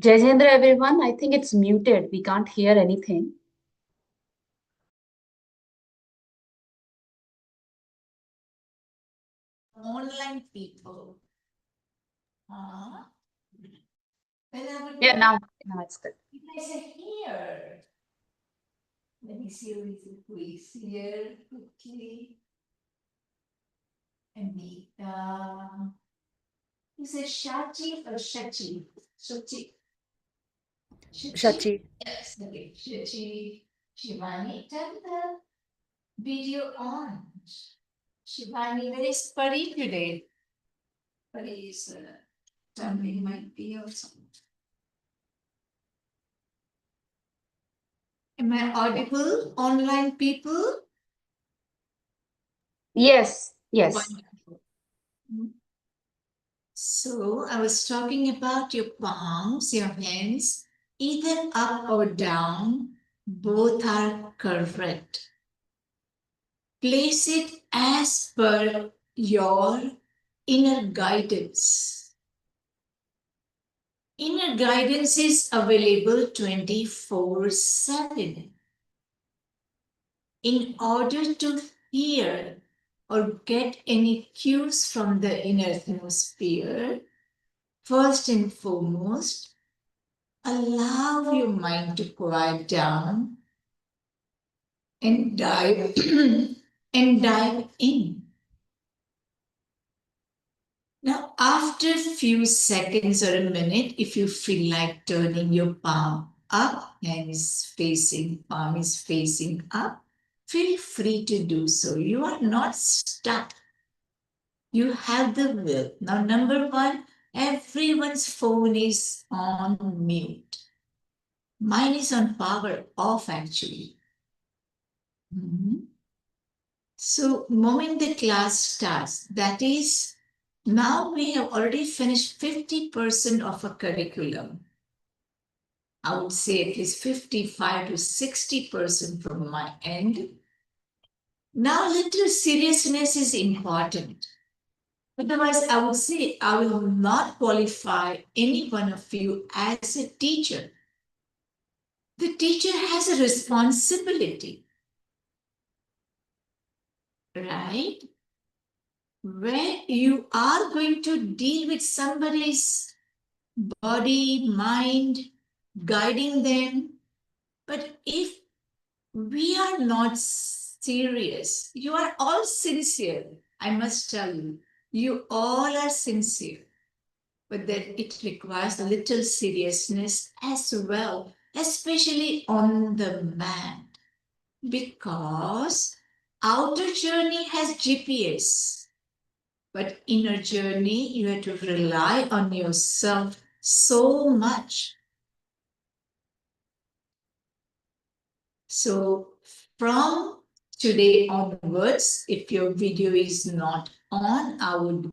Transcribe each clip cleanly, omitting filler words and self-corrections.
Jayendra, everyone. I think it's muted. We can't hear anything. Online people. Yeah, now it's good. You guys are here. Let me see who is here quickly. Anita. Is it Shachi or Shachi? Shachi. Shachi. Yes, okay. Shachi. Shivani, turn the video on. Shivani, where is Pari today? Pari is jumping might be or something. Am I audible, online people? Yes, yes. Wonderful. So I was talking about your palms, your hands, either up or down, both are correct. Place it as per your inner guidance. Inner guidance is available 24/7. In order to hear or get any cues from the inner atmosphere, first and foremost, allow your mind to quiet down and dive and dive in. Now, after a few seconds or a minute, if you feel like turning your palm up, palm is facing up, feel free to do so. You are not stuck. You have the will. Now, number one, everyone's phone is on mute. Mine is on power off, actually. So, moment the class starts, that is, now we have already finished 50% of a curriculum. I would say at least 55 to 60% from my end. Now, little seriousness is important. Otherwise, I would say I will not qualify any one of you as a teacher. The teacher has a responsibility, right? Where you are going to deal with somebody's body, mind, guiding them. But if we are not serious, you are all sincere, I must tell you, you all are sincere. But then it requires a little seriousness as well, especially on the man, because outer journey has GPS, but inner journey you have to rely on yourself so much. So from today onwards, if your video is not on, I would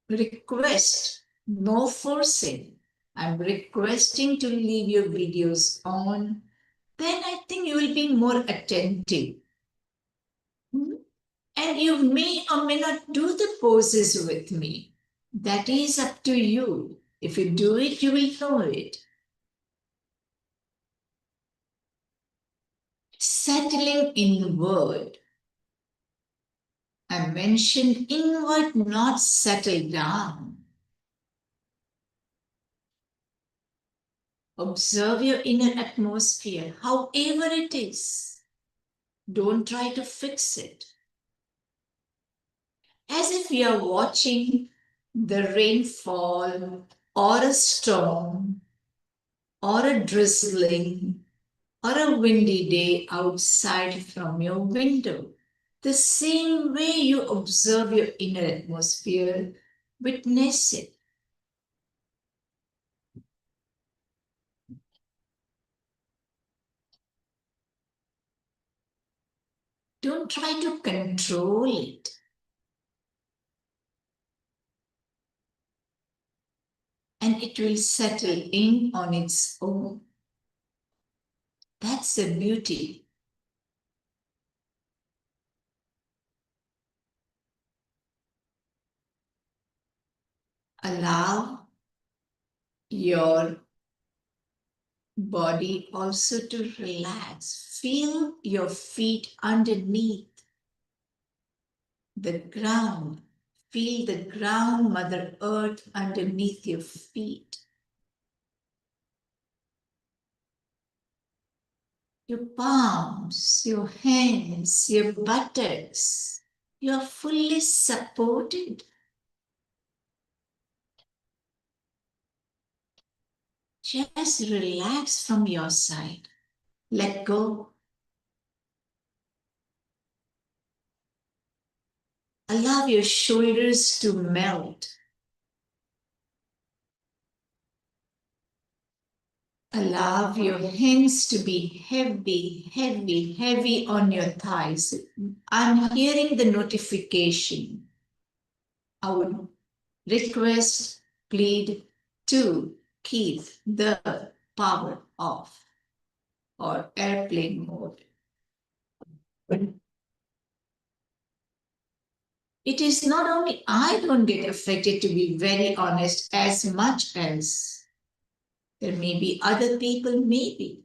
request no forcing. I'm requesting to leave your videos on. Then I think you will be more attentive. And you may or may not do the poses with me. That is up to you. If you do it, you will know it. Settling inward. I mentioned inward, not settle down. Observe your inner atmosphere, however it is. Don't try to fix it. As if you are watching the rainfall or a storm or a drizzling or a windy day outside from your window. The same way you observe your inner atmosphere, witness it. Don't try to control it. And it will settle in on its own. That's the beauty. Allow your body also to relax. Feel your feet underneath the ground. Feel the ground, Mother Earth underneath your feet. Your palms, your hands, your buttocks. You are fully supported. Just relax from your side. Let go. Allow your shoulders to melt. Allow your hands to be heavy, heavy, heavy on your thighs. I'm hearing the notification. I would request, plead to keep the power off or airplane mode. It is not only I don't get affected, to be very honest, as much as there may be other people, maybe.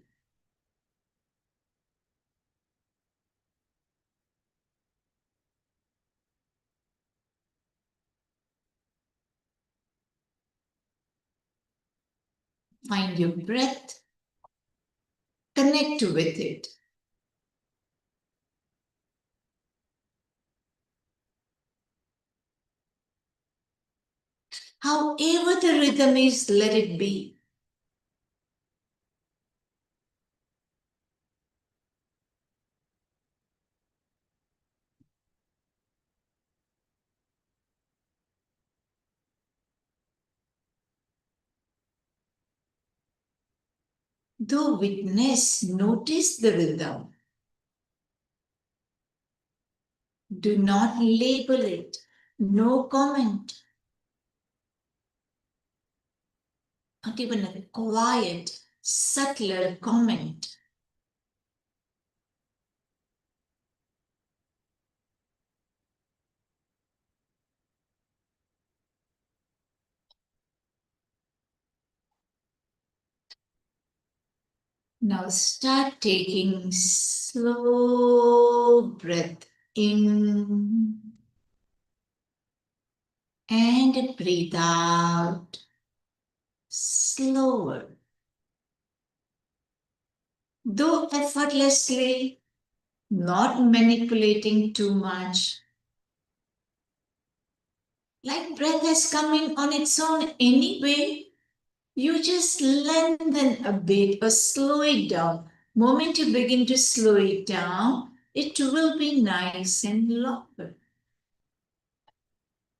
Find your breath, connect with it. However the rhythm is, let it be. Though witness, notice the rhythm. Do not label it. No comment. Not even a quiet, subtler comment. Now start taking slow breath in and breathe out slower. Though effortlessly, not manipulating too much. Like breath has come in on its own anyway. You just lengthen a bit or slow it down. Moment you begin to slow it down, it will be nice and longer.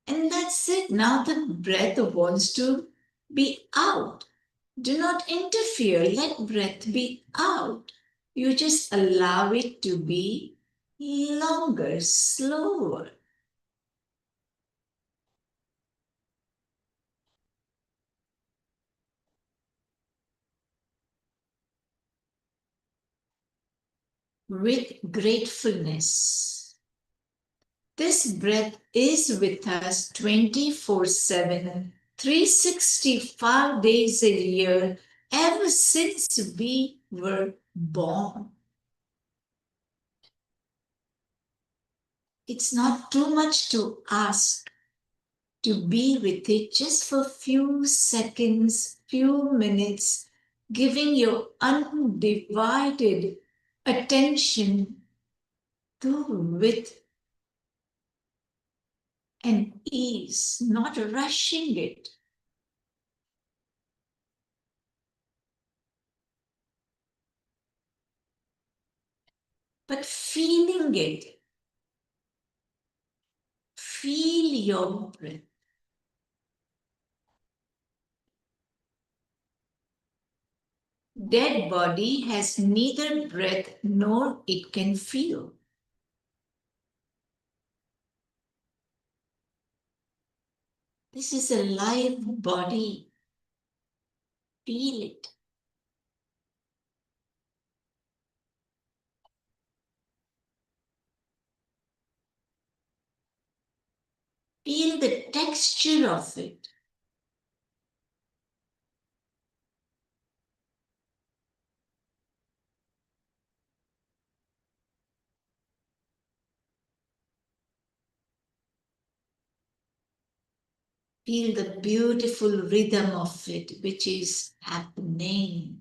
And that's it. Now the breath wants to be out. Do not interfere. Let breath be out. You just allow it to be longer, slower. With gratefulness. This breath is with us 24/7, 365 days a year, ever since we were born. It's not too much to ask to be with it just for few seconds, few minutes, giving your undivided attention to with and ease, not rushing it. But feeling it. Feel your breath. Dead body has neither breath nor it can feel. This is a live body. Feel it. Feel the texture of it. Feel the beautiful rhythm of it, which is happening.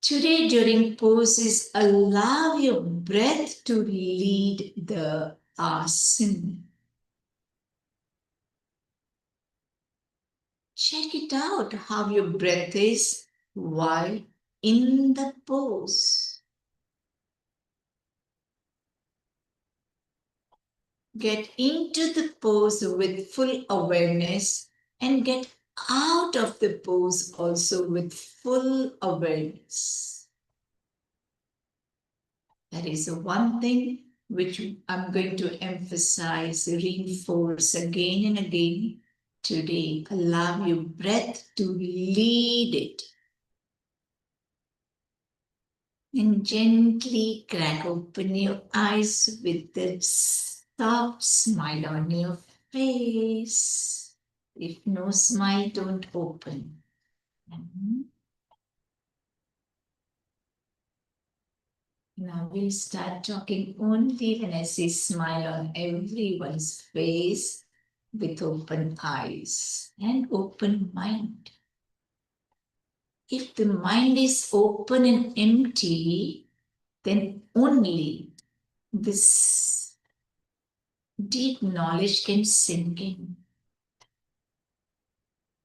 Today, during poses, allow your breath to lead the asana. Check it out how your breath is while in the pose. Get into the pose with full awareness and get out of the pose also with full awareness. That is the one thing which I'm going to emphasize, reinforce again and again today. Allow your breath to lead it. And gently crack open your eyes with the soft smile on your face. If no smile, don't open. Now we'll start talking only when I see smile on everyone's face with open eyes and open mind. If the mind is open and empty, then only this deep knowledge can sink in.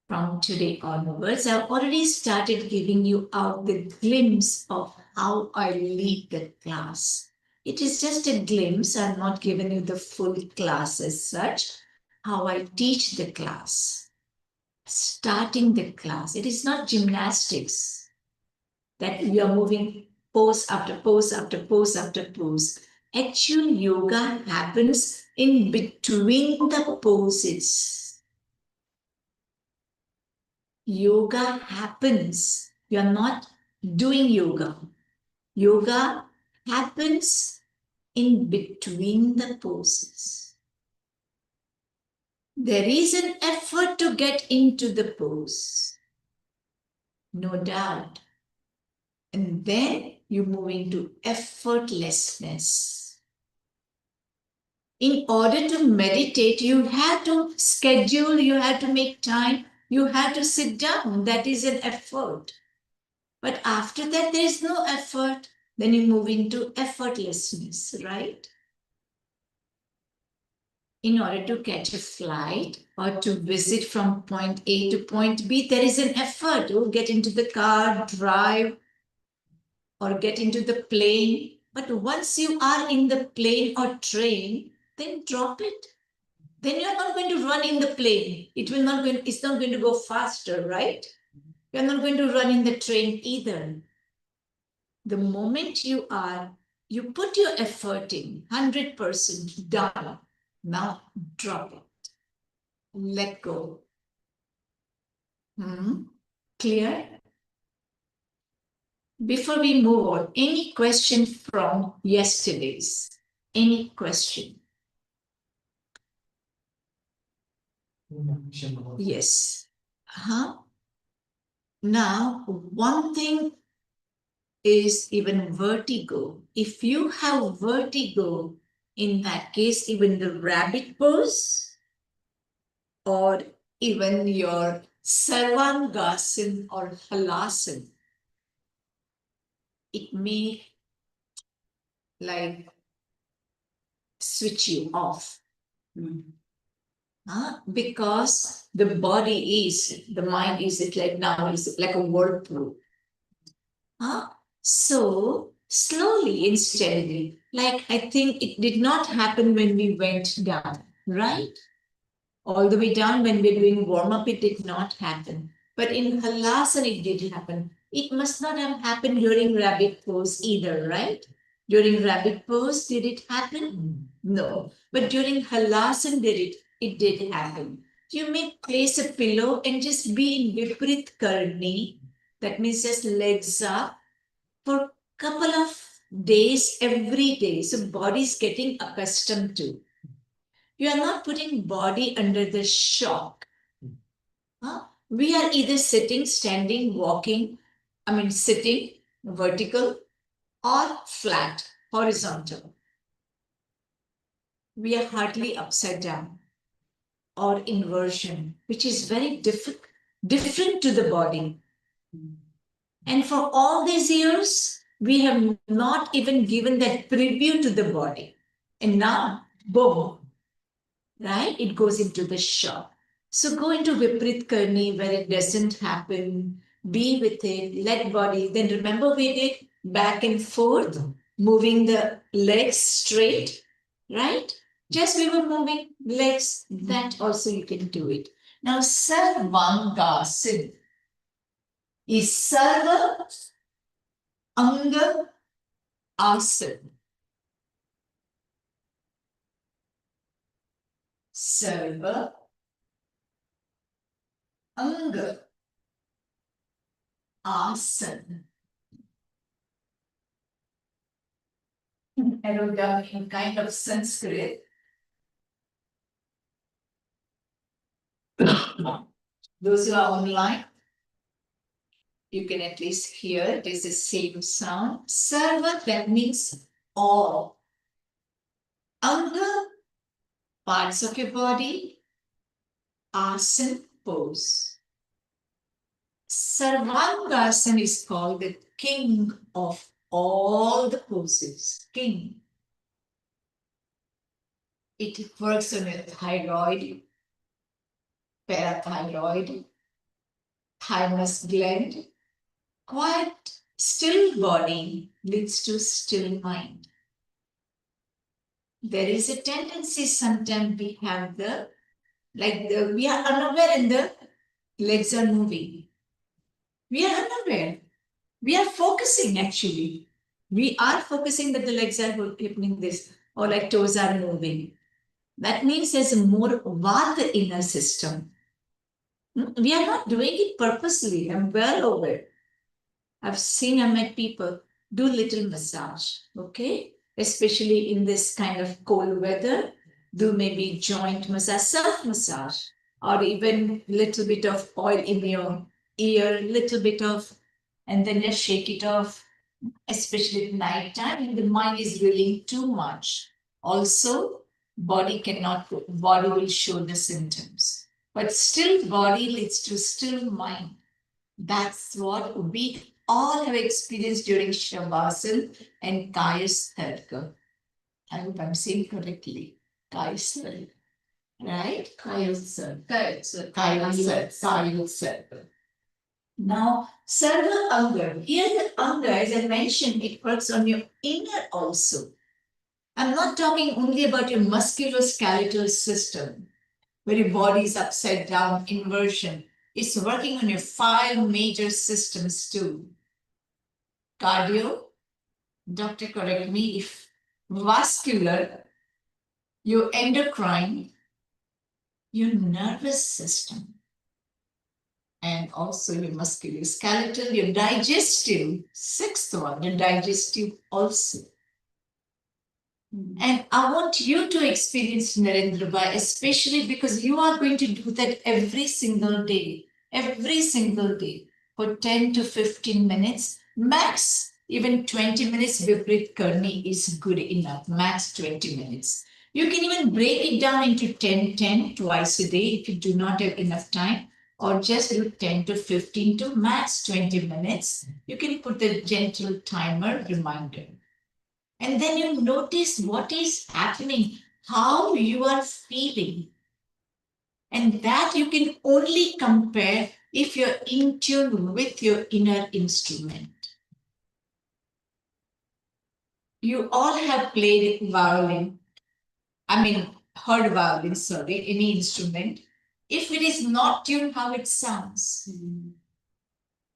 From today onwards, I've already started giving you out the glimpse of how I lead the class. It is just a glimpse. I'm not giving you the full class as such, how I teach the class. Starting the class. It is not gymnastics that we are moving pose after pose after pose after pose. Actual yoga happens in between the poses. Yoga happens. You are not doing yoga. Yoga happens in between the poses. There is an effort to get into the pose, no doubt. And then you move into effortlessness. In order to meditate, you have to schedule, you have to make time, you have to sit down. That is an effort. But after that, there is no effort. Then you move into effortlessness, right? In order to catch a flight or to visit from point A to point B, there is an effort. You get into the car, drive, or get into the plane. But once you are in the plane or train, then drop it. Then you're not going to run in the plane. It's not going to go faster, right? You're not going to run in the train either. The moment you put your effort in, 100% done. Now drop it. Let go. Clear? Before we move on, any question from yesterday's? Any question? Yes. Now, one thing is even vertigo. If you have vertigo, in that case, even the rabbit pose or even your Sarvangasana or Halasana, it may like switch you off. Because the mind is like now is like a whirlpool. So slowly and steadily, like I think it did not happen when we went down, right? All the way down when we're doing warm-up, it did not happen. But in Halasana, it did happen. It must not have happened during rabbit pose either, right? During rabbit pose, did it happen? No. But during Halasana, it did happen. You may place a pillow and just be in Viparit Karni. That means just legs up for a couple of days every day. So body is getting accustomed to. You are not putting body under the shock. We are either sitting, standing, walking, sitting, vertical, or flat, horizontal. we are hardly upside down or inversion, which is very different to the body. And for all these years, we have not even given that preview to the body. And now, boom, right? It goes into the shock. So go into Viprit Karni where it doesn't happen. Be with it, let body. Then remember we did back and forth, moving the legs straight, right? Just we were moving legs. That also you can do it. Now Sarvangasana is Sarva Anga Asana. Sarva Anga Asana. I wrote down in kind of Sanskrit. Those who are online, you can at least hear it is the same sound. Sarva, that means all. Anga, parts of your body. Asana, pose. Sarvangasana is called the king of all the poses. King. It works on your thyroid, parathyroid, thymus gland. Quiet, still body leads to still mind. There is a tendency sometimes we have we are unaware and the legs are moving. We are unaware. We are focusing actually. We are focusing that the legs are happening this or like toes are moving. That means there's more vata in our system. We are not doing it purposely. I'm well aware. I've seen and met people do little massage, okay? Especially in this kind of cold weather, do maybe joint massage, self-massage, or even little bit of oil in your ear, little bit of, and then just shake it off, especially at night time, and the mind is reeling too much. Also, body will show the symptoms. But still body leads to still mind. That's what we all have experienced during Shavasana and Kayasthadka. I hope I'm saying correctly. Kayasthadka. Right? Kayasthadka. Now, Sarva Anga. Here the Anga, as I mentioned, it works on your inner also. I'm not talking only about your musculoskeletal system, where your body is upside down, inversion. It's working on your 5 major systems too. Cardio, doctor correct me if vascular, your endocrine, your nervous system, and also your musculoskeletal, your digestive, 6th one, your digestive also. And I want you to experience Narendra Bhai, especially because you are going to do that every single day, for 10 to 15 minutes, max even 20 minutes. Viprit Karni is good enough, max 20 minutes. You can even break it down into 10 twice a day if you do not have enough time, or just do 10 to 15 to max 20 minutes. You can put the gentle timer reminder. And then you notice what is happening, how you are feeling. And that you can only compare if you're in tune with your inner instrument. You all have played violin. Heard violin, sorry, any instrument. If it is not tuned, how it sounds.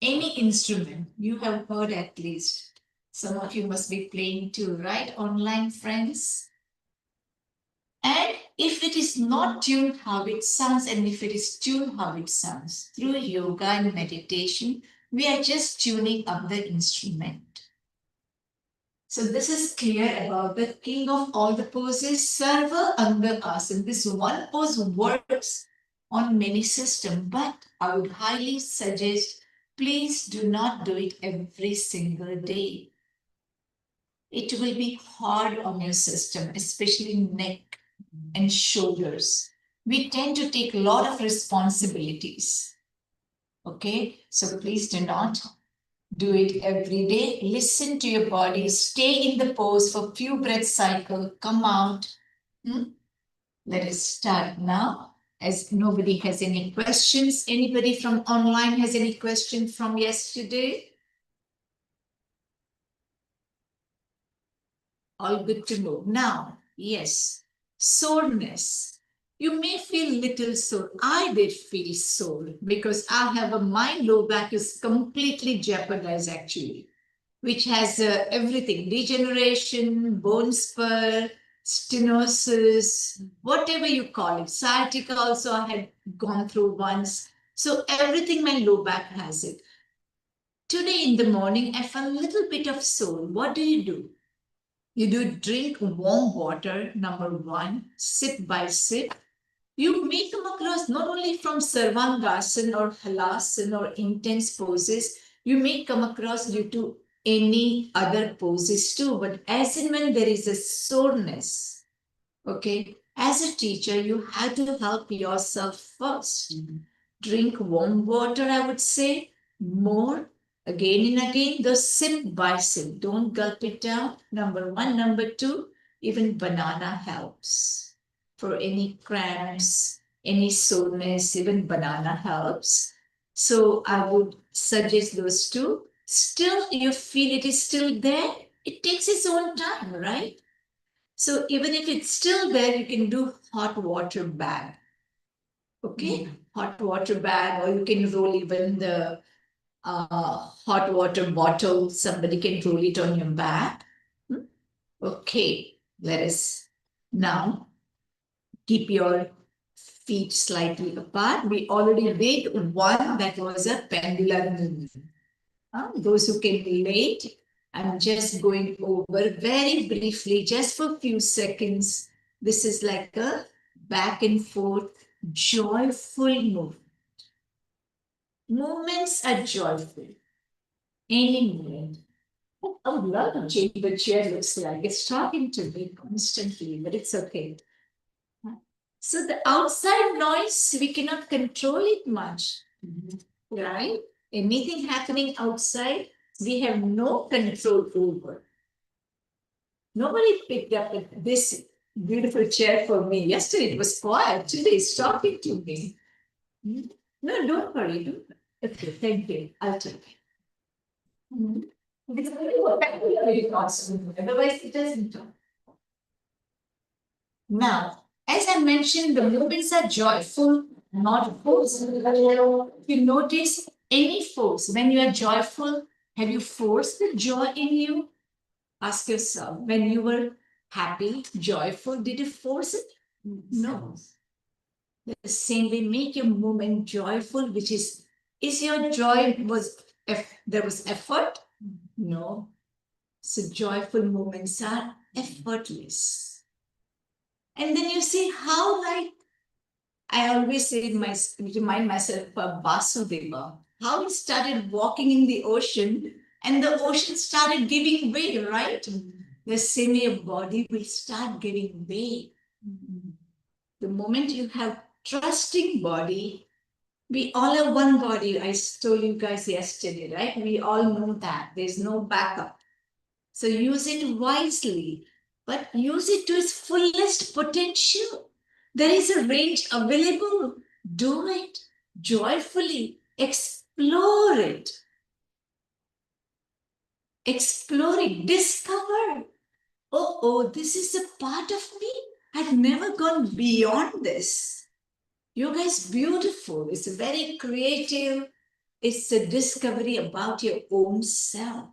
Any instrument you have heard at least. Some of you must be playing too, right? Online friends. And if it is not tuned, how it sounds, and if it is tuned, how it sounds. Through yoga and meditation, we are just tuning up the instrument. So this is clear about the king of all the poses, Sarva Anga Asana. This one pose works on many systems, but I would highly suggest, please do not do it every single day. It will be hard on your system, especially neck. and shoulders. We tend to take a lot of responsibilities. Okay, so please do not do it every day. Listen to your body. Stay in the pose for a few breath cycle. Come out. Let us start now. As nobody has any questions. Anybody from online has any questions from yesterday? All good to move. Now, yes, soreness. You may feel little sore. I did feel sore because I have my low back is completely jeopardized actually, which has everything, degeneration, bone spur, stenosis, whatever you call it. Sciatica also I had gone through once. So everything my low back has it. Today in the morning, I felt a little bit of sore. What do? You do drink warm water, number one, sip by sip. You may come across not only from Sarvangasana or Halasana or intense poses, you may come across due to any other poses too. But as and when there is a soreness, okay, as a teacher, you have to help yourself first. Drink warm water, I would say, more again and again, the sip by sip. Don't gulp it down. Number one. Number two, even banana helps. For any cramps, any soreness, even banana helps. So I would suggest those two. Still, you feel it is still there. It takes its own time, right? So even if it's still there, you can do hot water bag. Okay, hot water bag, or you can roll even the hot water bottle. Somebody can roll it on your back. Okay, let us now keep your feet slightly apart. We already did one that was a pendular movement. Those who can relate, I'm just going over very briefly, just for a few seconds. This is like a back and forth, joyful movement. Movements are joyful. Any movement. I would love to change the chair, looks like it's talking to me constantly, but it's okay. So the outside noise, we cannot control it much, right? Anything happening outside, we have no control over. Nobody picked up this beautiful chair for me. Yesterday it was quiet. Today it's talking to me. No, don't worry. Don't worry. Okay, thank you. I'll take it. Because very constant. Otherwise, it doesn't talk. Now, as I mentioned, the movements are joyful, not forced. If you notice any force, when you are joyful, have you forced the joy in you? Ask yourself, when you were happy, joyful, did you force it? No. The same way, make your movement joyful, which is your joy was, if there was effort? No. So joyful moments are effortless. And then you see how, like, I always say, remind myself of Vasudeva, how he started walking in the ocean and the ocean started giving way, right? The same way your body will start giving way. The moment you have trusting body, we all have one body. I told you guys yesterday, right? We all know that. There's no backup. So use it wisely, but use it to its fullest potential. There is a range available. Do it joyfully. Explore it. Explore it. Discover. Oh, this is a part of me. I've never gone beyond this. Yoga is beautiful. It's very creative. It's a discovery about your own self.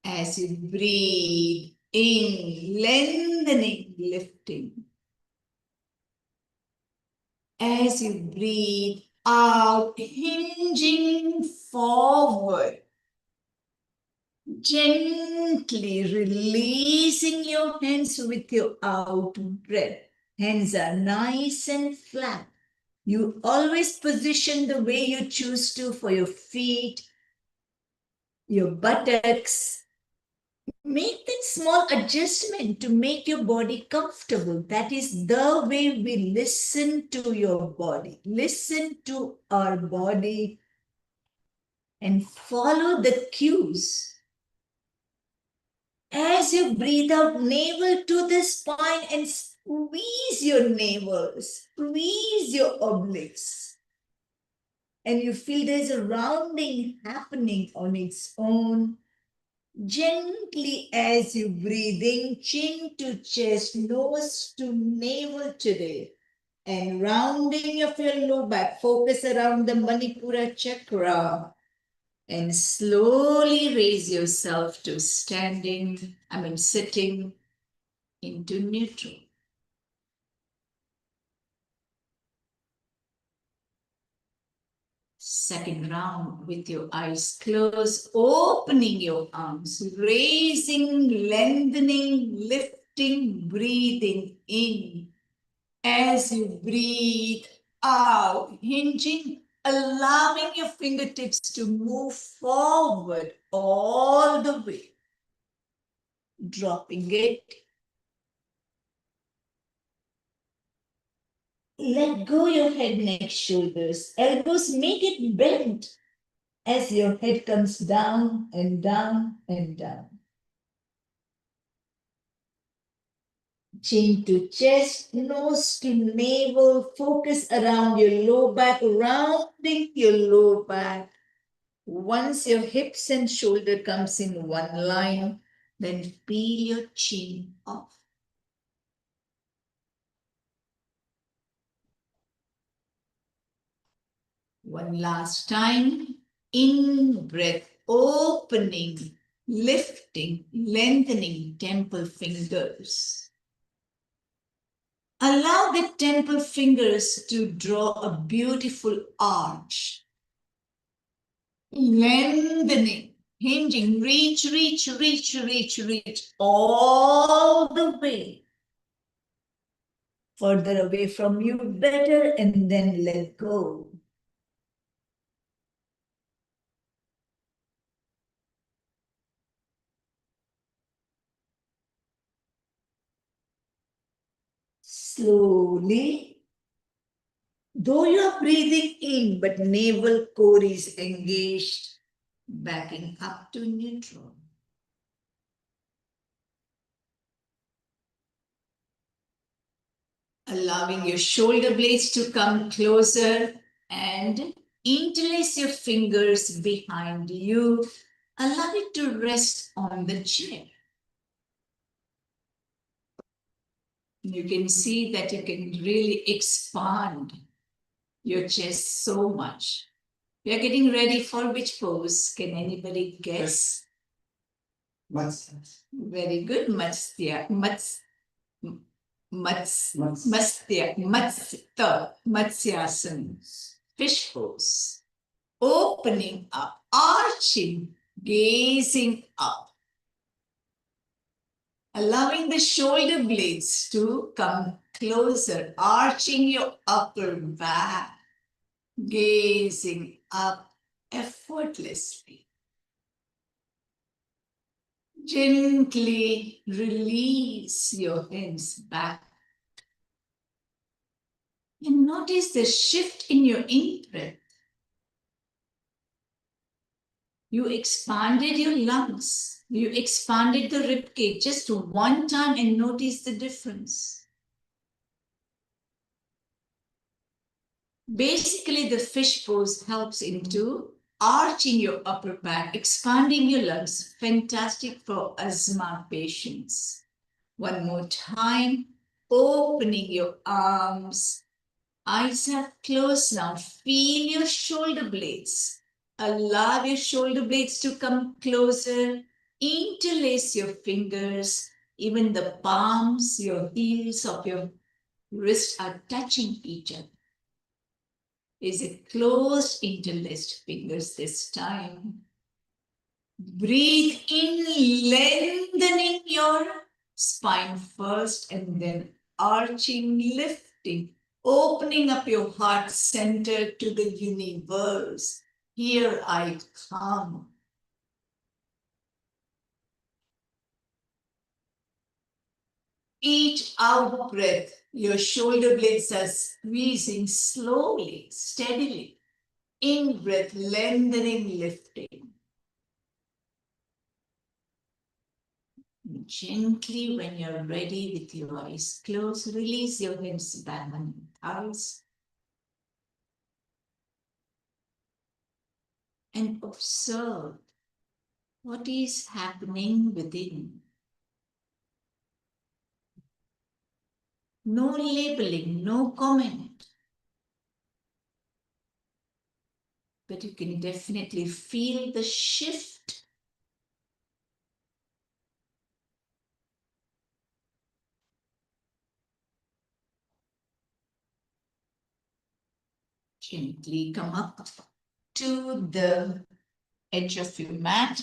As you breathe in, lengthening, lifting. As you breathe out, hinging forward. Gently releasing your hands with your out breath. Hands are nice and flat. You always position the way you choose to for your feet, your buttocks, Make that small adjustment to make your body comfortable. That is the way we listen to your body. Listen to our body and follow the cues. As you breathe out, navel to the spine and squeeze your navel, squeeze your obliques. And you feel there's a rounding happening on its own. Gently as you breathe in, chin to chest, nose to navel today. And rounding of your low back, focus around the Manipura chakra. And slowly raise yourself to sitting into neutral. Second round with your eyes closed, opening your arms, raising, lengthening, lifting, breathing in. As you breathe out, hinging, allowing your fingertips to move forward all the way. Dropping it. Let go your head, neck, shoulders. Elbows, make it bent as your head comes down and down and down. Chin to chest, nose to navel. Focus around your low back, rounding your low back. Once your hips and shoulder comes in one line, then peel your chin off. One last time. In breath, opening, lifting, lengthening temple fingers. Allow the temple fingers to draw a beautiful arch. Lengthening, hinging, reach, reach, reach, reach, reach, all the way. Further away from you, better, and then let go. Slowly, though you are breathing in, but navel core is engaged, backing up to neutral. Allowing your shoulder blades to come closer and interlace your fingers behind you. Allow it to rest on the chair. You can see that you can really expand your chest so much. We are getting ready for which pose? Can anybody guess? Matsya. Very good, Matsya. Matsyasana. Fish pose. Opening up, arching, gazing up. Allowing the shoulder blades to come closer, arching your upper back, gazing up effortlessly. Gently release your hands back. And notice the shift in your in-breath. You expanded your lungs. You expanded the ribcage just one time and notice the difference. Basically, the fish pose helps into arching your upper back, expanding your lungs. Fantastic for asthma patients. One more time, opening your arms. Eyes are closed now. Feel your shoulder blades. Allow your shoulder blades to come closer. Interlace your fingers. Even the palms, your heels of your wrist are touching each other. Is it closed, interlaced fingers this time? Breathe in, lengthening your spine first and then arching, lifting, opening up your heart center to the universe. Here I come. Each out breath, your shoulder blades are squeezing slowly, steadily. In breath, lengthening, lifting. Gently, when you're ready with your eyes closed, release your hands back on your thighs. And observe what is happening within. No labeling, no comment. But you can definitely feel the shift. Gently come up to the edge of your mat.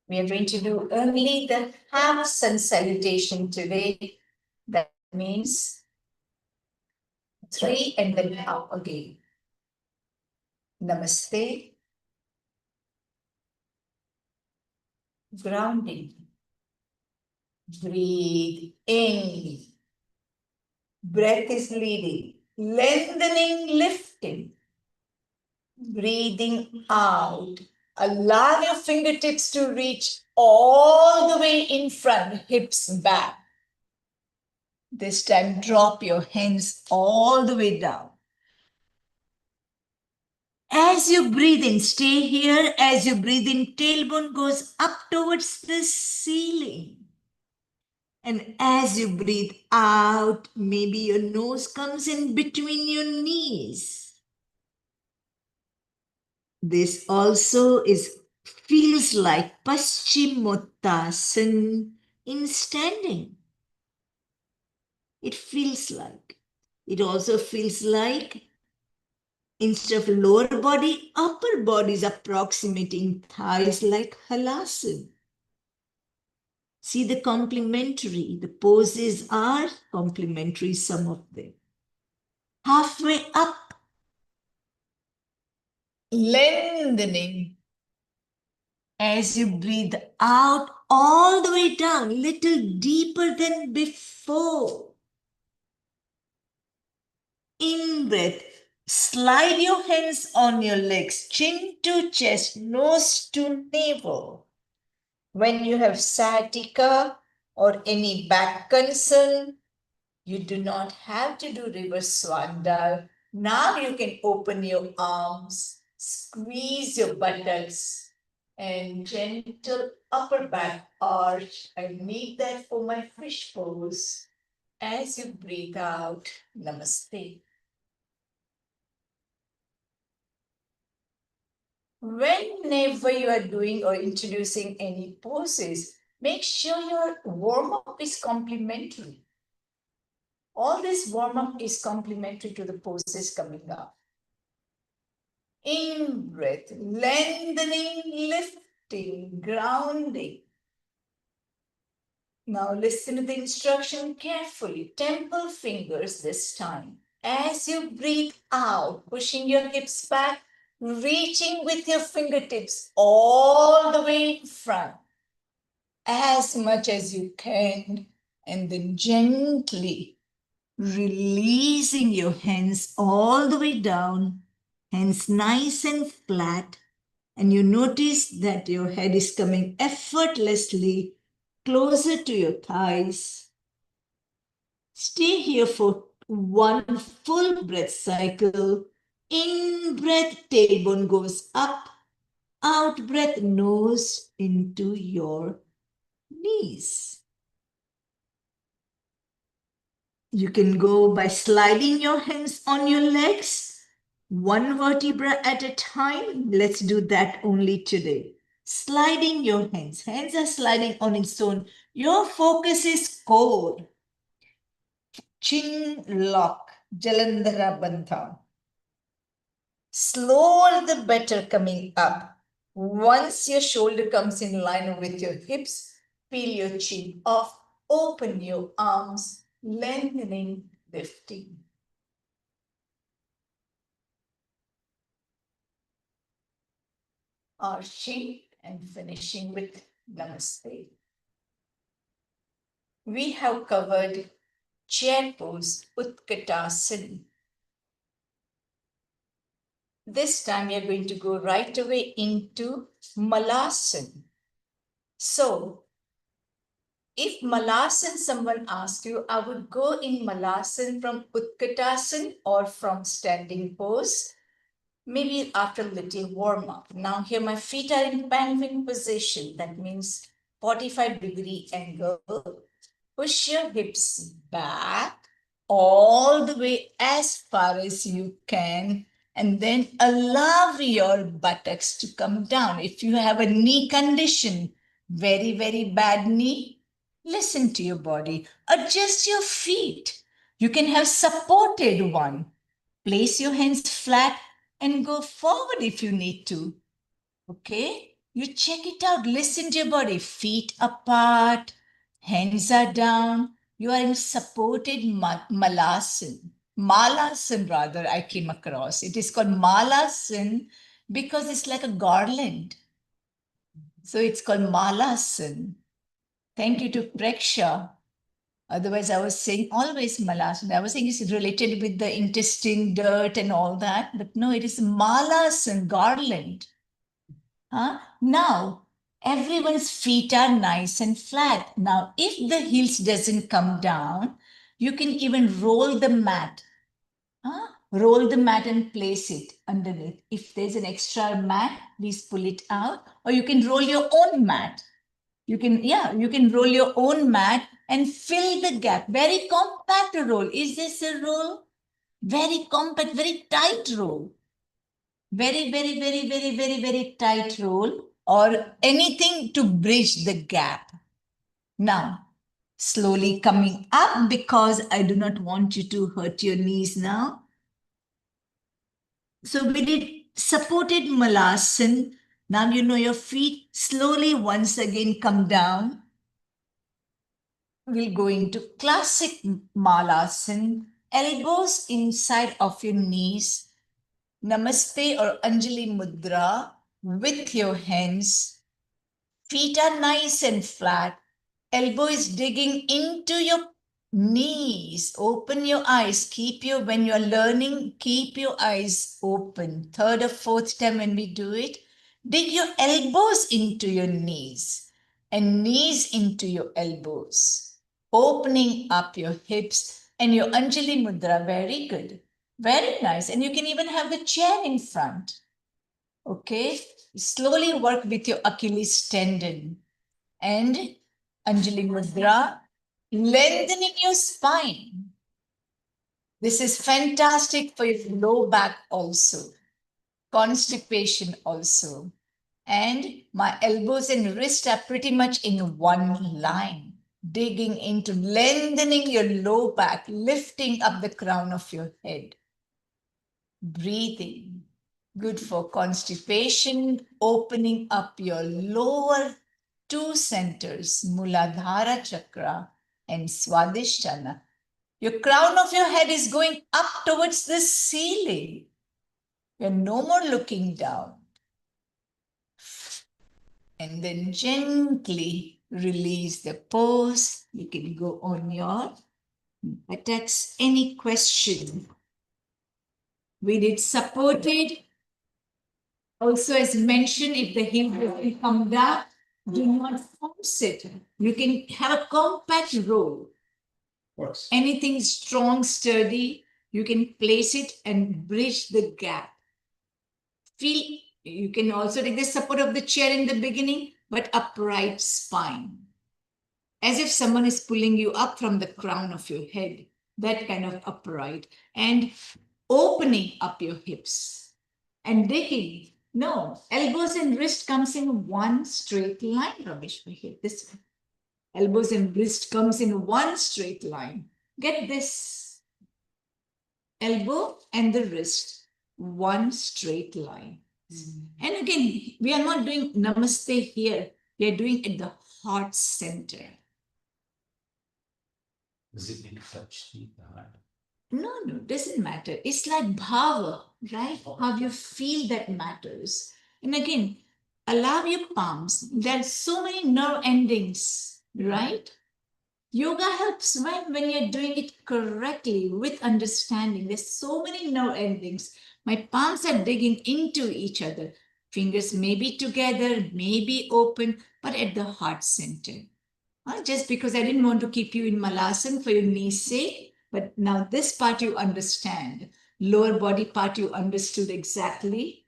We are going to do only the half sun salutation today. That means 3 and then up again. Namaste. Grounding. Breathe in. Breath is leading. Lengthening, lifting. Breathing out. Allow your fingertips to reach all the way in front, hips back. This time, drop your hands all the way down. As you breathe in, stay here. As you breathe in, tailbone goes up towards the ceiling. And as you breathe out, maybe your nose comes in between your knees. This also feels like Paschimottanasana in standing. It feels like. It also feels like instead of lower body, upper body is approximating thighs like Halasana. See the complementary. The poses are complementary, some of them. Halfway up, lengthening. As you breathe out, all the way down, little deeper than before. In breath, slide your hands on your legs, chin to chest, nose to navel. When you have sciatica or any back concern, you do not have to do reverse swan dive. Now you can open your arms, squeeze your buttocks, and gentle upper back arch. I need that for my fish pose. As you breathe out, namaste. Whenever you are doing or introducing any poses, make sure your warm-up is complementary. All this warm-up is complementary to the poses coming up. In breath, lengthening, lifting, grounding. Now listen to the instruction carefully. Temple fingers this time. As you breathe out, pushing your hips back, reaching with your fingertips all the way in front, as much as you can, and then gently releasing your hands all the way down, hands nice and flat, and you notice that your head is coming effortlessly closer to your thighs. Stay here for one full breath cycle. In breath, tailbone goes up. Out breath, nose into your knees. You can go by sliding your hands on your legs, one vertebra at a time. Let's do that only today. Sliding your hands. Hands are sliding on its own. Your focus is core. Chin lock, Jalandhara Bandha. Slower the better coming up. Once your shoulder comes in line with your hips, peel your chin off, open your arms, lengthening, lifting. Arching and finishing with Namaste. We have covered chair pose, Utkatasana. This time we are going to go right away into Malasana. So, if Malasana someone asks you, I would go in Malasana from Utkatasana or from standing pose, maybe after a little warm up. Now here my feet are in penguin position. That means 45-degree angle. Push your hips back all the way as far as you can, and then allow your buttocks to come down. If you have a knee condition, very, very bad knee, listen to your body. Adjust your feet. You can have supported one. Place your hands flat and go forward if you need to. Okay? You check it out. Listen to your body. Feet apart, hands are down. You are in supported Malasana. Malasana, rather, I came across. It is called Malasana because it's like a garland. So it's called Malasana. Thank you to Preksha. Otherwise, I was saying always Malasana. I was saying it's related with the intestine, dirt, and all that. But no, it is Malasana, garland. Now, everyone's feet are nice and flat. Now, if the heels doesn't come down, you can even roll the mat. Roll the mat and place it underneath. If there's an extra mat, please pull it out. Or you can roll your own mat. You can roll your own mat and fill the gap. Very compact roll. Is this a roll? Very compact, very tight roll. Very, very, very, very, very, very tight roll or anything to bridge the gap. Now, slowly coming up because I do not want you to hurt your knees now. So we did supported Malasana. Now you know your feet slowly once again come down. We'll go into classic Malasana. Elbows inside of your knees. Namaste or Anjali Mudra with your hands. Feet are nice and flat. Elbow is digging into your knees. Open your eyes. When you're learning, keep your eyes open. Third or fourth time when we do it, dig your elbows into your knees and knees into your elbows. Opening up your hips and your Anjali Mudra. Very good. Very nice. And you can even have the chair in front. Okay. Slowly work with your Achilles tendon. And Anjali Mudra, lengthening your spine. This is fantastic for your low back also. Constipation also. And my elbows and wrist are pretty much in one line. Digging into lengthening your low back, lifting up the crown of your head. Breathing. Good for constipation, opening up your lower two centers, Muladhara Chakra and Swadhisthana. Your crown of your head is going up towards the ceiling. You're no more looking down. And then gently release the pose. You can go on your buttocks. Any question? We did supported. Also, as mentioned, if the heel will come down, do not force it. You can have a compact roll. Works. Anything strong, sturdy, you can place it and bridge the gap. You can also take the support of the chair in the beginning, but upright spine. As if someone is pulling you up from the crown of your head, that kind of upright. And opening up your hips and digging. No, elbows and wrist comes in one straight line, Ramesh. Here, this one. Elbows and wrist comes in one straight line. Get this. Elbow and the wrist, one straight line. And again, we are not doing Namaste here. We are doing at the heart center. Does it need to touch the heart? No, doesn't matter. It's like bhava, right? How you feel that matters. And again, Allow your palms. There are so many nerve endings, right? Yoga helps when you're doing it correctly with understanding. There's so many nerve endings. My palms are digging into each other. Fingers may be together, may be open, but at the heart center. Just because I didn't want to keep you in Malasana for your knee's sake, but now this part you understand. Lower body part you understood exactly.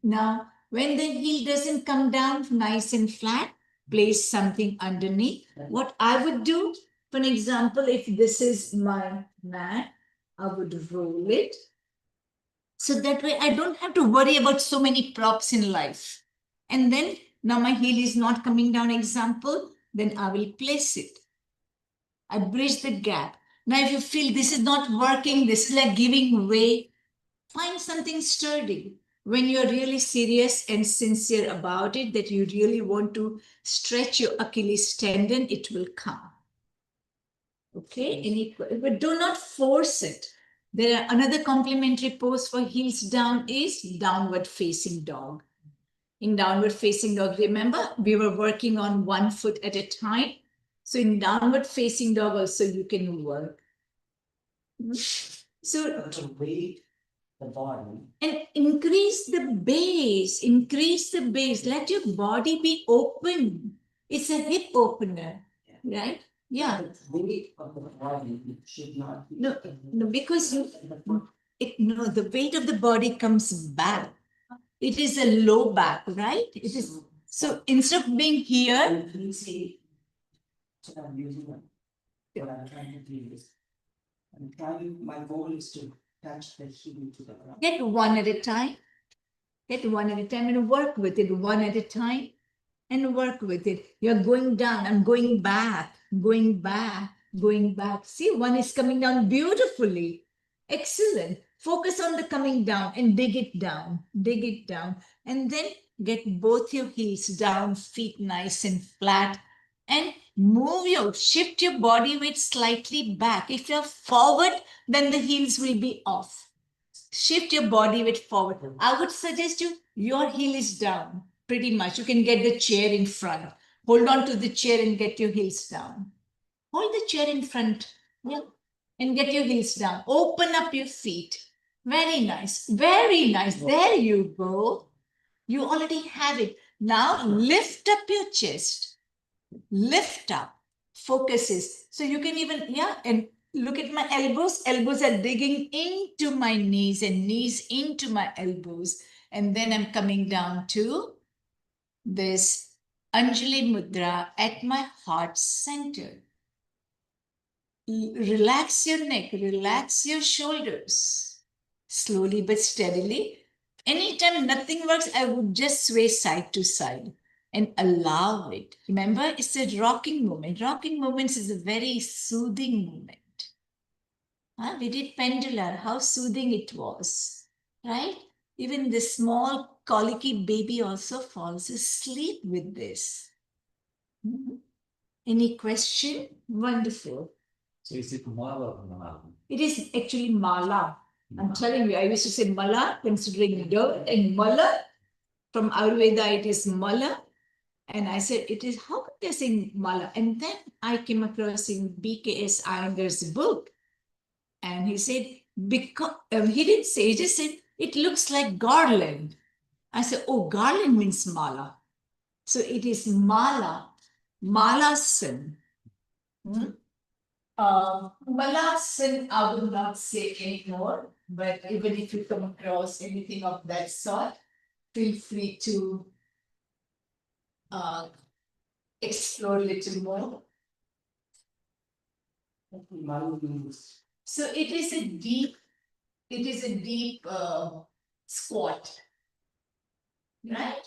Now, when the heel doesn't come down nice and flat, place something underneath. What I would do, for an example, if this is my mat, I would roll it. So that way I don't have to worry about so many props in life. And then now my heel is not coming down, example, then I will place it. I bridge the gap. Now, if you feel this is not working, this is like giving way, find something sturdy. When you're really serious and sincere about it, that you really want to stretch your Achilles tendon, it will come. Okay, but do not force it. There are another complementary pose for heels down is downward facing dog. In downward facing dog, remember, we were working on 1 foot at a time. So in downward facing dog also you can work. So To weight the body. and increase the base, let your body be open. It's a hip opener, right? Yeah. The weight of the body should not be. No, because the weight of the body comes back. It is a low back, right? It is. So instead of being here, You see, so I'm using them. What I'm trying to do is, my goal is to touch the heel to the ground. get one at a time. Get one at a time and work with it one at a time and work with it. You're going down, I'm going back, going back, going back. See, one is coming down beautifully. Excellent. Focus on the coming down and dig it down, and then get both your heels down, feet nice and flat, and shift your body weight slightly back. If you're forward, then the heels will be off. Shift your body weight forward. I would suggest your heel is down pretty much. You can get the chair in front. Hold on to the chair and get your heels down. Hold the chair in front, yeah, and get your heels down. Open up your feet. Very nice. Very nice. There you go. You already have it. Now lift up your chest. Lift up. Focuses. So you can even, and look at my elbows. Elbows are digging into my knees and knees into my elbows. And then I'm coming down to this Anjali Mudra at my heart center. Relax your neck, relax your shoulders. Slowly but steadily. Anytime nothing works, I would just sway side to side and allow it. Remember, it's a rocking movement. Rocking movements is a very soothing movement. We did pendular, how soothing it was, right? Even the small colicky baby also falls asleep with this. Any question? Wonderful. So is it mala or mala? It is actually mala. I'm telling you, I used to say mala, considering dirt, and mala. From Ayurveda, it is mala. And I said, it is, how could they say mala? And then I came across in BKS Iyengar's book. And he said, because he didn't say, he just said, it looks like garland. I said, oh, garland means mala. So it is mala, malasan. Malasan, I will not say anymore, but even if you come across anything of that sort, feel free to explore a little more. So it is a deep squat, right?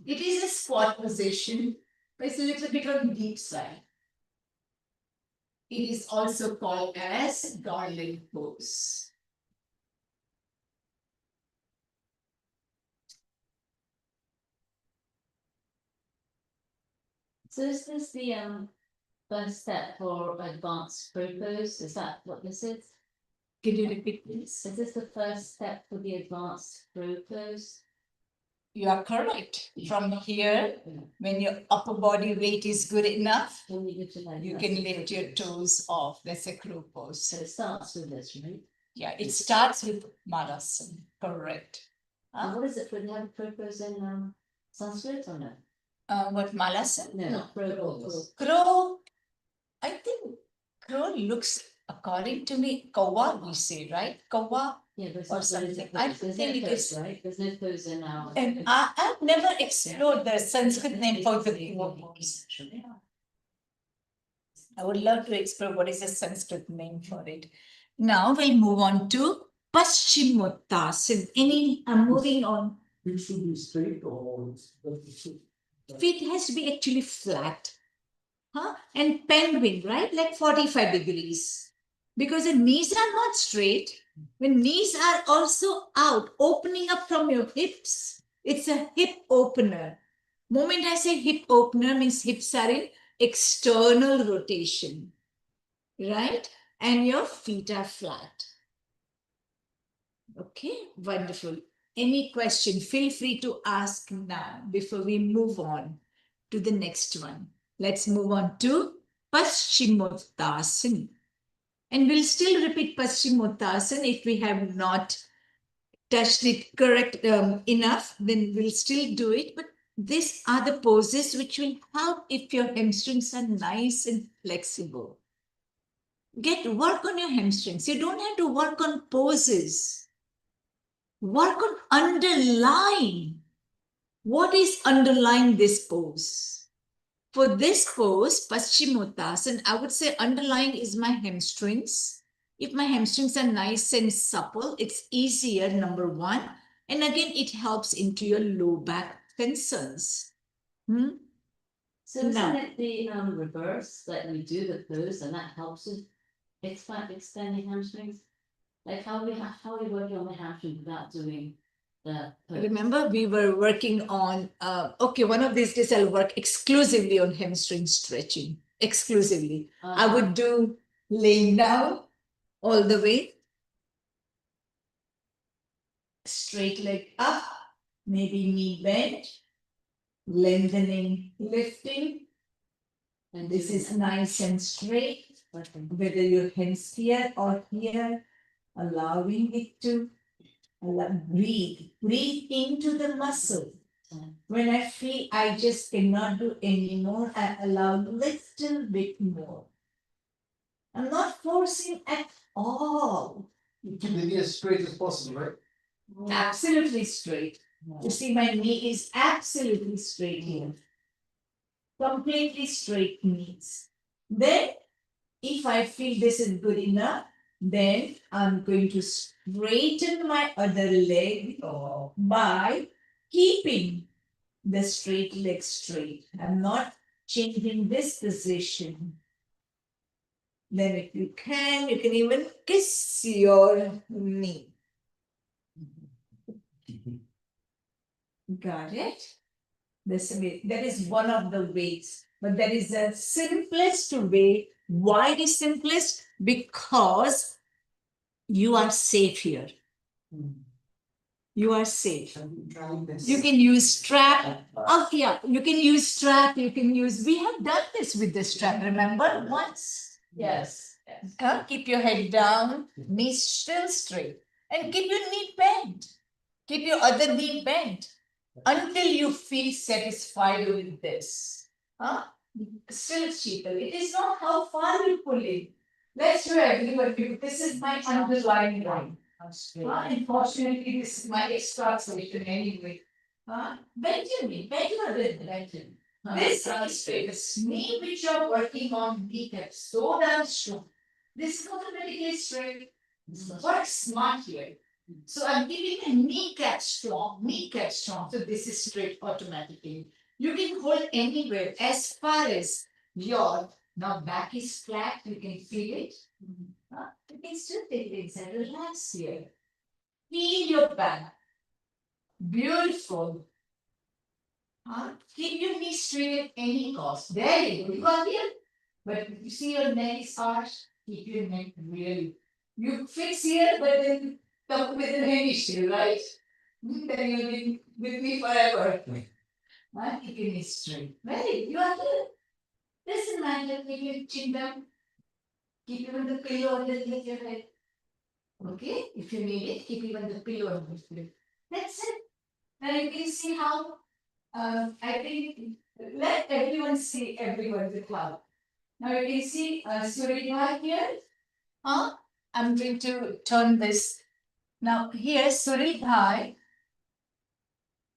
It is a squat position, but it's a little bit on the deep side. It is also called as garland pose. So is this the first step for advanced crow pose? Is that what this is? Can you repeat this? Is this the first step for the advanced crow pose? You are correct. From here, when your upper body weight is good enough, When you get to like. you that's can the lift your purpose. toes off. That's a crow pose. So it starts with this, right? Yeah, it starts with Malasana. Correct. And what is it for, they have purpose in Sanskrit or no? What Malasana? No, not purpose. Crow, I think crow looks, according to me, kawa we say, right? Kawa. Yeah, but it's Or not what is something. it, I purpose? There's think no it purpose, is- right? There's no pose in our. And I've never explored the Sanskrit name for the crow pose. I would love to explore what is the Sanskrit name for it. Now we'll move on to Paschimottanasana. I'm moving on. It should be straight or. Feet has to be actually flat. Huh? And penguin, right? Like 45 degrees. Because the knees are not straight. When knees are also out, opening up from your hips, it's a hip opener. Moment I say hip opener means hips are in external rotation, right? And your feet are flat. Okay, wonderful. Any question, feel free to ask now before we move on to the next one. Let's move on to Paschimottanasana. And we'll still repeat Paschimottanasana if we have not touched it correct enough, then we'll still do it. But these are the poses which will help if your hamstrings are nice and flexible. Work on your hamstrings. You don't have to work on poses. Work on underlying. What is underlying this pose? For this pose, Paschimottanasana, I would say underlying is my hamstrings. If my hamstrings are nice and supple, it's easier, number one. And again, it helps into your low back concerns. So isn't No. it the reverse, that we do the pose and that helps with extending hamstrings? Like how are we working on the hamstring without doing the pose? Remember, we were working on, okay, one of these days I'll work exclusively on hamstring stretching, exclusively. I would do laying down all the way. Straight leg up, maybe knee bent, lengthening, lifting. And this is nice and straight, whether your hands here or here, allowing it to breathe into the muscle. When I feel I just cannot do anymore, I allow a little bit more. I'm not forcing at all. You keep the knee as straight as possible, right? Absolutely straight. You see, my knee is absolutely straight here. Completely straight knees. Then, if I feel this is good enough, then I'm going to straighten my other leg by keeping the straight leg straight. I'm not changing this position. Then if you can even kiss your knee. Got it? That is one of the ways, but that is the simplest way. Why it is simplest? Because you are safe here. You are safe. You can use strap. Oh yeah, you can use strap. You can use. We have done this with the strap. Remember once? Yes. Keep your head down, knees still straight, and keep your knee bent. Keep your other knee bent until you feel satisfied with this. Still, Sheetal, it is not how far you pull it. Let's do everybody. This is my underlying line. Unfortunately, this is my extra solution anyway. Bend your knee, bend your rhythm. This is straight. The knee which you're working on, kneecap, so damn strong. This is automatically straight. Work smart here. So I'm giving a kneecap strong. So this is straight automatically. You can hold anywhere as far as your now back is flat. You can feel it. You can still take it inside. Relax here. Feel your back. Beautiful. Keep your knee straight at any cost. There you go. You got here. But you see your neck is arched. Keep your neck really. You fix here, but then come with an issue, right? Then you with me forever. I'm keeping it straight. Very, you are good. Doesn't matter, keep your chin down. Keep even the pillow underneath your head. Okay, if you need it, keep even the pillow underneath your head. That's it. Now you can see how, I think, let everyone see everyone the cloud. Now you can see, Surya here. I'm going to turn this. Now here, Surya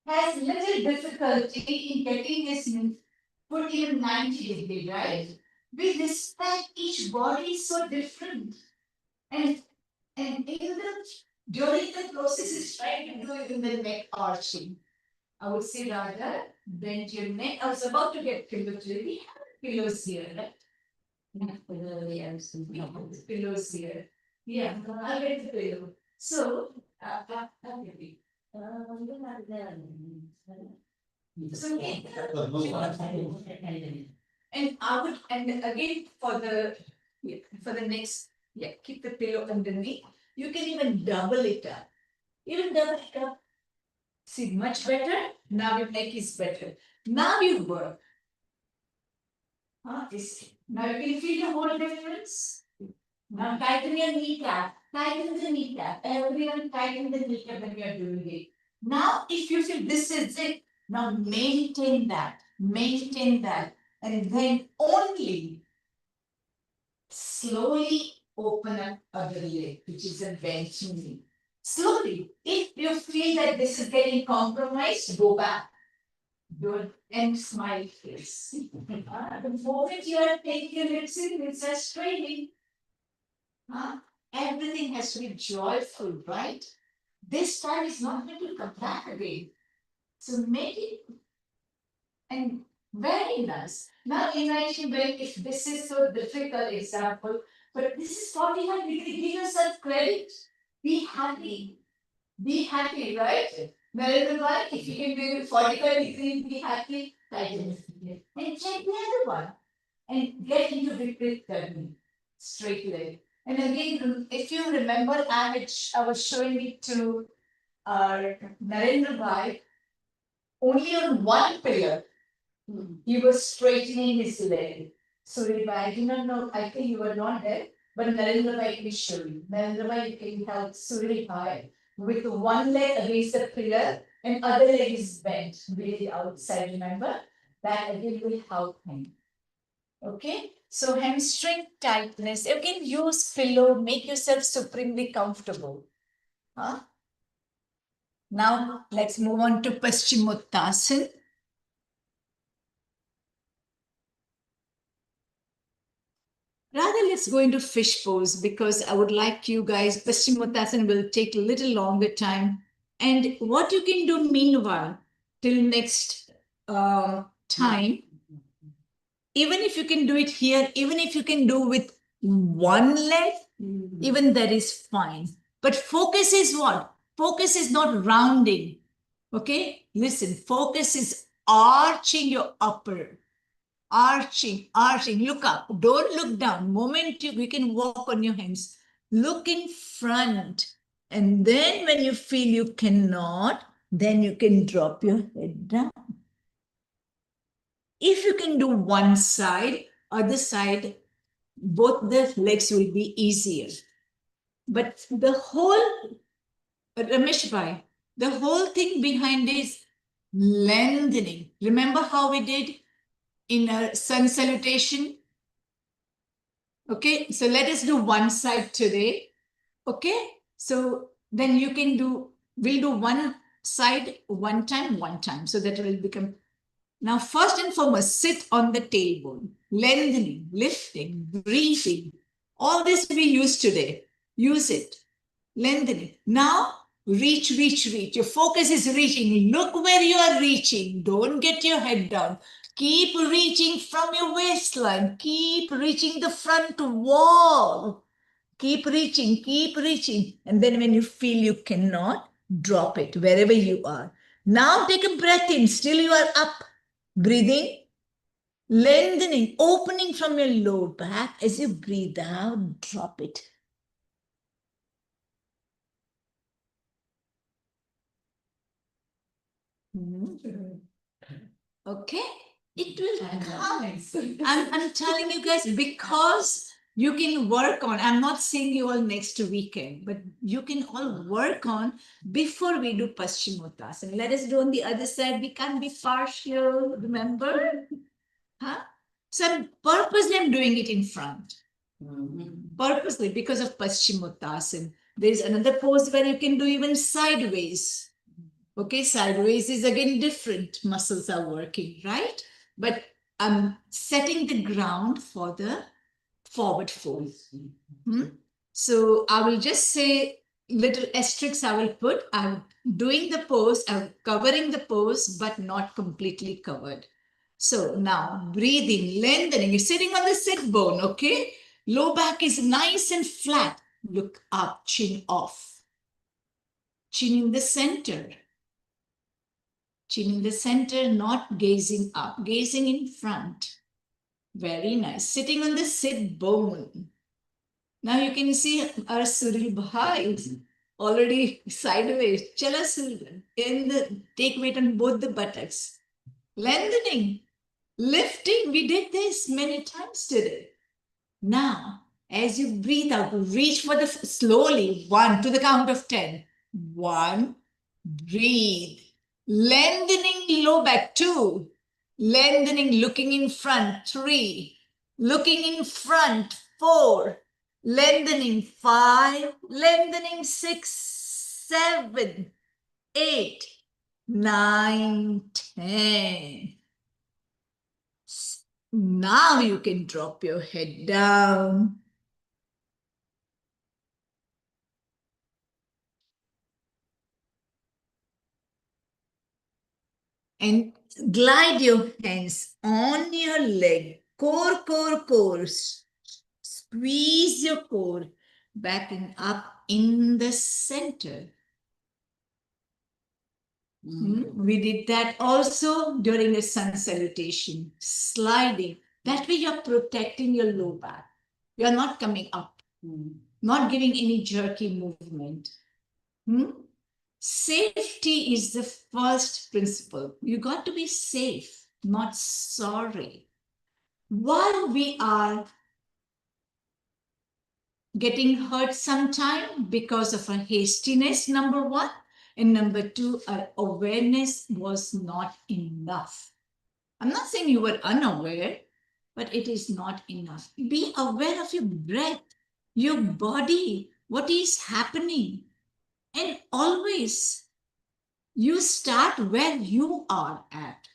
has little difficulty in getting his foot even 90 degree, right? We respect each body is so different. And in the during the process is trying to do it in the neck arching. I would say rather bend your neck. I was about to get pillow today. We have pillows here, right? Pillows here. Yeah, I'll get the pillow. So, I'll get it. So, and I would, and again for the next, keep the pillow underneath. You can even double it up. Even double it up. See, much better. Now your neck is better. Now you work. Now you can feel the whole difference. Now tighten your kneecap. Tighten the kneecap. Everyone tighten the kneecap when you are doing it. Now, if you feel this is it, now maintain that. Maintain that. And then only slowly open up other leg, which is a bent knee. Slowly. If you feel that this is getting compromised, go back. Good. And smile face. The moment you are taking your lips in, it's a straining. Everything has to be joyful, right? This time is not going to come back again. So make it and very nice. Now imagine when if this is so difficult example, but this is 45 degree, give yourself credit. Be happy. Be happy, right? Wherever like if you can do 45 degrees, be happy, tighten it. And check the other one. And get into Viparit Karni, straight leg. And again, if you remember, I was showing it to Narendra Bhai, only on one pillar, he was straightening his leg. Surya Bhai, I do not know, I think you were not there, but Narendra Bhai can show you. Narendra Bhai, you can help Surya Bhai with one leg against the pillar and other leg is bent, really outside, remember? That again will help him. Okay, so hamstring tightness. You can use pillow, make yourself supremely comfortable. Now let's move on to Paschimottanasana. Rather, let's go into fish pose because I would like you guys, Paschimottanasana will take a little longer time. And what you can do meanwhile, till next time, even if you can do it here, even if you can do with one leg, even that is fine. But focus is what? Focus is not rounding. Okay? Listen, focus is arching your upper. Arching. Look up. Don't look down. Moment you can walk on your hands. Look in front. And then when you feel you cannot, then you can drop your head down. If you can do one side, other side, both the legs will be easier. But the whole, Ramesh Bhai, the whole thing behind is lengthening. Remember how we did in a sun salutation? Okay, so let us do one side today. Okay, so then you can do, we'll do one side one time. So that will become. Now, first and foremost, sit on the tailbone, lengthening, lifting, breathing. All this we use today. Use it. Lengthening. Now, reach. Your focus is reaching. Look where you are reaching. Don't get your head down. Keep reaching from your waistline. Keep reaching the front wall. Keep reaching. And then when you feel you cannot, drop it wherever you are. Now take a breath in. Still you are up. Breathing, lengthening, opening from your low back. As you breathe out, drop it. Mhm. Okay, it will come. I'm telling you guys, because you can work on, I'm not saying you all next weekend, but you can all work on before we do Paschimottanasana. Let us do on the other side. We can't be partial, remember? Huh? So purposely I'm doing it in front. Purposely because of Paschimottanasana. There's another pose where you can do even sideways. Okay, sideways is again different. Muscles are working, right? But I'm setting the ground for the forward fold. So I will just say little asterisks I will put. I'm doing the pose, I'm covering the pose, but not completely covered. So now breathing, lengthening. You're sitting on the sit bone, okay? Low back is nice and flat. Look up, chin off. Chin in the center. Chin in the center, not gazing up, gazing in front. Very nice. Sitting on the sit bone. Now you can see our Surya Bhai is already sideways. Chala Surya. Take weight on both the buttocks. Lengthening, lifting. We did this many times today. Now, as you breathe out, reach for the slowly 1 to the count of 10. 1, breathe. Lengthening low back, 2. Lengthening, looking in front, 3. Looking in front, 4. Lengthening, 5. Lengthening, 6, 7, 8, 9, 10. Now you can drop your head down. And glide your hands on your leg. Core, core, core. Squeeze your core, backing up in the center. We did that also during the sun salutation. Sliding. That way you're protecting your low back. You're not coming up. Not giving any jerky movement. Safety is the first principle. You got to be safe, not sorry. While we are getting hurt sometime because of our hastiness, number 1, and number 2, our awareness was not enough. I'm not saying you were unaware, but it is not enough. Be aware of your breath, your body, what is happening. And always you start where you are at.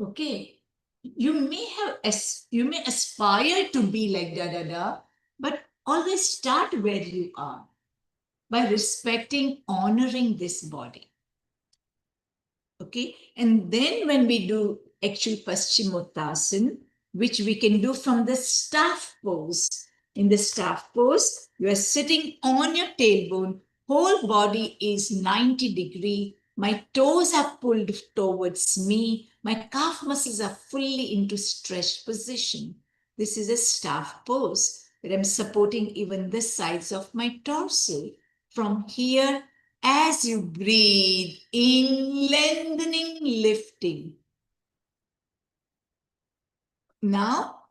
Okay. You may aspire to be like but always start where you are by respecting, honoring this body. Okay. And then when we do actual Paschimottanasana, which we can do from the staff pose. In the staff pose, you are sitting on your tailbone, whole body is 90 degrees. My toes are pulled towards me. My calf muscles are fully into stretched position. This is a staff pose where I'm supporting even the sides of my torso. From here, as you breathe in, lengthening, lifting. Now,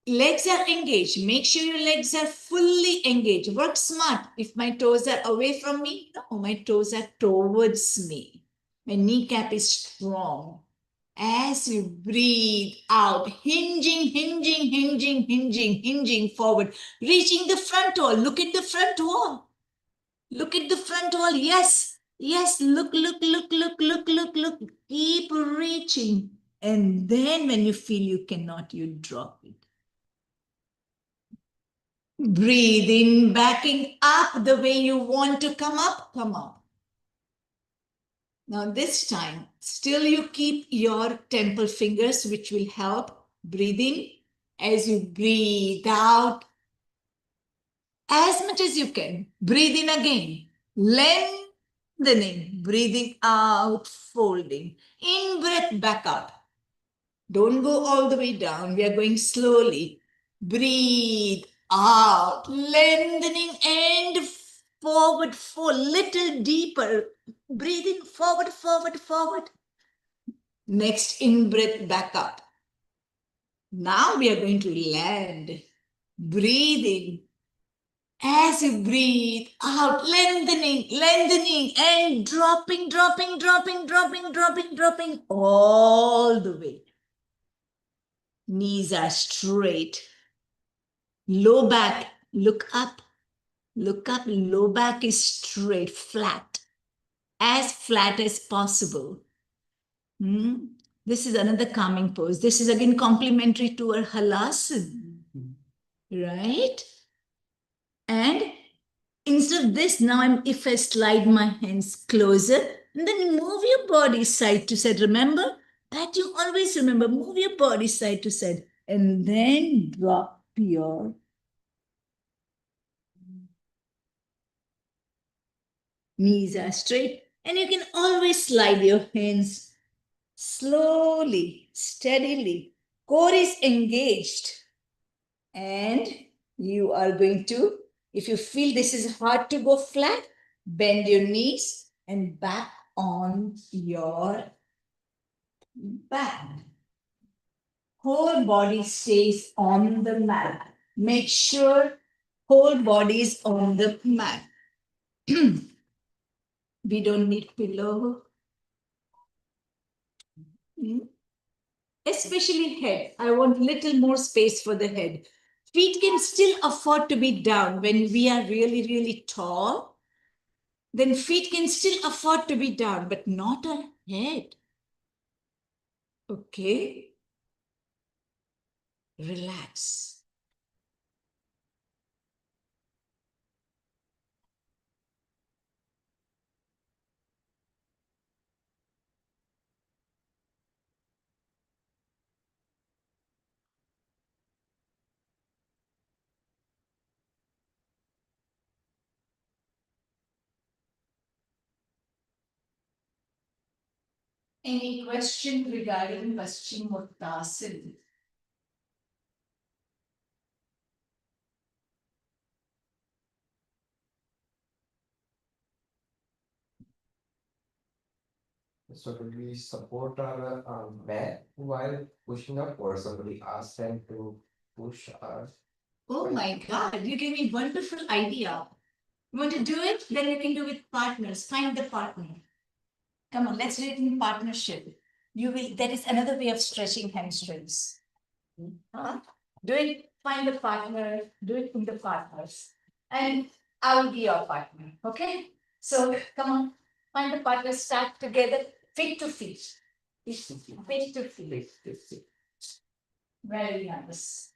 legs are engaged. Make sure your legs are fully engaged. Work smart. If my toes are away from me, no, my toes are towards me. My kneecap is strong. As you breathe out, hinging, hinging, hinging, hinging, hinging forward, reaching the front wall. Look at the front wall. Look at the front wall. Yes, yes. Look, look, look, look, look, look, look. Keep reaching. And then when you feel you cannot, you drop it. Breathe in, backing up the way you want to come up, come up. Now this time, still you keep your temple fingers, which will help. Breathe in as you breathe out as much as you can. Breathe in again. Lengthening, breathing out, folding. In breath, back up. Don't go all the way down. We are going slowly. Breathe out, lengthening and forward, little deeper. Breathing forward, forward, forward. Next in breath back up. Now we are going to land. Breathing. As you breathe out, lengthening, lengthening, and dropping, dropping, dropping, dropping, dropping, dropping all the way. Knees are straight. Low back, look up, low back is straight, flat, as flat as possible. This is another calming pose. This is again complementary to our halasana, right? And instead of this, now if I slide my hands closer, and then move your body side to side. Remember that you always remember, move your body side to side, and then drop your knees are straight, and you can always slide your hands slowly, steadily. Core is engaged. And you are going to, if you feel this is hard to go flat, bend your knees and back on your back. Whole body stays on the mat. Make sure whole body is on the mat. We don't need pillow. Especially head. I want little more space for the head. Feet can still afford to be down when we are really, really tall. Then feet can still afford to be down, but not our head. Okay. Relax. Any question regarding Paschimottanasana? So do we support our back while pushing up, or somebody ask them to push us? Oh my God, you gave me a wonderful idea. You want to do it? Then you can do with partners. Find the partner. Come on, let's do it in partnership. You will. That is another way of stretching hamstrings. Huh? Do it. Find the partner. Do it in the partners, and I will be your partner. Okay. So come on, find the partner. Start together, feet to feet. Feet to feet. Very nice.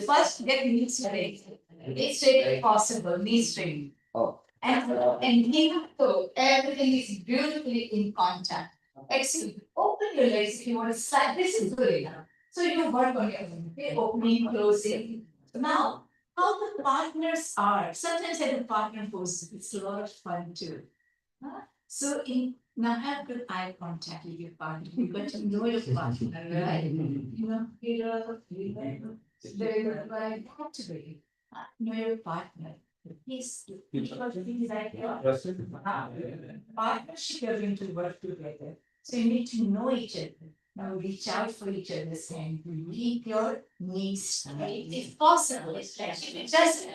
First, get knees straight. Knees straight if possible. Knees straight. Oh. And heel toe, everything is beautifully in contact. Excellent. Open your legs if you want to slide. This is good enough. So you work on your opening, closing. Now, how the partners are. Sometimes I do partner poses. It's a lot of fun too. So now have good eye contact with your partner. You got to know your partner, right? You know, very good. Like that to be. Know your partner. He's like partnership, you're going to work together. So you need to know each other. Now reach out for each other's hand. Keep your knees straight if possible. Just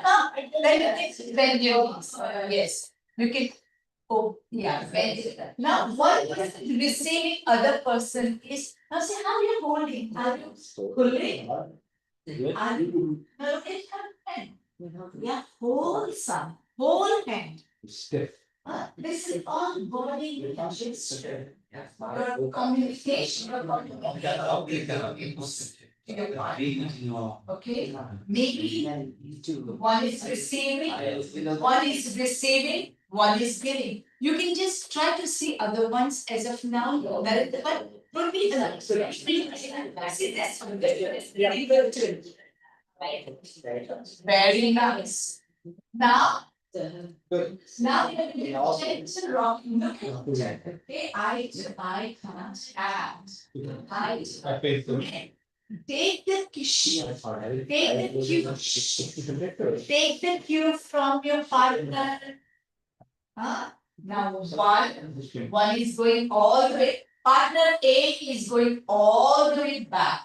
bend your knees. Yes. You can. Oh, yeah. Bend it. Now, one person receiving other person is. Now, see how you're holding. Are you pulling? Are you? Now, look at your hand. Yeah, whole hand. Stiff. This is all body gesture. Your communication. Okay, maybe one is receiving, one is giving. You can just try to see other ones as of now. But don't be very nice. Now you're gentle rocking. Look at each other. Okay, eye to eye contact. Eye to I face them. eye. take the cue, Take take the cue from your partner. Huh? Now one is going all the way, partner A is going all the way back.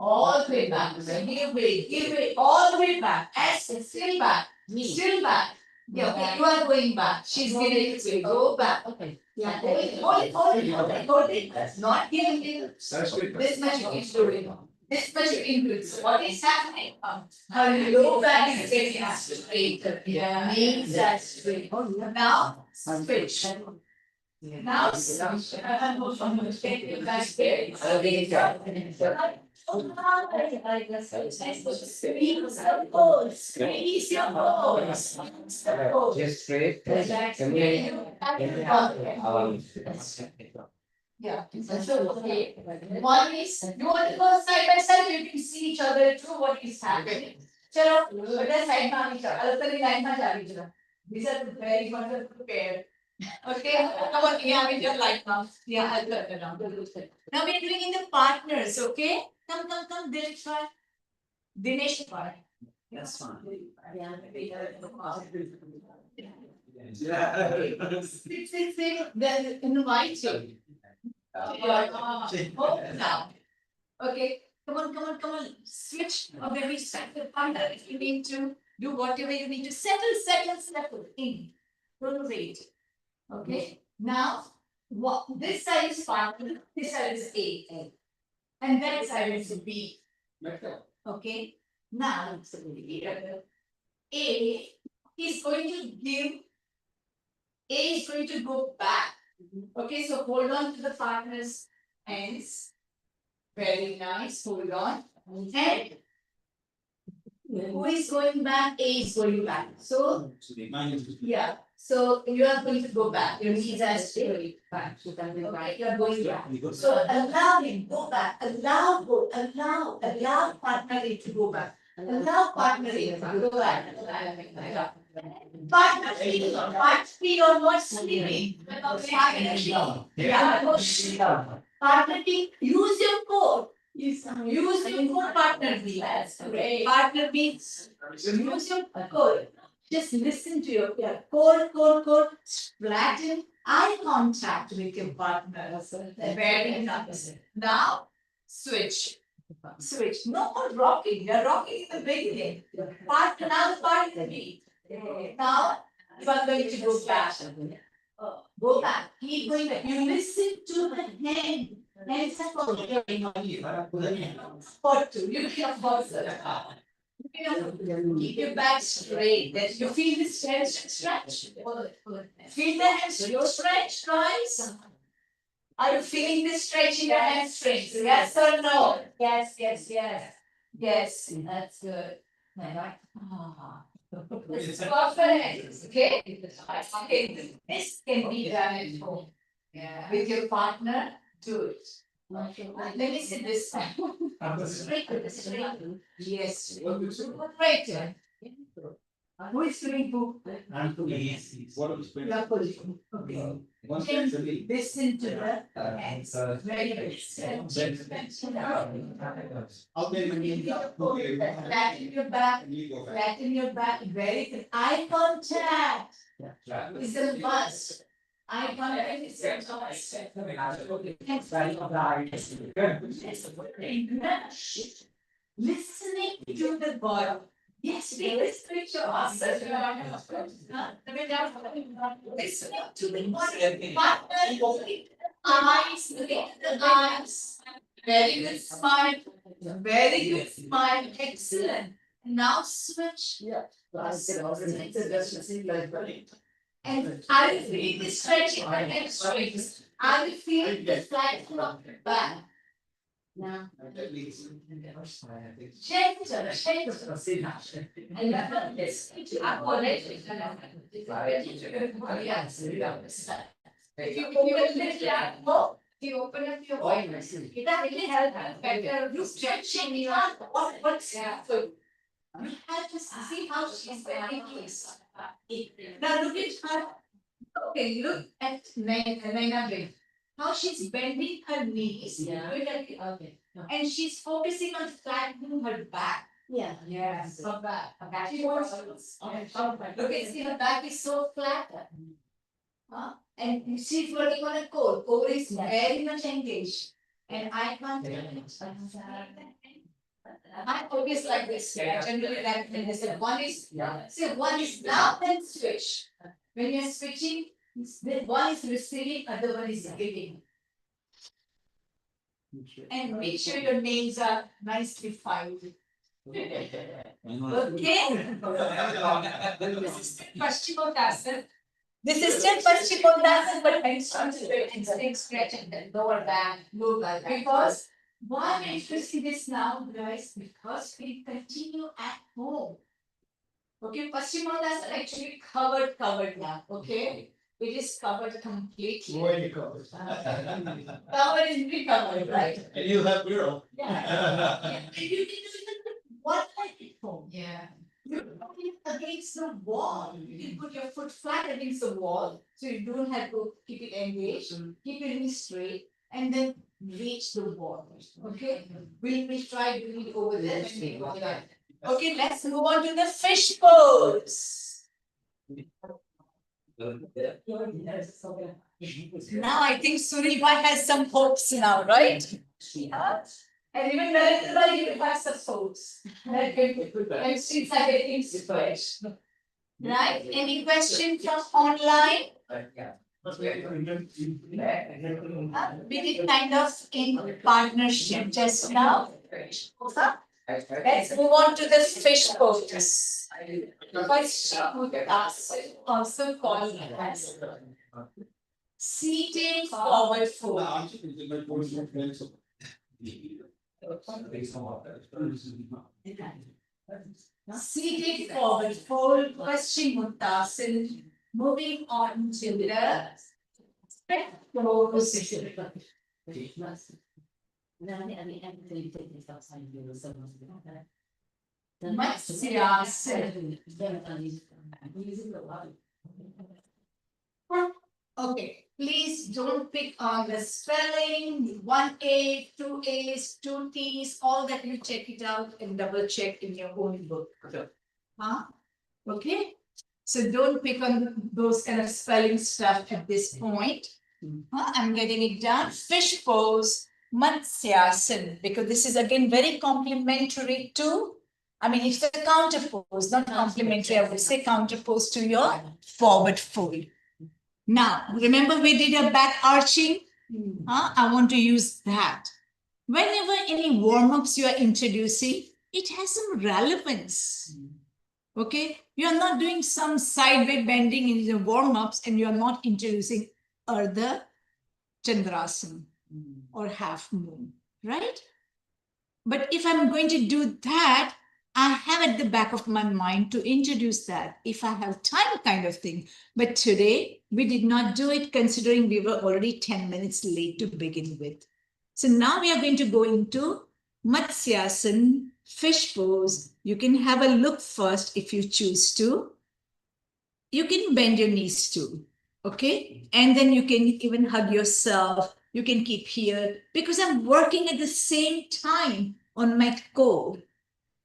All the way back, give way, all the way back, still back, still back. Yeah, okay, you are going back, she's giving it to you, go back. Okay. Yeah, hold it, that's not giving you this much is doing, this much increase, what is happening? Her low back is getting straighter, yeah, knees are straight. Now, switch. Now, switch. Take it back there. Squeeze your balls. Just straight. Yeah, so okay. One is, you want to go side by side, you can see each other through what is happening. Chalo, let's side by each other, alternate line by each other. These are the very wonderful pair. Okay, come on, yeah, with your light now. Yeah, I'll turn it around. Now we are doing in the partners, okay? Come, Dinesh Bhai. Dinesh Bhai. That's fine. Sit, then invite you. Now. Okay, come on, switch, or maybe set the partner if you need to do whatever you need to settle in. Don't wait. Okay, now, what, this side is partner, this side is A. And that side is B. Okay, now, A is going to give, A is going to go back. Okay, so hold on to the partner's hands. Very nice, hold on. And who is going back? A is going back. So, yeah, so you are going to go back. Your knees are straight back. Okay, you are going back. So allow him, go back. Allow partner A to go back. Allow partner A to go back. Partner feel or not sleeping. Yeah, partner B, use your core. Use your core, partner B. That's great. Partner B, use your core. Just listen to your core. Flatten eye contact with your partner. Very nice. Now, switch. No more rocking. You're rocking in the beginning. Now the partner B. Now, you are going to go back. Go back. Keep going back. You listen to the hand. Hands are for two. You can afford that. Keep your back straight. Then you feel the stretch. Feel the hands. Your stretch, guys. Are you feeling the stretch in your hamstrings? Yes or no? Yes. Yes, that's good. It's perfect. Okay. Okay. This can be done at home. Yeah. With your partner, do it. Let me see this time. Straight. Yes. Right. Who is doing who? I'm too easy. What was You are pulling. Okay. Listen to the hands. Very good. Flatten your back. Very good. Eye contact is a must. Eye contact is a must. Listening to the body. Yes, we listen to your answer. Listen to the body. Eyes, look at the eyes. Very good smile. Very good smile. Excellent. Now switch. And I will feel the stretching the hamstrings. I will feel the flexion of the back. Now, gentle. And this, I want it. If you open up your voice, it really helps better. You stretching your what's so you have to see how she's very close. Now look at her. Okay, look at Naina. how she's bending her knees. Yeah. Okay. Okay. And she's focusing on flattening her back. Yeah. Yes, her back. Her back. She She wants wants. Okay. Look at see her back is so flat. And she's working on a core. Core is very much engaged. And I can't. I focus like this. Generally, like this. One is see one is down then switch. When you're switching, one is receiving, other one is giving. And make sure your nails are nicely filed. Okay? This is Paschimottanasana. This is still Paschimottanasana, but I'm stretching the lower back, lower back. Because why am I interested in this now, guys? Because we continue at home. Okay, Paschimottanasana actually covered now. Okay, it is covered completely. Covered is recovered, right? And you have Bureau. Yeah. And you can do it one leg at home. Yeah. You put it against the wall. You can put your foot flat against the wall, so you don't have to keep it engaged. Keep your knee straight, and then reach the wall. Okay. We'll try doing it over there. When we go there. Okay, let's move on to the fish pose. Now I think Suribai has some hopes now, right? Yeah. And even Narendra, you have some hopes. And she's like an inspiration. Right? Any question from online? We did kind of in partnership just now. Let's move on to the fish pose. Also called as seated forward fold. Seated forward fold, Paschimottanasana. Moving on to the pose. Okay, please don't pick on the spelling, 1A, 2A's, 2T's, all that you check it out and double check in your own book. Huh? Okay? So don't pick on those kind of spelling stuff at this point. I'm getting it done. Fish pose, Matsyasana, because this is again very complementary to, I mean, it's a counter pose, not complementary, I would say counter pose to your forward fold. Now, remember we did a back arching? I want to use that. Whenever any warm-ups you are introducing, it has some relevance. Okay, you are not doing some sideway bending in the warm-ups and you are not introducing Ardha Chandrasana or half moon, right? But if I'm going to do that, I have at the back of my mind to introduce that if I have time kind of thing. But today we did not do it considering we were already 10 minutes late to begin with. So now we are going to go into Matsyasana, fish pose. You can have a look first if you choose to. You can bend your knees too, okay? And then you can even hug yourself. You can keep here because I'm working at the same time on my core,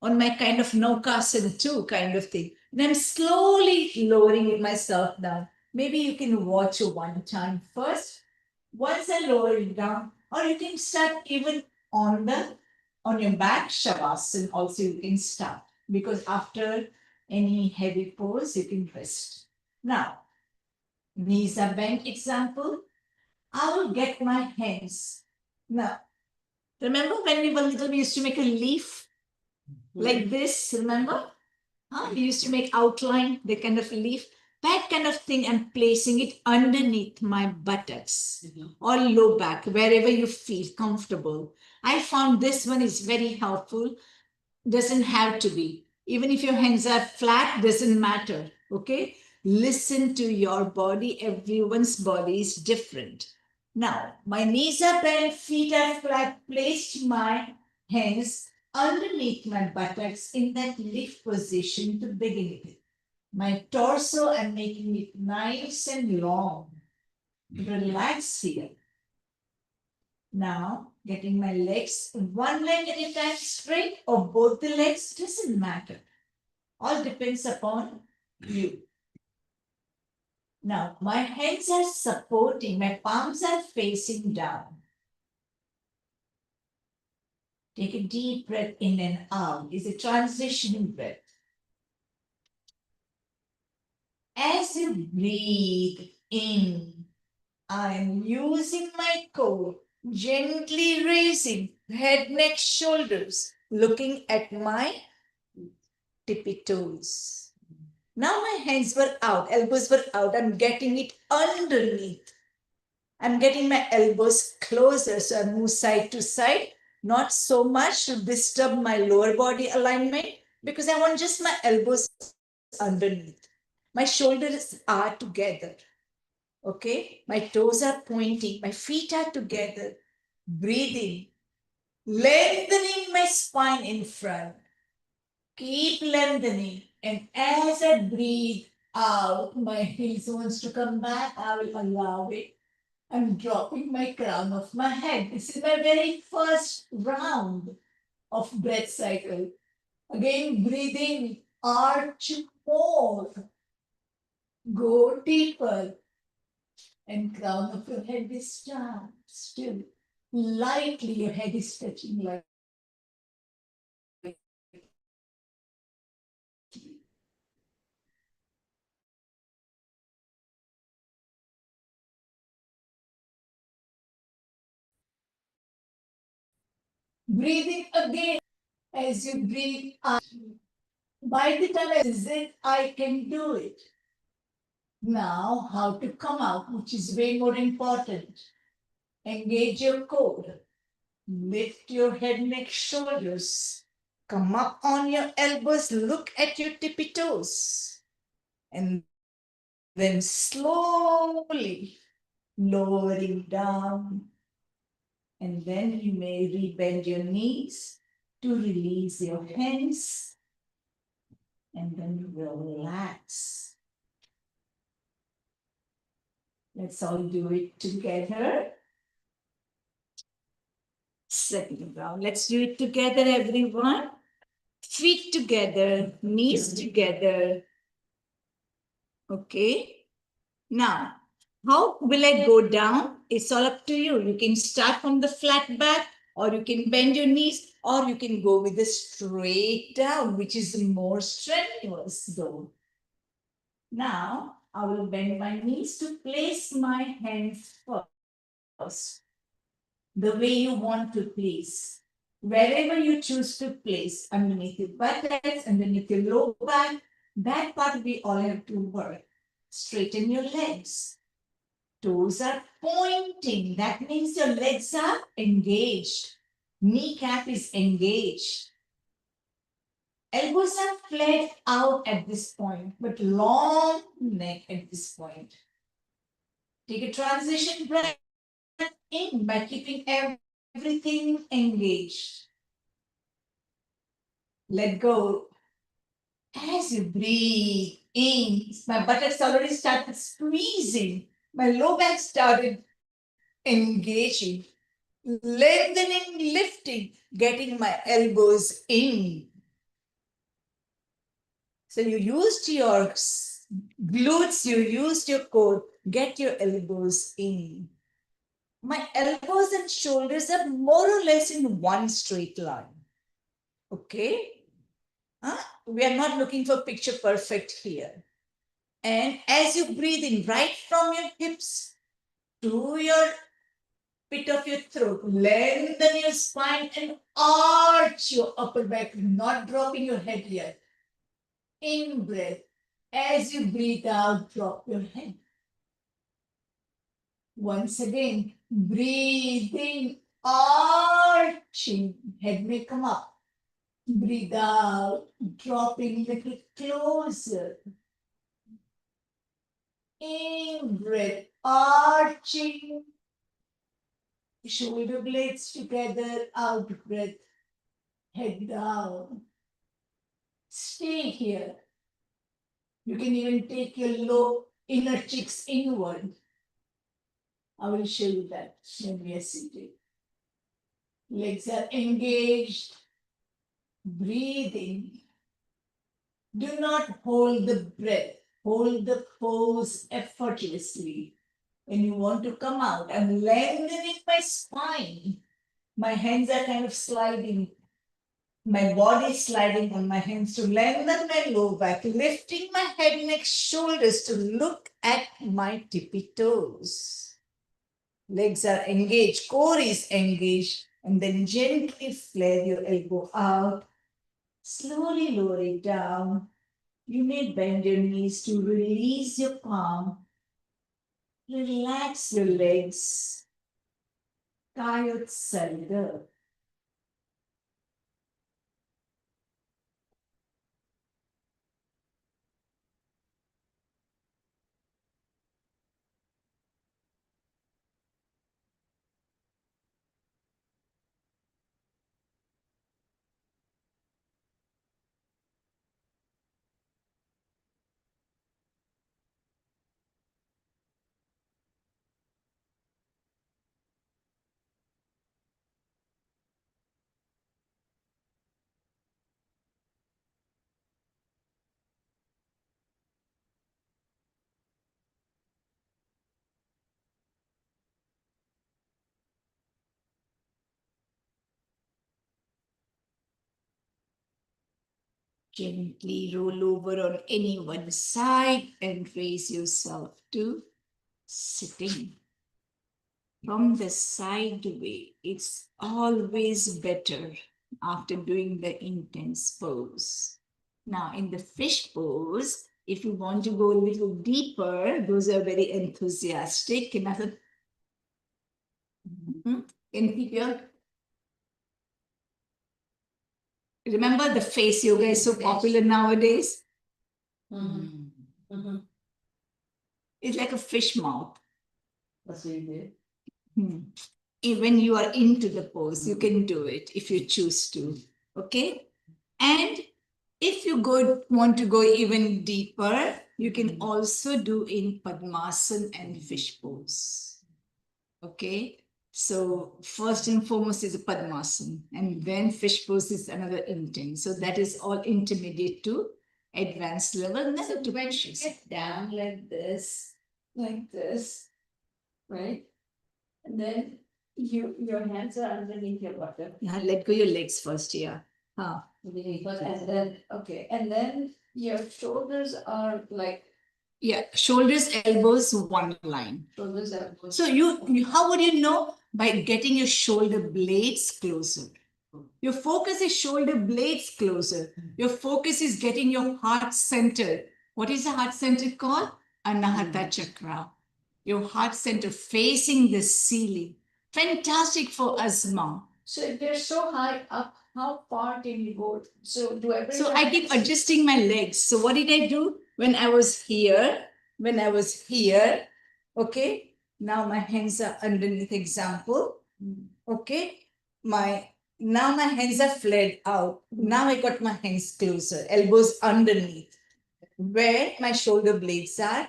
on my kind of Naukasana too kind of thing. And I'm slowly lowering myself down. Maybe you can watch one time first. Once I lower it down, or you can start even on your back, Shavasana also you can start. Because after any heavy pose, you can rest. Now, knees are bent example. I will get my hands. Now, remember when we were little, we used to make a leaf like this, remember? We used to make outline, the kind of leaf. That kind of thing, I'm placing it underneath my buttocks or low back, wherever you feel comfortable. I found this one is very helpful. Doesn't have to be. Even if your hands are flat, doesn't matter, okay? Listen to your body. Everyone's body is different. Now, my knees are bent, feet are flat, placed my hands underneath my buttocks in that lift position to begin with. My torso, I'm making it nice and long. Relax here. Now, getting my legs, one leg at a time straight or both the legs, doesn't matter. All depends upon you. Now, my hands are supporting, my palms are facing down. Take a deep breath in and out. It's a transitioning breath. As you breathe in, I am using my core, gently raising head, neck, shoulders, looking at my tippy toes. Now my hands were out, elbows were out. I'm getting it underneath. I'm getting my elbows closer, so I move side to side, not so much to disturb my lower body alignment, because I want just my elbows underneath. My shoulders are together. Okay, my toes are pointing, my feet are together. Breathing, lengthening my spine in front. Keep lengthening, and as I breathe out, my heels wants to come back, I will allow it. I'm dropping my crown of my head. This is my very first round of breath cycle. Again, breathing, arch more, go deeper, and crown of your head is down, still. Lightly, your head is touching like. Breathing again as you breathe out. By the time I exit, I can do it. Now, how to come out, which is way more important. Engage your core. Lift your head, neck, shoulders. Come up on your elbows. Look at your tippy toes. And then slowly lowering down. And then you may rebend your knees to release your hands. And then relax. Let's all do it together. Second round. Let's do it together, everyone. Feet together, knees together. Okay. Now, how will I go down? It's all up to you. You can start from the flat back, or you can bend your knees, or you can go with the straight down, which is more strenuous though. Now, I will bend my knees to place my hands first, the way you want to place. Wherever you choose to place, underneath your buttocks, underneath your low back, that part we all have to work. Straighten your legs. Toes are pointing. That means your legs are engaged. Kneecap is engaged. Elbows are flared out at this point, but long neck at this point. Take a transition breath in by keeping everything engaged. Let go. As you breathe in, my buttocks already started squeezing. My low back started engaging, lengthening, lifting, getting my elbows in. So you used your glutes, you used your core, get your elbows in. My elbows and shoulders are more or less in one straight line. Okay? We are not looking for picture perfect here. And as you breathe in, right from your hips to your pit of your throat, lengthen your spine and arch your upper back, not dropping your head yet. In breath. As you breathe out, drop your head. Once again, breathing, arching, head may come up. Breathe out, dropping a little closer. In breath, arching, shoulder blades together, out breath, head down. Stay here. You can even take your low inner cheeks inward. I will show you that when we are seated. Legs are engaged. Breathe in. Do not hold the breath. Hold the pose effortlessly. When you want to come out, I'm lengthening my spine. My hands are kind of sliding. My body is sliding on my hands to lengthen my low back, lifting my head, neck, shoulders to look at my tippy toes. Legs are engaged, core is engaged, and then gently flare your elbow out. Slowly lower it down. You may bend your knees to release your palm. Relax your legs. Tired shoulder. Gently roll over on any one side and raise yourself to sitting. From the side way, it's always better after doing the intense pose. Now, in the fish pose, if you want to go a little deeper, those are very enthusiastic. Can keep your remember the face yoga is so popular nowadays? Mhm. Mhm. It's like a fish mouth. That's what you do. When you are into the pose, you can do it if you choose to. Okay? And if you want to go even deeper, you can also do in Padmasana and fish pose. Okay? So first and foremost is a Padmasana, and then fish pose is another intense. So that is all intermediate to advanced level. And then to when you get down like this, right? And then your hands are underneath your bottom. Yeah, let go your legs first, yeah. And then and then your shoulders are like shoulders, elbows, one line. Shoulders, elbows. So you how would you know? By getting your shoulder blades closer. Your focus is shoulder blades closer. Your focus is getting your heart centered. What is the heart center called? Anahata chakra. Your heart center facing the ceiling. Fantastic for asthma. So if they're so high up, how far can you go? So I keep adjusting my legs. So what did I do when I was here? Okay. Now my hands are underneath. Example. Okay. Now my hands are flared out. Now I got my hands closer, elbows underneath, where my shoulder blades are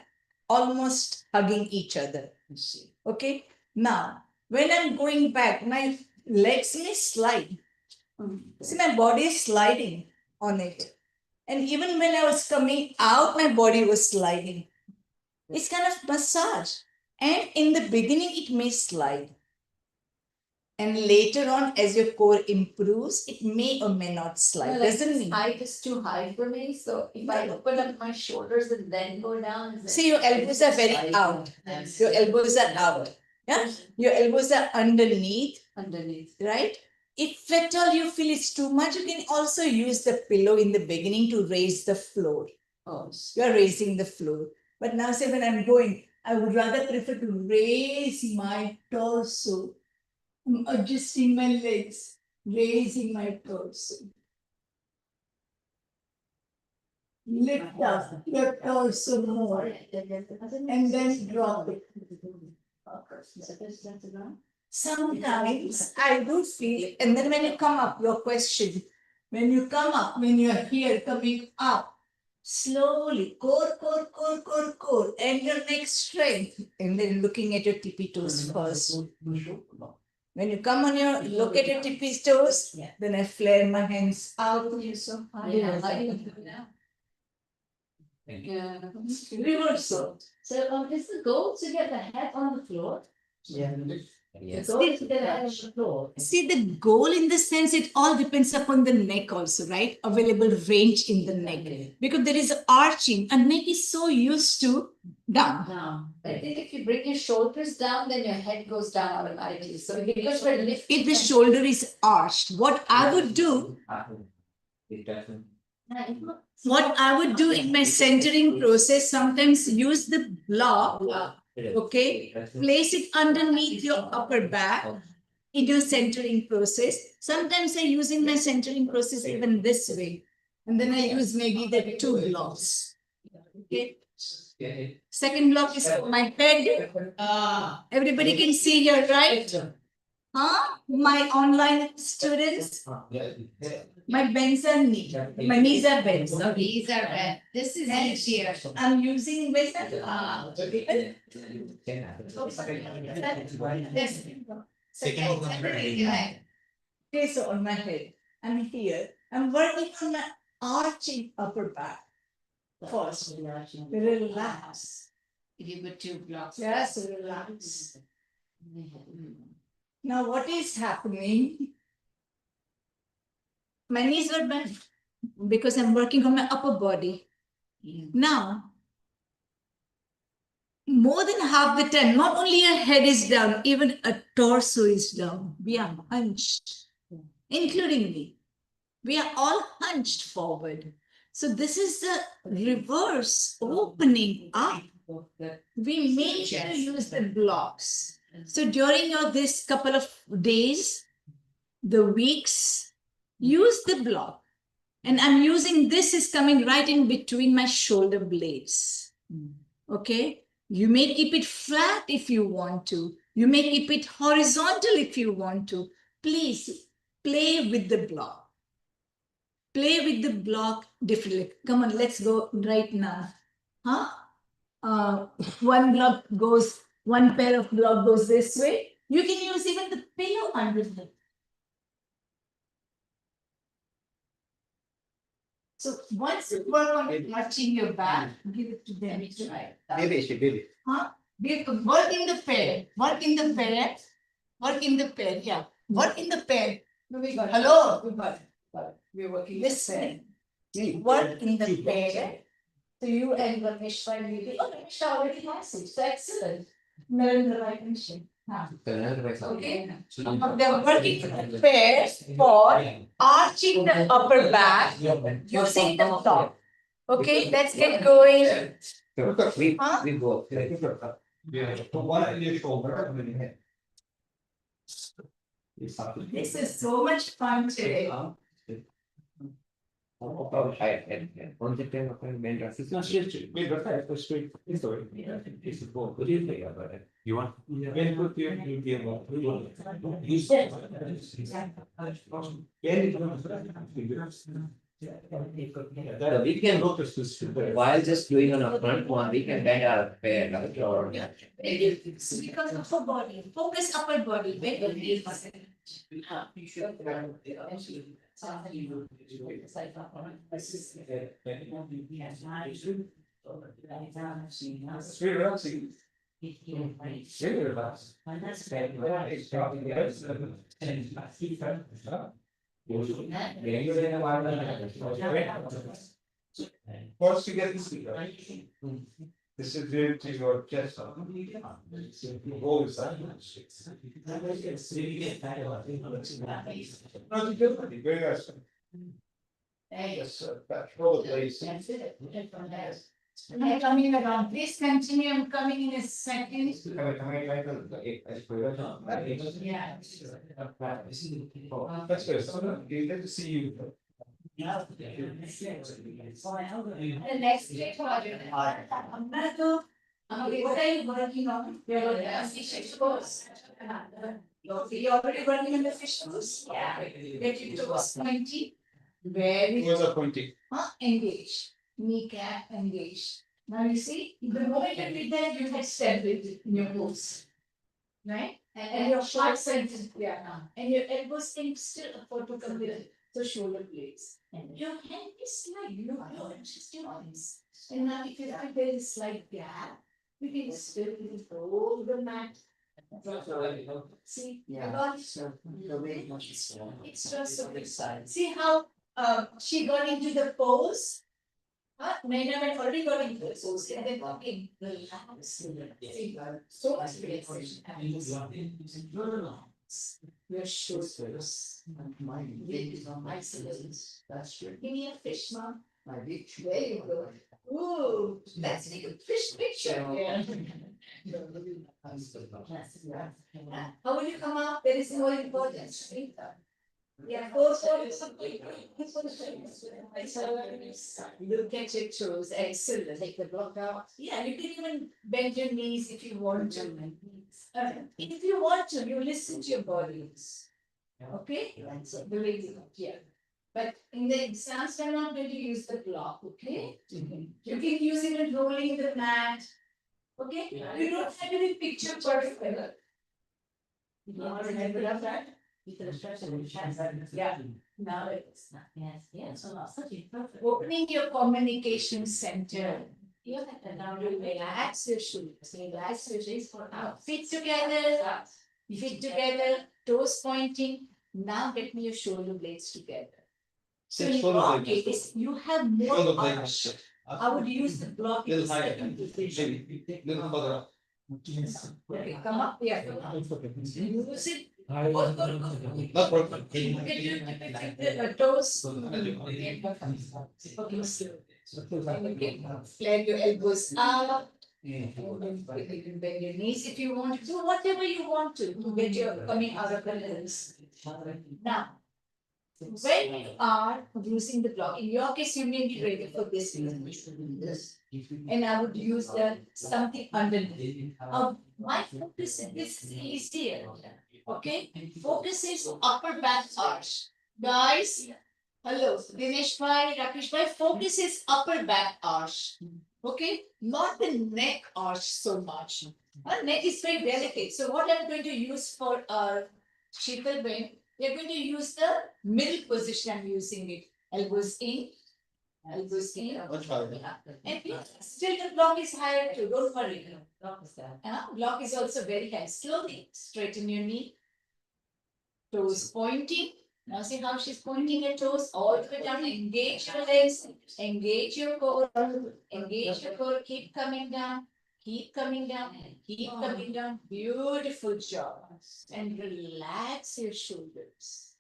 almost hugging each other. Okay. Now, when I'm going back, my legs may slide. See, my body is sliding on it. And even when I was coming out, my body was sliding. It's kind of massage. And in the beginning, it may slide. And later on, as your core improves, it may or may not slide. Doesn't mean height is too high for me. So if I open up my shoulders and then go down, see, your elbows are very out. Your elbows are out. Yeah, your elbows are underneath. Right? If at all you feel it's too much, you can also use the pillow in the beginning to raise the floor. You're raising the floor. But now, say when I'm going, I would rather prefer to raise my torso. I'm adjusting my legs, raising my torso. Lift up your torso more and then drop it. Sometimes I do feel, and then when you come up, your question, when you come up, when you are here coming up, slowly, core, and your neck strength, and then looking at your tippy toes first. When you come on your, look at your tippy toes, Yeah. then I flare my hands out. So Yeah, I can do that. Thank you. Yeah. reversal. So, is the goal to get the head on the floor? Yeah. The Yes. goal is to get the head on the floor. See, the goal in the sense, it all depends upon the neck also, right? Available range in the neck. Because there is arching, and neck is so used to down. Now, I think if you bring your shoulders down, then your head goes down automatically. So because we're lifting. If the shoulder is arched, what I would do, It doesn't. what I would do in my centering process, sometimes use the block, okay? Place it underneath your upper back in your centering process. Sometimes I use in my centering process even this way. And then I use maybe the two blocks. Okay. Yeah. Second block is for my head. Everybody can see here, right? Huh? My online students, my bends are knee. My knees are bent. So these are bad. This is easier. I'm using with Okay, so on my head, I'm here. I'm working on my arching upper back. First, relax. If you put two blocks. Just relax. Now, what is happening? My knees were bent because I'm working on my upper body. Now, more than half the time, not only a head is down, even a torso is down. We are hunched, including me. We are all hunched forward. So this is the reverse opening up. We make sure to use the blocks. So during your this couple of days, the weeks, use the block. And I'm using this is coming right in between my shoulder blades. Okay. You may keep it flat if you want to. You may keep it horizontal if you want to. Please play with the block. Play with the block differently. Come on, let's go right now. Huh? One pair of block goes this way. You can use even the pillow underneath. So once you work on arching your back, give it to them. Baby. Huh? Work in the pair. Work in the pair. Work in the pair. Yeah. Work in the pair. Hello. We're working. Listen. Work in the pair. So you and Rameshwar will be. Oh, Rameshwar already has it. So excellent. They're in the right mission. Okay. They're working in pairs for arching the upper back using the top. Okay, let's get going. We go. Yeah, so one in your shoulder, and then your head. This is so much fun today. It's not straight, wait, but straight, it's the way. It's the ball. What do you think about it? You want? When put your, you give up. You said. So we can go while just doing on a front one, we can bend our pair, right, or. Because upper body, focus upper body. It's very relaxing. Very relaxed. Once you get this, this is very to your chest. You always that. No, it's good. Very nice. Yes, that's all the place. I'm coming around. Please continue. I'm coming in a second. Yeah. That's good. So, you get to see you. The next day, I'm gonna do. What are you working on? You're working on fish toes. You're already working on the fish toes? Yeah. Get your toes pointy. Very Where's that pointing? engage. Kneecap engage. Now you see, the moment you did that, you had stability in your pose. Right? And your heart center, yeah, and your elbows can still afford to come with the shoulder blades. And your hand is slide, you know, just your arms. And now if you have there is slight gap, you can still roll the mat. See, Yeah. you got it. So the way much is. It's just so exciting. See how she got into the pose? Huh? Naina had already got into the pose and then walking. Relax. See, so much relaxation happens. Your shoulders. My Weight is on my syllabus. That's true. Give me a fish, mom. My big. There you go. Ooh, that's a good fish picture. Yeah. How will you come out? There is more importance. Yeah, go for something. Look at your toes, excellent. Take the block out. Yeah, you can even bend your knees if you want to. If you want to, you listen to your body. Okay? So the way you, yeah. But in the exams, we're not going to use the block, okay? You can use even rolling the mat. Okay? You don't have to be picture perfect. That? You could have stretched it with your chest. Yeah. Now it's Yes, so that's such a perfect. opening your communication center. You have to now relax your shoulders, relax your shoulders for now. Feet together, toes pointing. Now get me your shoulder blades together. So in your case, you have more arch. I would use the block in the second position. Okay, come up, yeah. Use it. Not working. The toes. Okay, so. Flare your elbows up. You can bend your knees if you want to do whatever you want to get your coming out of the limbs. Now, when you are using the block, in your case, you may be ready for this. And I would use the something underneath. My focus in this is here. Okay, focus is upper back arch. Guys, hello, Dinesh bhai, Rakesh bhai, focus is upper back arch. Okay, not the neck arch so much. Our neck is very delicate. So what I'm going to use for Sheetal Bain, we're going to use the middle position. I'm using it. Elbows in, elbows in. And still the block is higher too. Don't worry. Block is also very high. Slowly straighten your knee. Toes pointing. Now see how she's pointing her toes all the way down. Engage your legs. Engage your core. Engage your core. Keep coming down. Keep coming down. Keep coming down. Beautiful job. And relax your shoulders.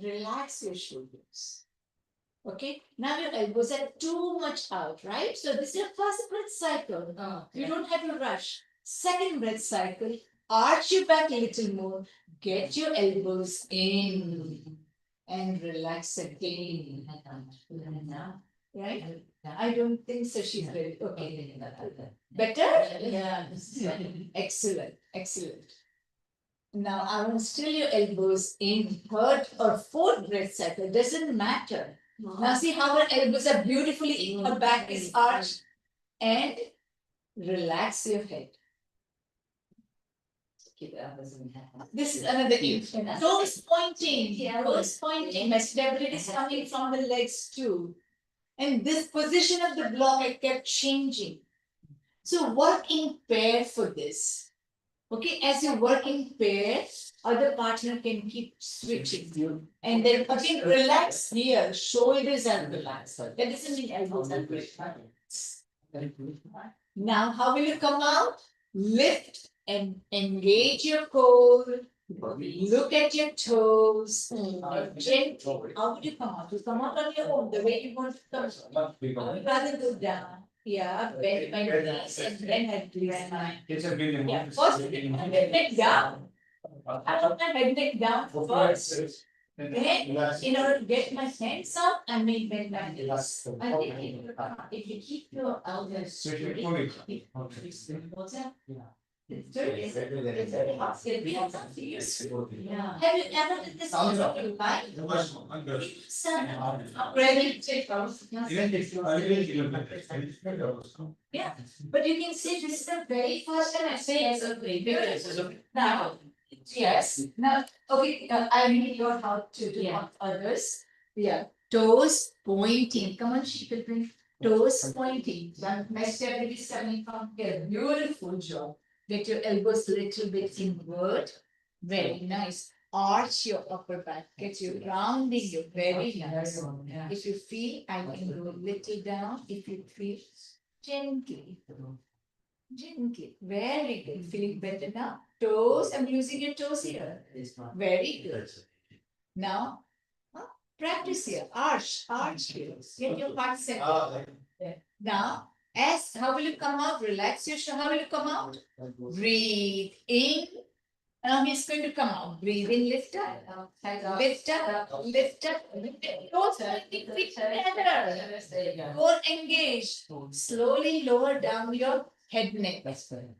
Relax your shoulders. Okay, now your elbows are too much out, right? So this is your first breath cycle. You don't have to rush. Second breath cycle, arch your back a little more. Get your elbows in and relax again. Right? I don't think so. She's ready. Okay. Better? Yeah. Excellent. Excellent. Now I want to still your elbows in third or fourth breath cycle. Doesn't matter. Now see how her elbows are beautifully in, her back is arched, and relax your head. This is another inch. Toes pointing, toes pointing. My stability is coming from the legs too. And this position of the block I kept changing. So work in pair for this. Okay, as you work in pair, other partner can keep switching you. And then again, relax here, shoulders are relaxed. That doesn't mean elbows are relaxed. Now, how will you come out? Lift and engage your core. Look at your toes. Gently. How would you come out? You come out on your own, the way you want to come out. I would rather go down. Yeah, bend my knees and then I twist my. Yeah, first head neck down. I put my head neck down first. Then, in order to get my hands up, I may bend my knees. I think if you keep your elbows straight, what's that? It's very hard. We have something useful. Yeah. Have you ever done this in your life? Son, really take off. Yeah, but you can see this is the very first time I say it's a great beautiful. Now, yes, now, okay, I really know how to do Yeah. others. Yeah, toes pointing, come on, she will bring toes pointing. Then my step is coming from here, beautiful job. Get your elbows little bit inward, very nice. Arch your upper back, get you rounding you, very nice. Yeah. If you feel, I can go a little down, if you feel gently. Gently, very good, feeling better now. Toes, I'm using your toes here, very good. Now, practice here, arch here, get your heart set. There. Now, as, how will you come out? Relax your shoulder, how will you come out? Breathe in. Now he's going to come out. Breathe in, lift up, lift up, lift up, lift up. Toes pointing, feet together. Core engaged. Slowly lower down your head neck.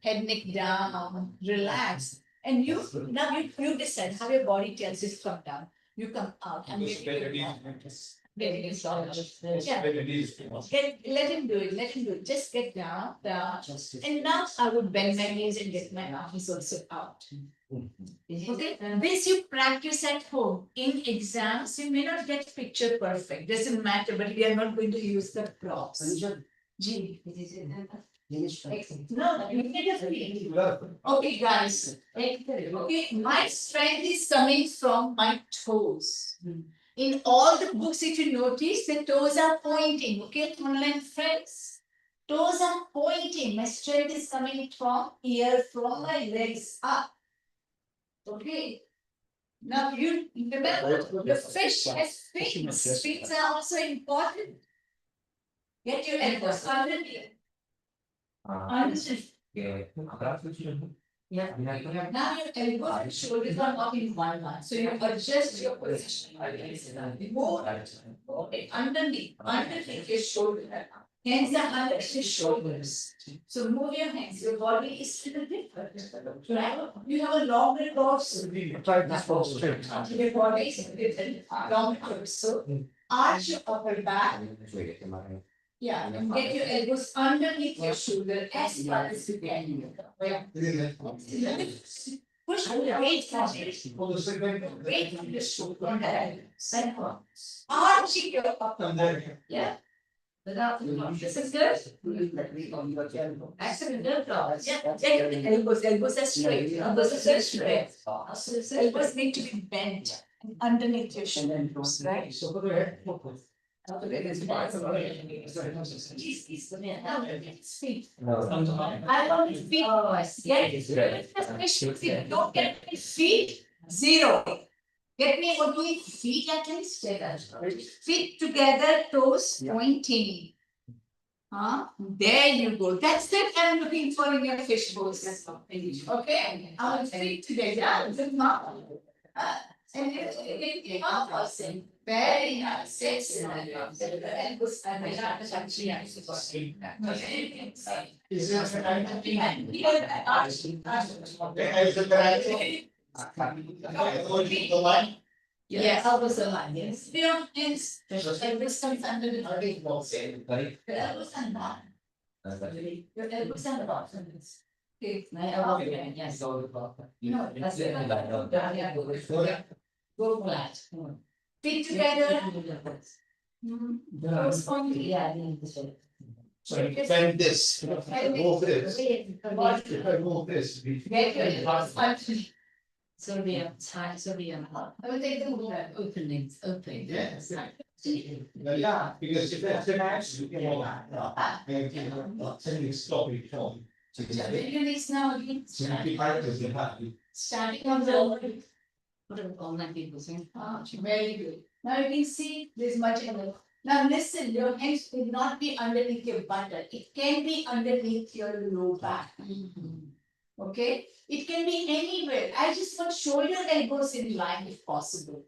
Head neck down. Relax. And you now you decide how your body tells you to come down. You come out. And very good. Yeah. Let him do it. Let him do it. Just get down, down. And now I would bend my knees and get my arms also out. Okay, this you practice at home. In exams, you may not get picture perfect. Doesn't matter, but we are not going to use the props. G. No, you need a feel. Okay, guys. Okay, my strength is coming from my toes. In all the books, if you notice, the toes are pointing. Okay, online friends. Toes are pointing. My strength is coming from here, from my legs up. Okay. Now you remember the fish has fins. Fins are also important. Get your elbows underneath. Underneath. Yeah. Now your elbows and shoulders are not in one line. So you adjust your position. Move it underneath your shoulder. Hands are under your shoulders. So move your hands. Your body is still different. Right? You have a longer torso. Try this for straight. Your body is different. Longer torso. Arch your upper back. Yeah, and get your elbows underneath your shoulder as far as you can. Push the weight from it. Weight from the shoulder. Center. Arching your upper. Yeah. Without the punch. This is good. Excellent. Good job. Yeah. Take the elbows are straight. Elbows are straight. Elbows need to be bent underneath your shoulders, right? I want his feet. Get it. Don't get his feet. Zero. Get me what do feet at least. Feet together, toes pointing. There you go. That's it I'm looking for in your fish bowls. Okay. Our feet together. And it also very nice. Yes, elbows aligned. Yes. Your hands. Elbows comes under the your elbows and bottom. Your elbows and the bottom. Okay. My elbow, yes. No, That's it. Go flat. feet together. Yeah. Toes pointing. Yeah, I think this way. So bend this, move this, move this. Get your elbows. So be a tight, so be a I will take the move. openings, open. Yes. Yeah, because if that's an action, you know, stop it from. Release now again. Starting on the. What are online people saying? Very good. Now you can see there's much enough. Now listen, your hands will not be underneath your buttock. It can be underneath your low back. Okay? It can be anywhere. I just want shoulder elbows in line if possible.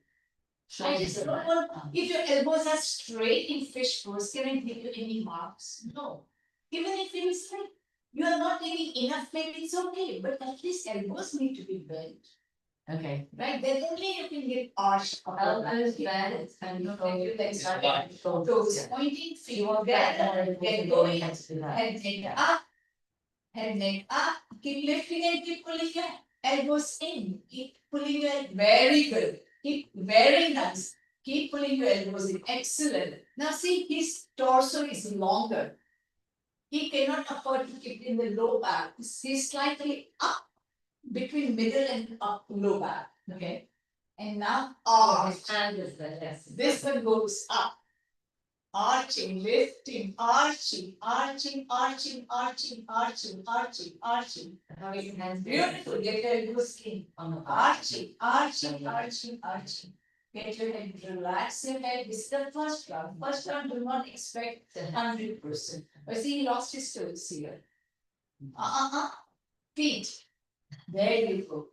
I just don't want, if your elbows are straight in fish pose, can I give you any marks? No. Even if it is straight, You are not getting enough weight, it's okay, but at least elbows need to be bent, Okay. right? Then only you can get arch. Elbows bent and Toes pointing, feet together, get going, head neck up. Head neck up, keep lifting and keep pulling your elbows in. Keep pulling your, very good. Keep, very nice. Keep pulling your elbows in, excellent. Now see, his torso is longer. He cannot afford to keep in the low back. He's slightly up between middle and up low back, okay? And now arch. And this, yes. This one goes up. Arching, lifting, arching, arching, arching, arching, arching, arching, arching. How are your hands? Beautiful, get your elbows in. On the Arching, arching, arching, arching. Get your head, relax your head. This is the first round. First round, do not expect 100%. But see, he lost his toes here. Feet. There you go.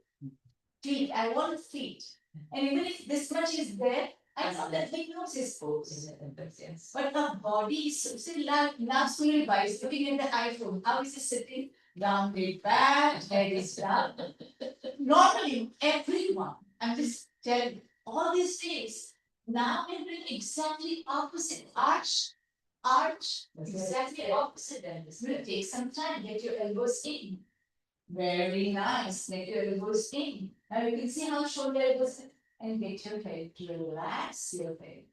Feet, I want feet. And even if this much is there, I know that he knows his pose. Yes. But the body is, see, now Surya is looking at the iPhone. How is he sitting? Rounded back, head is down. Normally, everyone, I'm just telling, all these days, now we're doing exactly opposite. Arch, exactly opposite. And this will take some time. Get your elbows in. Very nice. Get your elbows in. Now you can see how shoulder elbows in. And get your head, relax your head.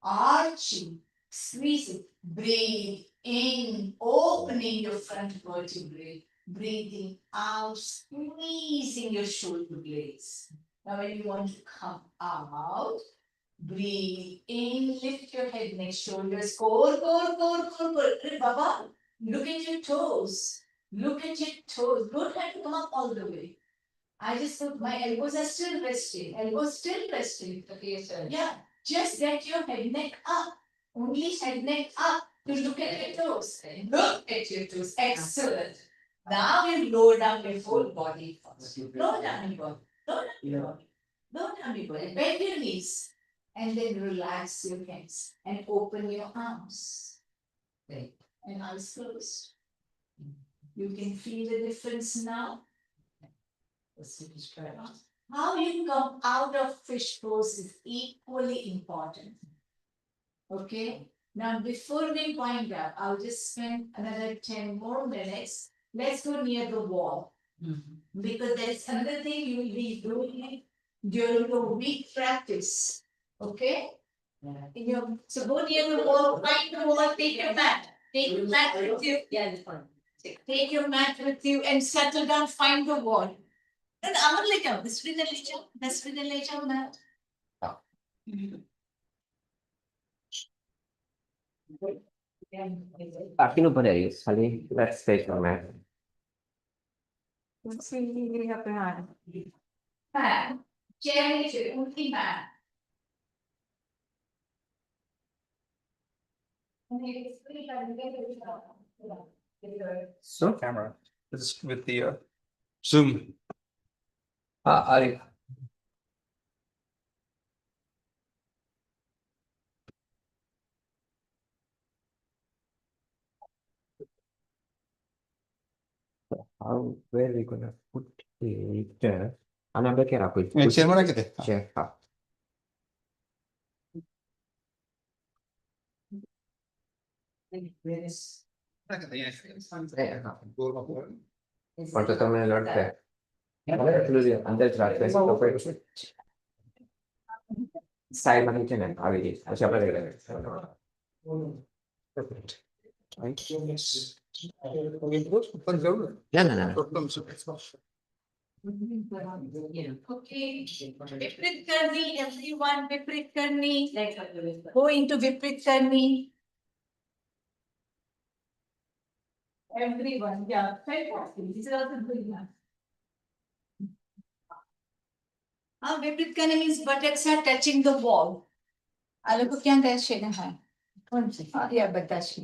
Arching, squeeze it, breathe in, opening your front vertebrae, breathing out, squeezing your shoulder blades. Now when you want to come out, breathe in, lift your head, neck, shoulders, core. Baba, look at your toes. Look at your toes. Don't have to come up all the way. I just put my elbows are still resting. Elbows still resting. Okay, sir. Yeah, just get your head neck up. Only head neck up to look at your toes. Look at your toes. Excellent. Now you lower down your whole body first. Lower down your body. Lower down your body. Lower down your body. Bend your knees. And then relax your hands. And open your arms. Right. And eyes closed. You can feel the difference now. Let's try it on. How you come out of fish pose is equally important. Okay, now before we wind up, I'll just spend another 10 more minutes. Let's go near the wall. Because there's another thing you will be doing during your week practice. Okay? Yeah. So go near the wall, find the wall, take your mat. Take your mat with you. Yeah, that's fine. Take your mat with you and settle down, find the wall. And अमर ले जाओ, दसवीं दिन ले जाओ ना. Aquí no podría salir. Let's take your mat. Fan, chair नीचे, उल्टी fan. So, Camera. This is with the Zoom. I how where we gonna put it? Another can I put? Chair में रख दे. Chair. हाँ. रख दे. Yeah, हाँ. गोल में गोल. ¿Cuánto toma el norte? Antes traste, lo fue. Side money tiene, a ver, así aprende. Perfect. Thank you. पण जरूर. No, no, no. Problem से. Okay, Viprit Karni, everyone, Viprit Karni. Next one, please. Go into Viprit Karni. Everyone, yeah, fantastic. This is also good enough. Viprit Karni means buttocks are touching the wall. आलू को क्या touch है? कौन सी? Yeah, buttocks.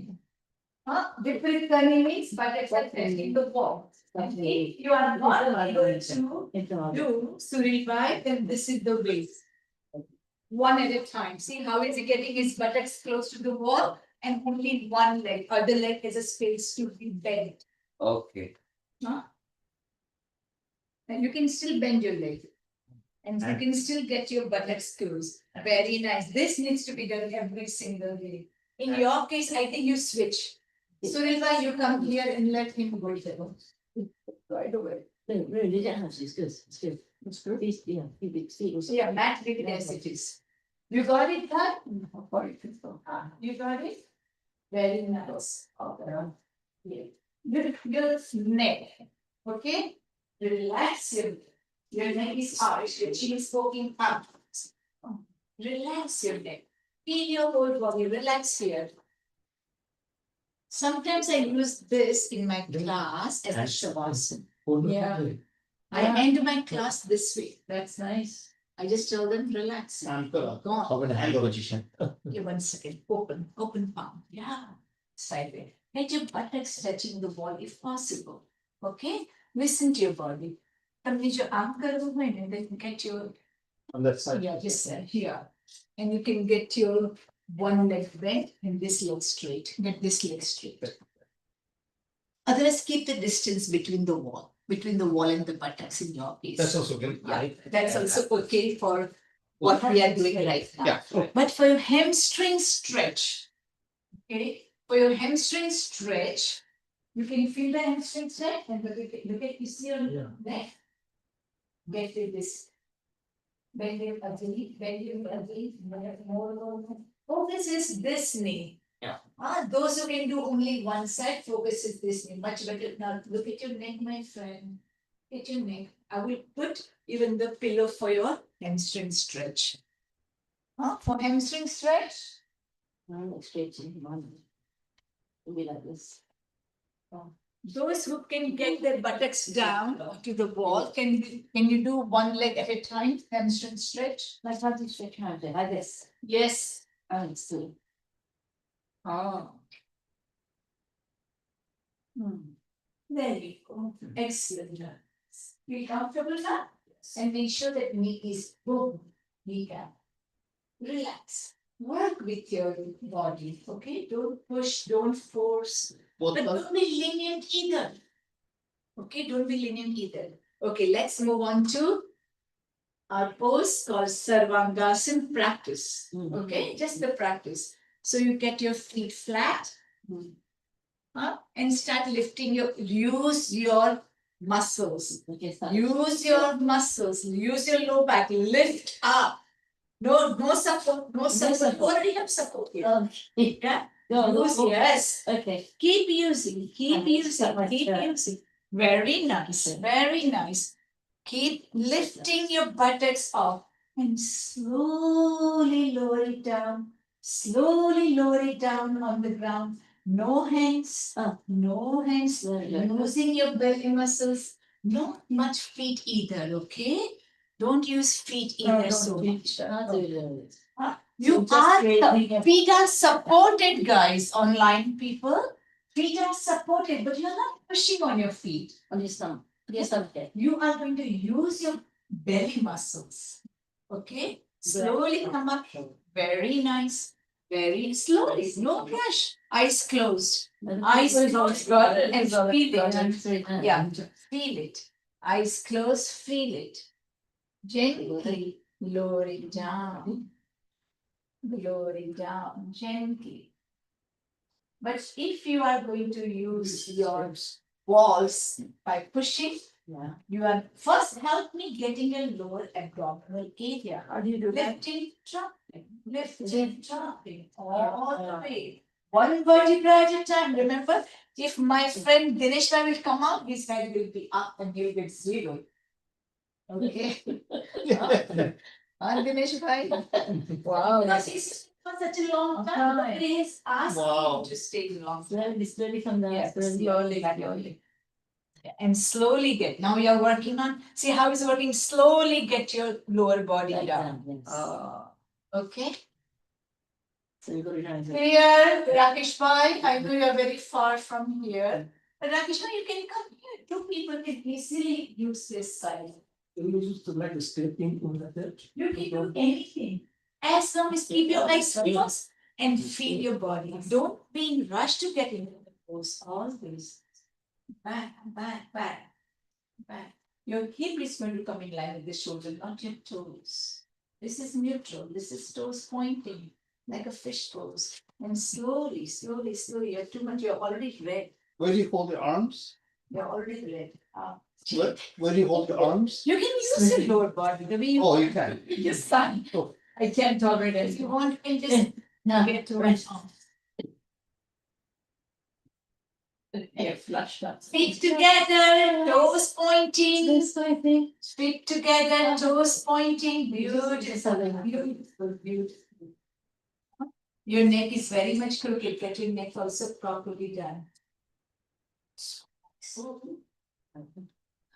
Viprit Karni means buttocks are touching the wall. If you are not able to do Surya Bhai, then this is the way. One at a time. See how is he getting his buttocks close to the wall and only one leg, other leg has a space to be bent. Okay. And you can still bend your leg. And you can still get your buttocks closed. Very nice. This needs to be done every single day. In your case, I think you switch. Surilva, you come here and let him go there. Right away. No, you don't have to, it's good, it's good. It's good. Yeah, keep it, keep So yeah, Matt, leave it as it is. You got it, Dad? You got it? Very nice. Yeah. Your neck, okay? Relax your neck is arched, your chin is poking up. Relax your neck. Feel your whole body, relax here. Sometimes I use this in my class as a shavasana. Yeah. I end my class this way. That's nice. I just tell them, relax. Go on. hand position. Okay, 1 second. Open palm. Yeah. Sideways. Get your buttocks touching the wall if possible. Okay? Listen to your body. તમને જો આમ કરવું હોય ને, then get your, On that side. yeah, just here. And you can get your one leg bent and this leg straight. Get this leg straight. Otherwise, keep the distance between the wall and the buttocks in your case. That's also good. Yeah, that's also okay for what we are doing right now. Yeah. But for your hamstring stretch, okay, for your hamstring stretch, you can feel the hamstring stretch and look at you see your neck. Get to this. Bend it again, more. Focus is this knee. Yeah. Those who can do only one side, focus is this knee. Much better. Now look at your neck, my friend. At your neck. I will put even the pillow for your hamstring stretch. For hamstring stretch, No, straight in one. It'll be like this. those who can get their buttocks down to the wall, can you do one leg at a time? Hamstring stretch. Like how do you stretch your hand like this? Yes. Oh, it's still. Oh. There you go. Excellent. Feel comfortable now? And make sure that knee is boom. Kneecap. Relax. Work with your body. Okay? Don't push, don't force. But don't be lenient either. Okay, don't be lenient either. Okay, let's move on to our pose called Sarvangasana practice. Okay, just the practice. So you get your feet flat and start lifting use your muscles. Okay, start. Use your muscles, use your low back, lift up. No support, no support. support. You already have support here. Okay. Yeah. No, Use, yes. Okay. Keep using, keep And using, step by keep step. using. Very nice, very nice. Keep lifting your buttocks up and slowly lower it down. Slowly lower it down on the ground. No hands, no hands. Very good. Using your belly muscles. Not much feet either, okay? Don't use feet either so much. How do you do it? You So just raising your- feet are supported, guys, online people. Feet are supported, but you're not pushing on your feet. On your stomach. Yes, okay. You are going to use your belly muscles. Okay? Slowly come up. Very nice. Very slowly. No rush. Eyes closed. Eyes closed. And feel it. Yeah. Feel it. Eyes closed. Feel it. Gently lower it down. Lower it down gently. But if you are going to use your walls by pushing, Yeah. you are first help me getting a lower abdominal area. How do you do that? Lifting, dropping all the way. One vertebra at a time. Remember, if my friend Dinesh Bhai will come out, his head will be up and he'll get zero. Okay. Dinesh Bhai. Wow. Because he's for such a long time. Nobody has asked Wow. him to stay long. Slowly come down. Yes, slowly. And slowly get. Now you're working on. See how it's working. Slowly get your lower body Like down. that, yes. Okay. So you got it down. Here, Rakesh Bhai, I know you are very far from here. But Rakesh Bhai, you can come here. Two people can easily use this side. You used to like stepping on that. You can do anything. As long as keep your legs closed and feel your body. Don't be in rush to get into the pose always. back, back, back, back. Your hip is going to come in line with the shoulder, not your toes. This is neutral. This is toes pointing like a fish pose. And slowly, slowly, slowly. You're too much. You're already red. Where do you hold your arms? You're already red. Where do you hold your arms? You can use your lower body the way you Oh, want. you can. Yes, son. Oh. I can't tolerate it. If you want, you can just No, get to it. Yeah, flush that. Feet together, toes pointing. this I think. Feet together, toes pointing. Beautiful, beautiful, beautiful. Your neck is very much crooked. Get your neck also properly done.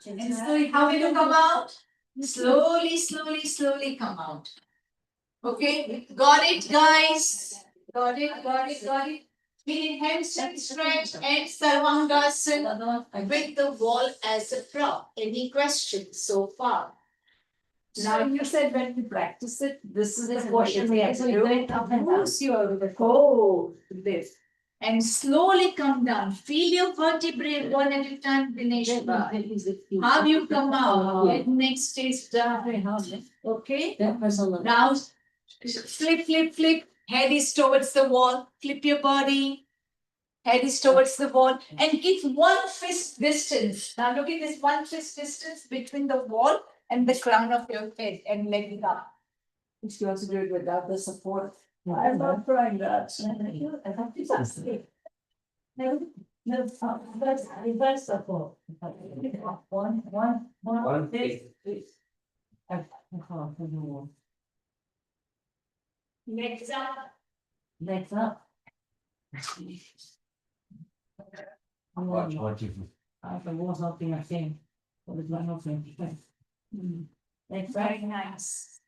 And slowly, how will you come out? Slowly, slowly, slowly come out. Okay, got it, guys? Got it, got it, got it? Feeling hamstring stretch and Sarvangasana with the wall as a prop. Any questions so far? Now you said when we practice it, this is the portion we have to do. Use your oh, this. And slowly come down. Feel your vertebrae one at a time, Dinesh. How you come out? Let next stage down. Okay? That was a little. Now, flip, flip, flip. Head is towards the wall. Flip your body. Head is towards the wall. And keep 1 fist distance. Now look at this 1 fist distance between the wall and the crown of your head and leg it up. If you also do it without the support. I'm not trying that. I have to just no, that's support. One this. Legs up. Legs up. Watch what you do. I was hoping I think. What was my hoping? Legs up. Very nice.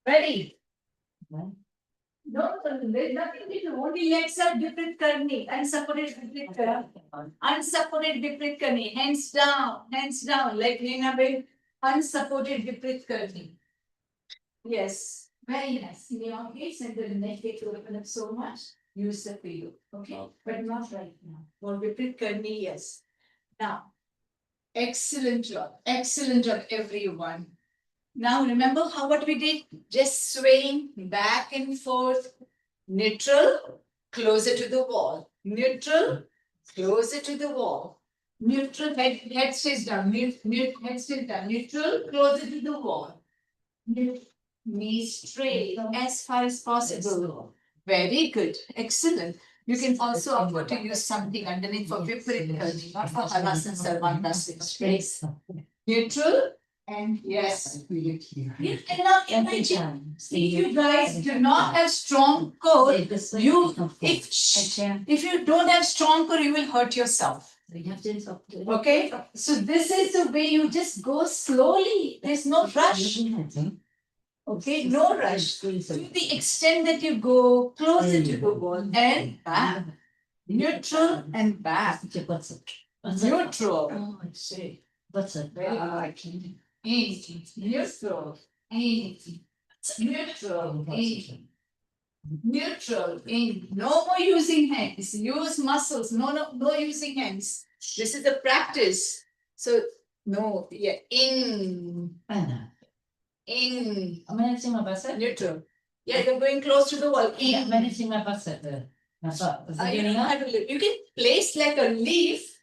Ready? Right. No, there's nothing to do. Only legs up, different karni. Unsupported different karni. Unsupported different karni. Hands down, like Lena Bell. Unsupported different karni. Yes, very nice. In your case, and the neck gets open up so much. Use the pillow, okay? But not right now. For different karni, yes. Now, excellent job, everyone. Now remember what we did? Just swaying back and forth. Neutral, closer to the wall. Neutral, closer to the wall. Neutral, head stays down. Head stays down. Neutral, closer to the wall. Knees straight as far as possible. Very good. Excellent. You can also afford to use something underneath for Viparit Karni, not for Halasana Sarvangasana. Straight. Neutral. And yes, you cannot imagine. If you guys do not have strong core, if you don't have strong core, you will hurt yourself. Okay, so this is the way you just go slowly. There's no rush. Okay, no rush. To the extent that you go closer to the wall and back, neutral and back. Neutral. Oh, I see. What's it? Very good. Neutral, neutral, neutral, no more using hands, use muscles, no using hands. This is the practice. So, no, yeah, in, I'm managing my basset. neutral. Yeah, you're going close to the wall, Yeah, in. managing my basset there. That's what. Is it You getting know up? how to live. You can place like a leaf,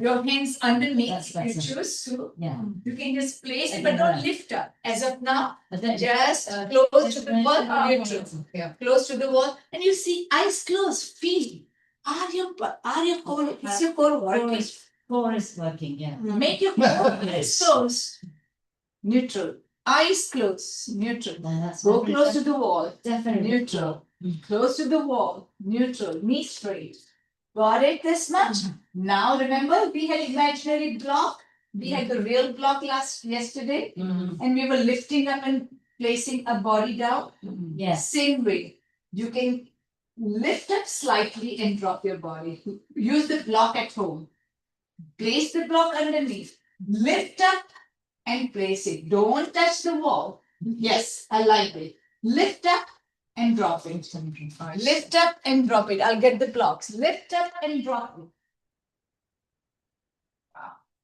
your hands underneath, That's you better. choose to. Yeah. You can just place it, but don't lift up. As of now, But then. just Uh, close to the just wall, mention- neutral. Yeah, close to the wall, and you see eyes closed, feel. Are your core, is your core working? Core is working, yeah. Make your core closed. Neutral. Eyes closed, neutral. That's Go close to the wall, Definitely. neutral. Close to the wall, neutral, knee straight. Got it this much? Now remember, we had imaginary block. We had the real block yesterday, Mhm. and we were lifting up and placing a body down. Yes. Same way, you can lift up slightly and drop your body. Use the block at home. Place the block underneath. Lift up and place it. Don't touch the wall. Yes, I like it. Lift up and drop it. Lift up and drop it. I'll get the blocks. Lift up and drop it.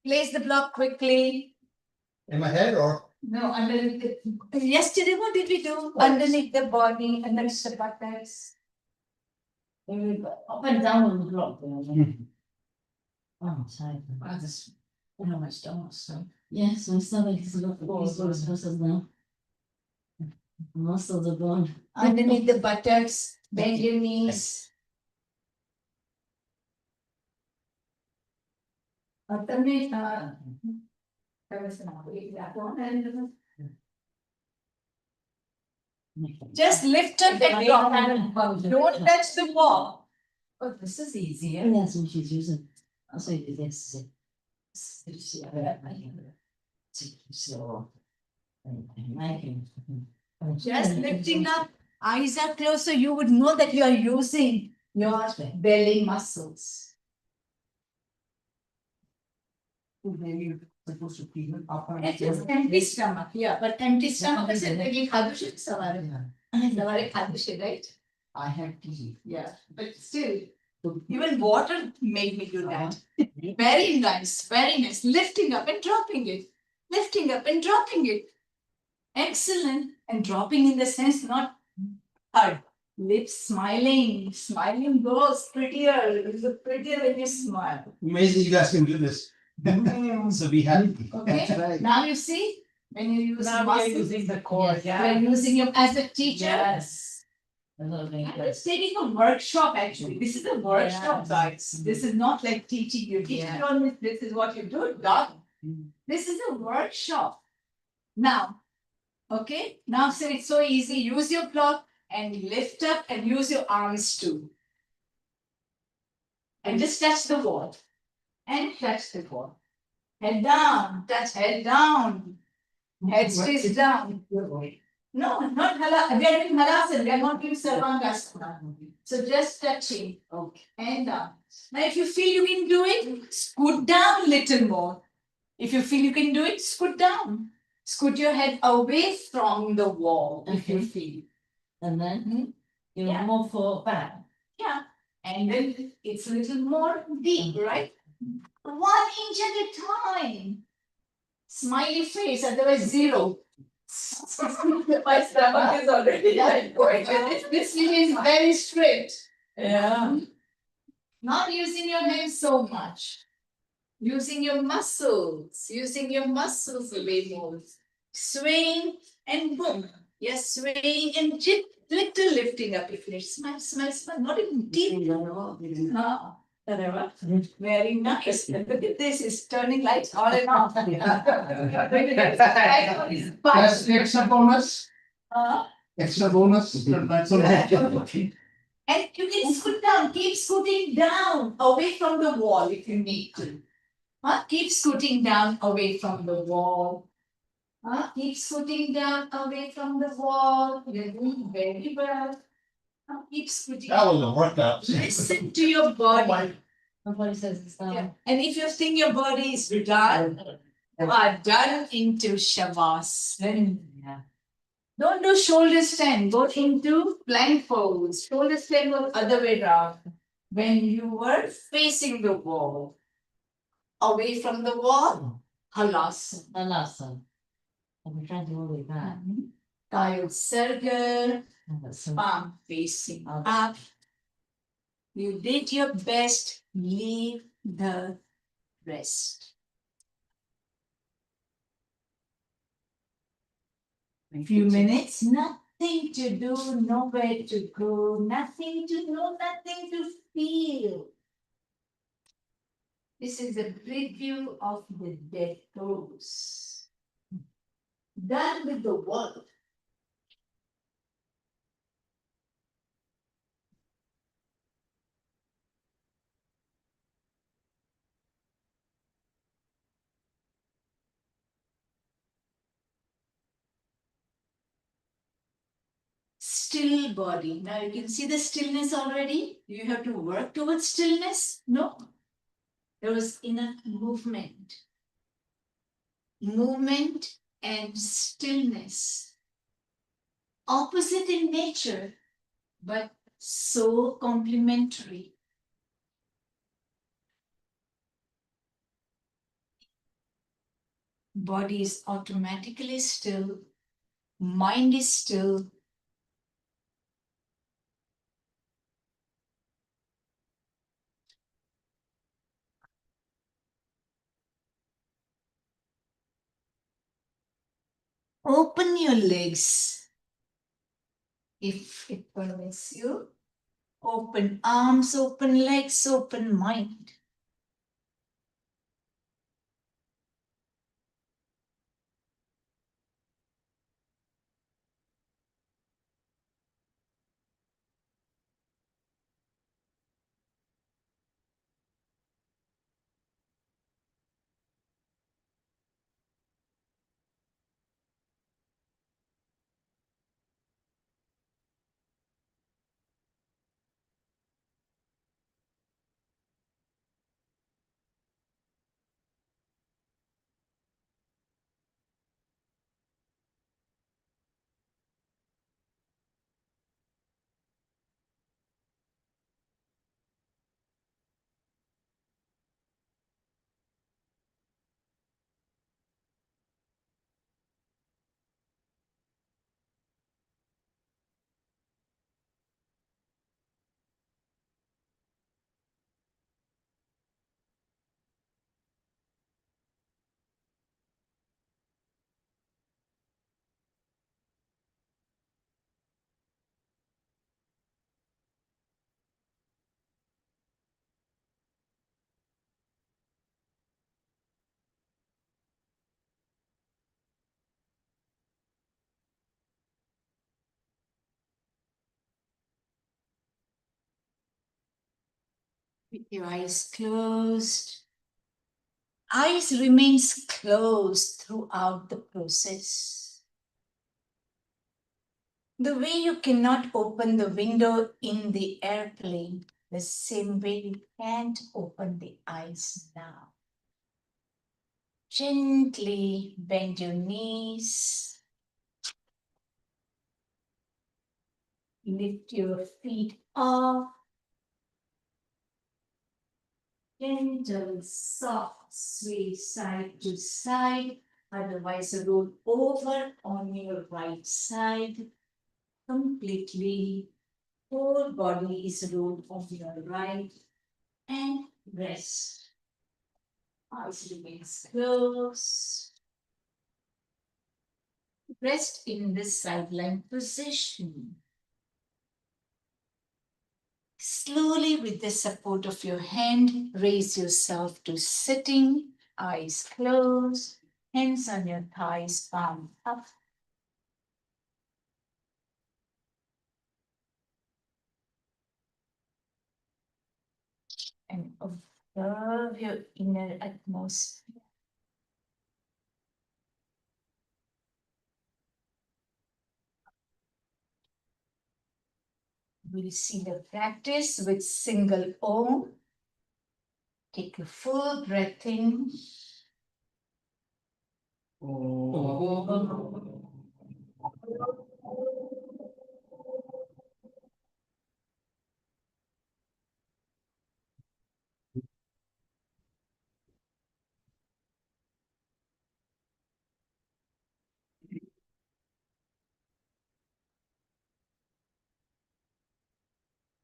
Place the block quickly. In my head or? No, underneath the, yesterday what did we do? Underneath the body, underneath the buttocks. Up and down on the block there. Oh, I'm tired. Wow, this, I know my stomach, so. Yes, my stomach is a lot more expensive now. Muscles are gone. Underneath the buttocks, bend your knees. Underneath, that was not really that one, and just lift up the block. Don't touch the wall. Oh, this is easier. And that's what she's using. I'll say this. So. Just lifting up, eyes are closed, so you would know that you are using your belly muscles. Maybe supposed to clean it up. and- It's just empty stomach, yeah, but empty stomach is again Kadushi Savari Kadushi, right? I have tea. Yeah, but still, even water made me do that. Very nice, very nice. Lifting up and dropping it. Lifting up and dropping it. Excellent. And dropping in the sense not hard. Lips smiling. Smiling goes prettier. You look prettier when you smile. Amazing you guys can do this. So be happy. Okay? right. Now you see, when you use Now we are muscles, using the core, Yes. yeah. we're using them as a teacher. Yes. I'm just taking a workshop actually. This is a workshop, Yes. guys. This is not like teaching you. Teaching you on this is what you do, done. This is a workshop. Now, okay, now so it's so easy. Use your block and lift up and use your arms too. And just touch the wall. And touch the wall. Head down, touch head down. Head stays down. No, not hala. We are doing halasana. We are not doing sarvangasana. So just touching. Okay. And down. Now, if you feel you can do it, scoot down a little more. If you feel you can do it, scoot down. Scoot your head away from the wall if you Okay. feel. And then you Yeah. move for back. Yeah. And then it's a little more deep, right? 1 inch at a time. Smiley face, otherwise 0. My stomach is already like going. This is very straight. Yeah. Not using your hands so much. Using your muscles. Using your muscles way more. Swaying and boom. Yes, swaying and little lifting up. If you smile, smile, smile. Not even deep. No. Whatever. Very nice. Look at this, it's turning lights on and off. That's extra bonus, Uh, extra bonus. And you can scoot down, keep scooting down away from the wall if you need to. Keep scooting down away from the wall. Keep scooting down away from the wall. You're doing very well. Keep scooting. That was a workout. Listen to your body. Nobody says it's down. Yeah. And if you think your body is done, you are done into Shavasana. Yeah. Don't do shoulder stand, go into plank pose. Shoulder stand was other way around. When you were facing the wall, away from the wall, halasana. The last one. I'm trying to move it back. Kayod circle, And that's so- palm facing Okay. up. You did your best, leave the rest. Few minutes, nothing to do, nowhere to go, nothing to know, nothing to feel. This is a preview of the death pose. Done with the work. Still body. Now you can see the stillness already. Do you have to work towards stillness? No. There was enough movement. Movement and stillness. Opposite in nature, but so complementary. Body is automatically still. Mind is still. Open your legs if it permits you. Open arms, open legs, open mind. With your eyes closed. Eyes remains closed throughout the process. The way you cannot open the window in the airplane, the same way you can't open the eyes now. Gently bend your knees. Lift your feet up. Gentle, soft, sway side to side. Otherwise, roll over on your right side. Completely. Whole body is rolled on your right. And rest. Eyes remains closed. Rest in this sideline position. Slowly, with the support of your hand, raise yourself to sitting, eyes closed, hands on your thighs, palm up. And observe your inner atmosphere. We'll see the practice with single Om. Take a full breath in.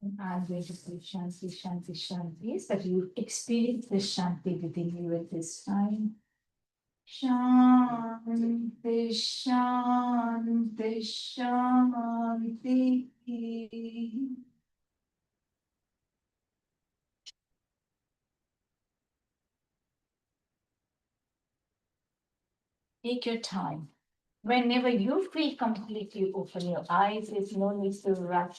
And I'm going to say Shanti, Shanti, Shanti, so that you experience the Shanti within you at this time. Shanti, Shanti, Shanti. Take your time. Whenever you feel completely open your eyes, there's no need to rush.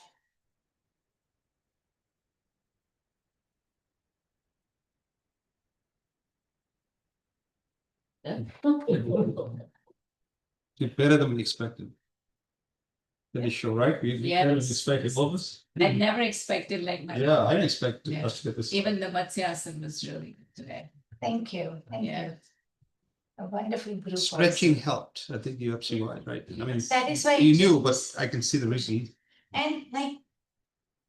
Did better than we expected. That is sure, right? We Yeah, better than that's- expected, what was? I never expected like my. Yeah, I didn't expect Yeah. us to get this. Even the Matsyasana was really good today. Thank you. Thank Yeah. you. A wonderful group. Stretching also. helped. I think you're absolutely right, I mean, That is why. you knew, but I can see the reason. And like.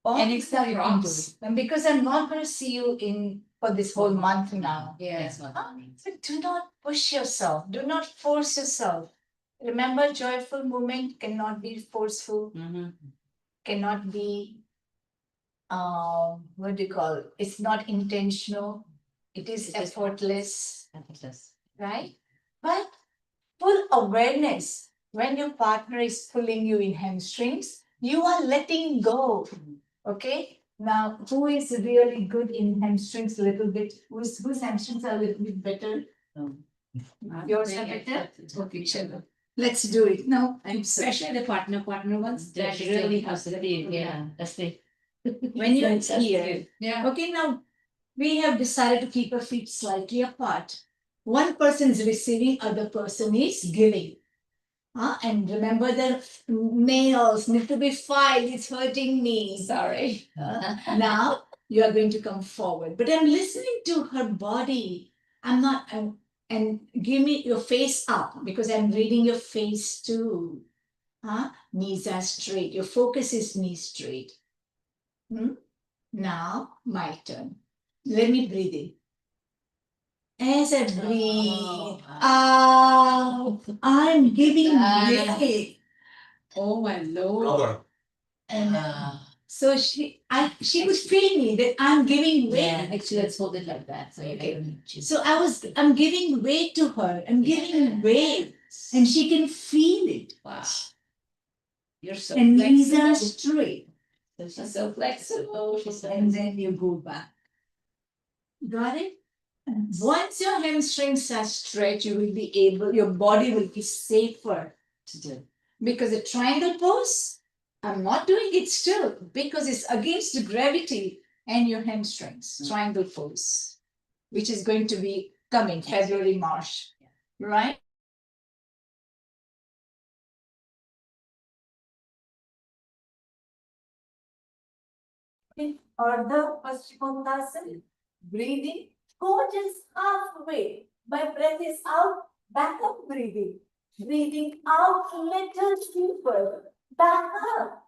All And these it's the are you can do. props. And because I'm not going to see you in for this whole month now. Yes. So do not push yourself. Do not force yourself. Remember, joyful movement cannot be forceful, cannot be, what do you call it? It's not intentional. It is It's just- effortless, Emphasis. right? But full awareness when your partner is pulling you in hamstrings, you are letting go. Okay. Now, who is really good in hamstrings a little bit? Whose hamstrings are a little bit better? Yours are better? Okay, sure. Let's do it. No, And especially the partner ones, That that really really has to be, yeah, that's the. when you're That's here. cute. Yeah. Okay, now we have decided to keep our feet slightly apart. One person is receiving, other person is giving. And remember the males need to be five, it's hurting me. Sorry. Now you are going to come forward. But I'm listening to her body. And give me your face up because I'm reading your face too. Knees are straight. Your focus is knees straight. Now my turn. Let me breathe in. As I breathe out, I'm giving way. Oh my lord. And so she could feel me that I'm giving way. Yeah, actually, let's hold it like that, so you Okay. can. So I'm giving way to her. I'm giving way, and she can feel it. Wow. You're so And knees are flexible. straight. She's so flexible. She's so And then you go back. Got it? Once your hamstrings are stretched, your body will be safer to do. Because a triangle pose, I'm not doing it still because it's against the gravity and your hamstrings. Triangle pose, which is going to be coming February, March, right? Or the Paschimottanasana, breathing, go just halfway. My breath is out, back up breathing. Breathing out, little deeper, back up.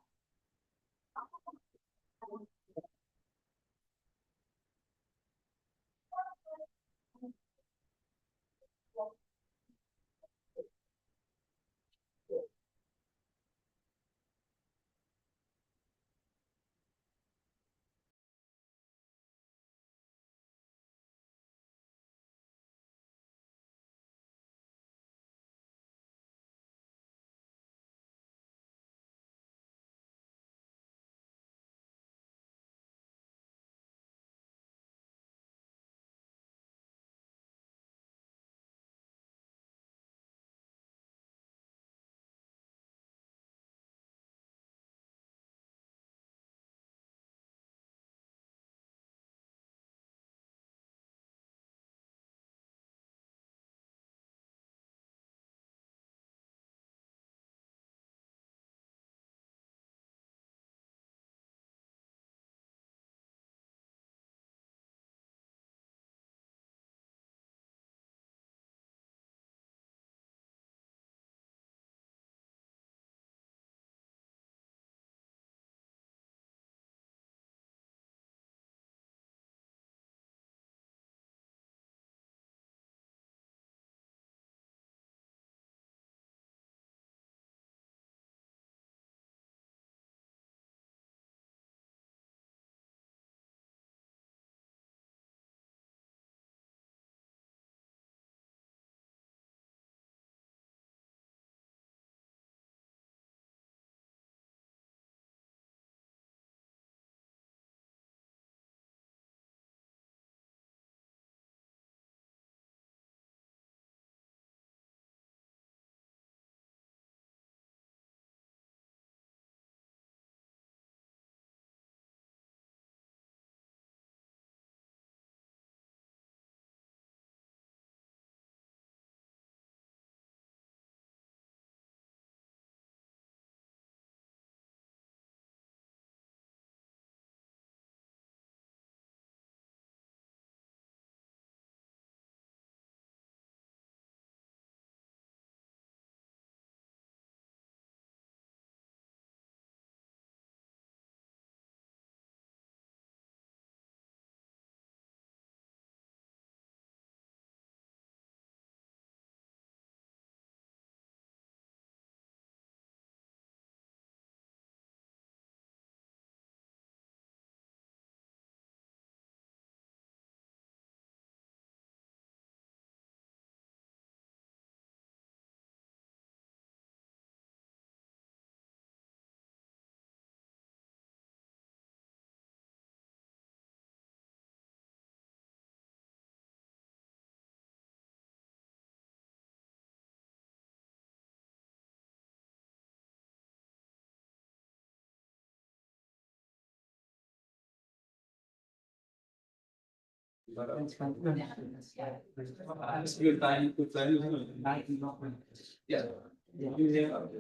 Yeah.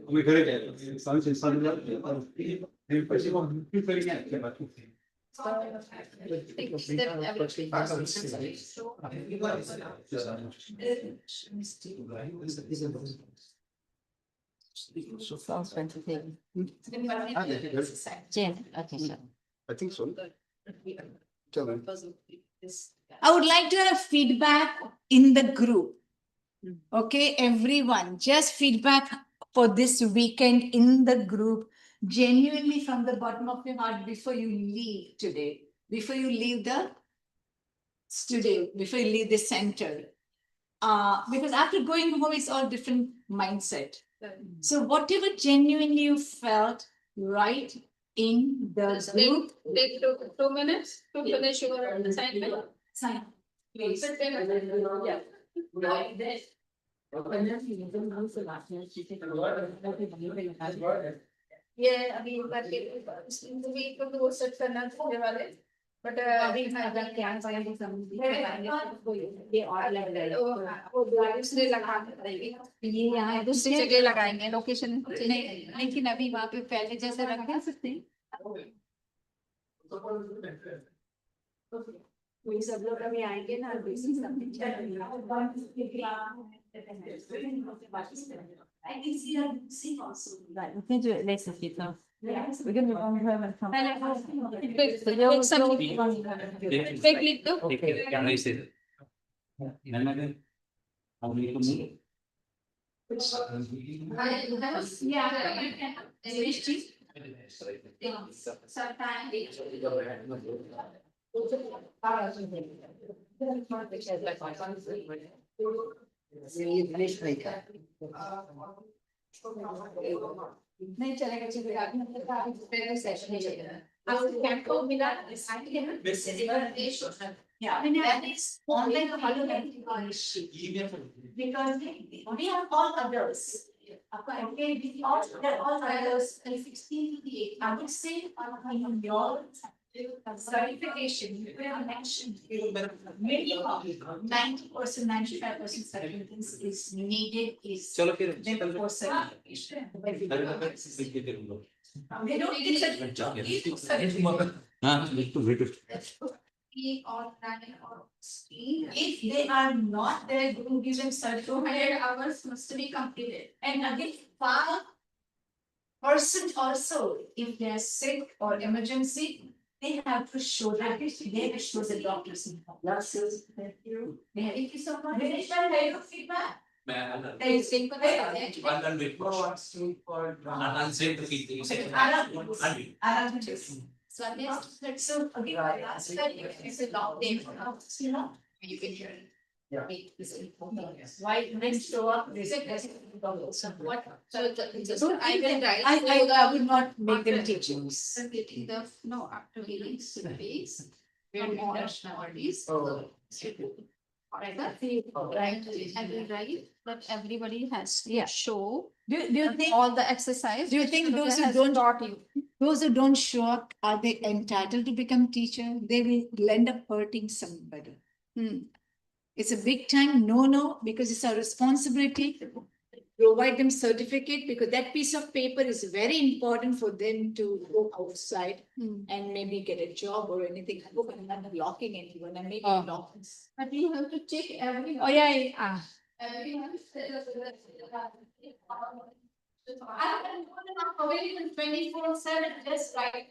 We got it. Something, Sounds fantastic. Jen, okay, so. I think so. Tell me. I would like to have feedback in the group. Okay, everyone, just feedback for this weekend in the group, genuinely from the bottom of your heart before you leave today, before you leave the studio, before you leave the center. Because after going home, it's all different mindset. So whatever genuinely you felt right in the group. Take 2 minutes to finish your assignment. Sign. Please. Yeah. Yeah, अभी week को तो set करना होने वाले but अभी अगर क्या ये और लग रहा है वो दूसरे लगाने ये यहाँ दूसरी जगह लगाएंगे लोकेशन नहीं लेकिन अभी वहाँ पे पहले जैसे रख सकते हैं कोई सब लोग अभी आएंगे ना I can see her sing also. Right, we can do it later if you can. Yes. We're gonna go home and come. Take some take lead too. Can I say that? How many to me? Yeah, you can. नहीं चलेगा चलेगा पहले session ही चलेगा आपको कैंपो मिला yeah that is online because we have all others all others 16 to the 8 I would say on your certification you could have mentioned minimum 90%, 95% certificates is needed is then for certification. They don't need certificate. Or running or screen. If they are not there, you will give them 200 hours must be completed. And again, 5% also, if they are sick or emergency, they have to show that they have to show the doctors. Thank you. Thank you so much. Management, have your feedback. So again, last time it's a long day for us, you know, you can hear it. Yeah. Why didn't show up? They said, what? So I will write. I would not make them teachers. Getting the, no, after reading surveys. Where we touch nowadays. Right, I will write that everybody has to show Do you think, all the exercise. do you think those who has don't, taught you. those who don't show up, are they entitled to become teacher? They will end up hurting somebody. It's a big time no, because it's our responsibility to provide them certificate, because that piece of paper is very important for them to go outside and maybe get a job or anything. I hope I'm not blocking anyone, I may be Oh. blocking. But you have to check everyone. Oh, yeah. Everyone. I can go in 24/7, just write.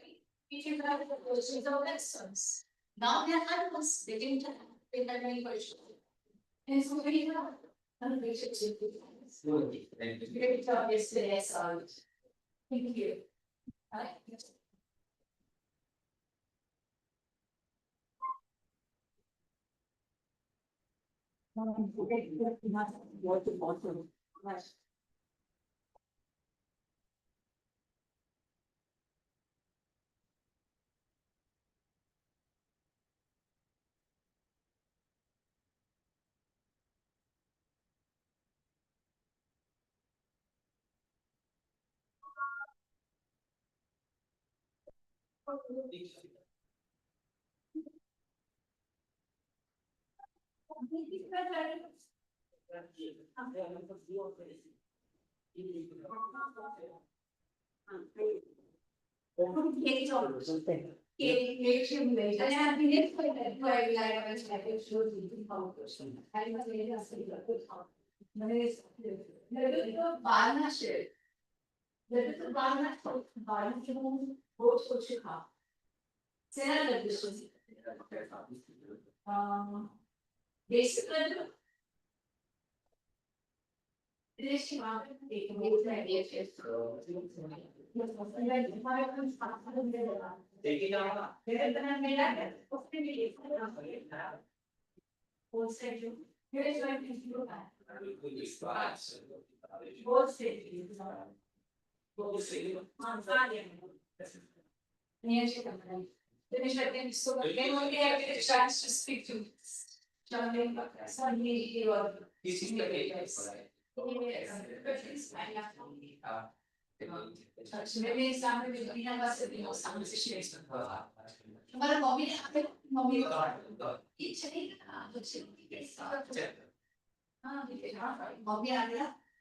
If you have the questions or lessons. Now they are adults, they didn't have any questions. And so we have. Great job yesterday, so. Thank you. Basically, Finish again, so again, only have a chance to speak to John, somebody or. This is the Yes. Yes. Maybe somebody will be a person, you know, some situation. But mommy, each day, mommy,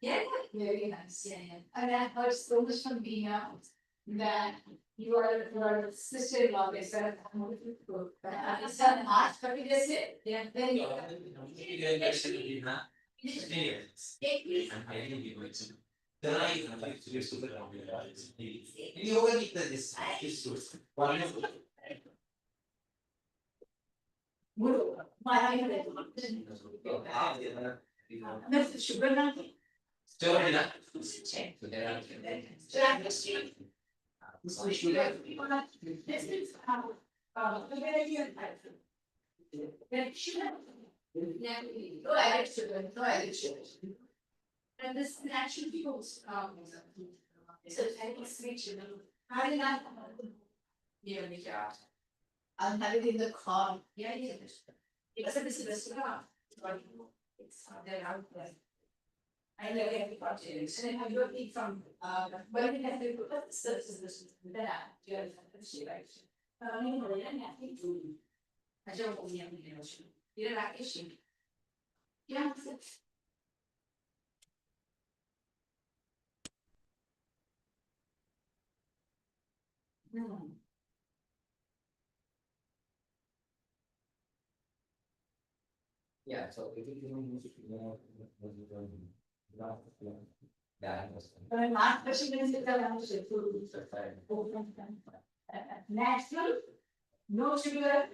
yeah, very nice, yeah. And I heard so much from Bina that your sister-in-law is a it's a March, but it is it, yeah, then you. That's sugar now. No added sugar, no added sugar. And this naturally goes, so I can switch, you know. How did that? Yeah, yeah. I'll have it in the car. Yeah, yeah. Because this is the cigar. It's there out there. I know every project, and I don't need from, but we have to put the services that, you know, she likes. I mean, I think. I don't want to be able to. You know, that issue. Yeah. Yeah, so if you that was. But last question is natural, no sugar,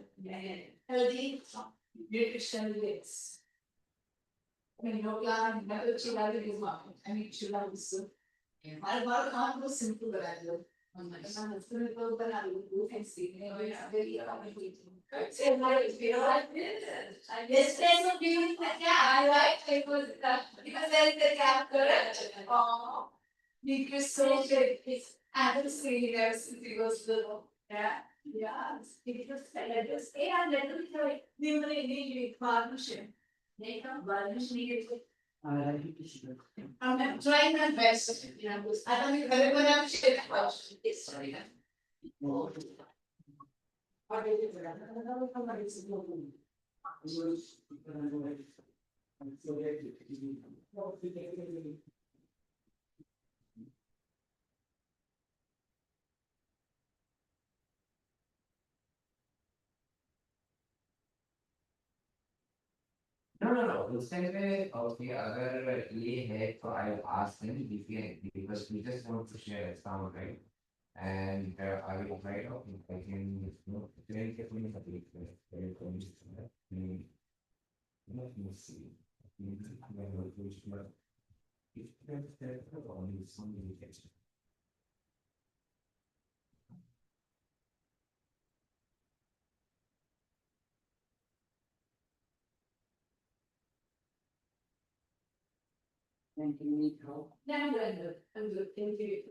healthy, nutrition bits. I mean, no plan, never sugar is market. I mean, sugar is so. I can't go simple rather. On my son is going to go, but I will go and see. It's very accommodating. So what is feel like this? This place will be with the cat. I like it was because there's the cat correct. Oh, because so big. It's I haven't seen it ever since he was little. Yeah. Yeah, because I just and let me tell you, we really need to partnership. They come, but I just need to. I'm trying my best, you know, I don't think everyone else should watch this, sorry. No. The same way of the other ये है तो I asked him if he because we just want to share some right and I will try to I can very carefully very let me see if there's only some indication. And you need help. No, I'm good, thank you.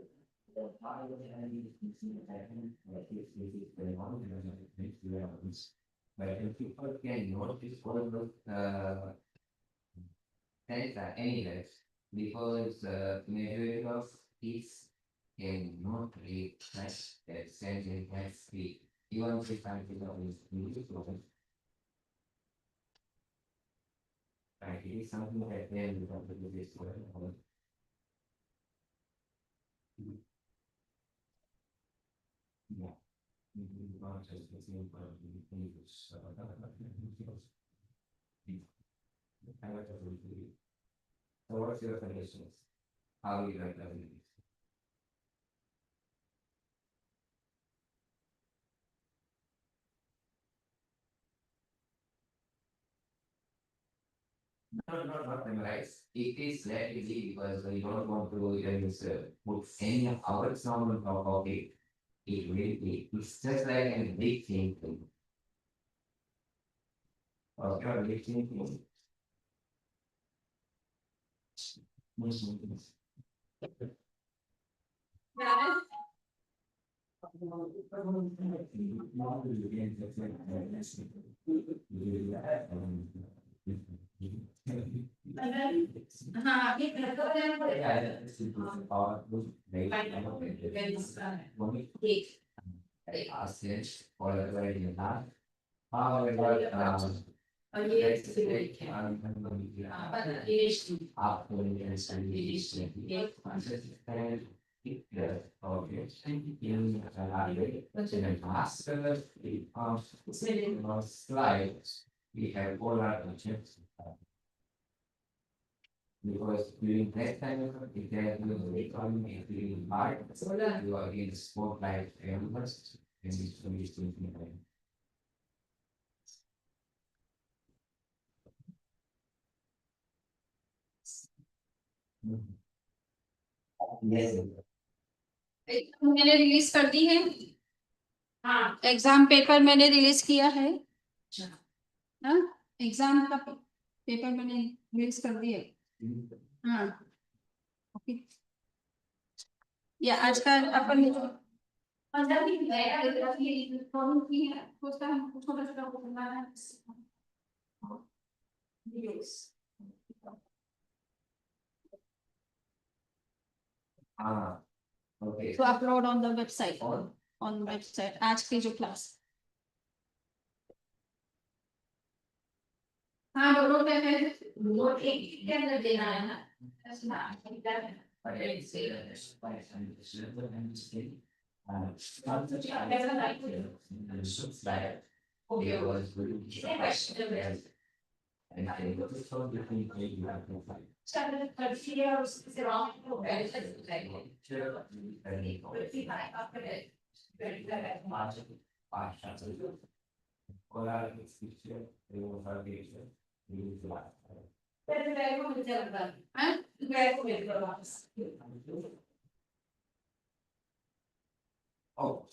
But if people can notice all those things are anyways, because majority of kids can not read text that says in text speak. Even if I feel is Right, it is something that they are without the this word. Yeah. Not just the same, but the English. I like to read. So what's your suggestions? How you like that? No, not memorize. It is let it be because we don't want to use put any of our sound on top of it. It will be. It's just like a big thing. Okay, a big thing. Slides, we have all our options. Because during that time, if they are doing the economy, if you hard, you are in the spotlight elements, and it's really still. Yes. मैंने release कर दी है। हाँ, exam paper मैंने release किया है। हाँ, exam का paper मैंने रिलीज कर दिया है। हाँ, ओके। या आज का अपन जो पंद्रह दिन फॉर्म की है उसका हम छोटा छोटा करना है। Okay. To upload on the website, on website, आज की जो क्लास। हाँ, दोनों में है, वो एक के अंदर देना है ना। But I say that there's quite some disorder and skin. Okay, was really. And I think it's so different way you have to fight. Oh.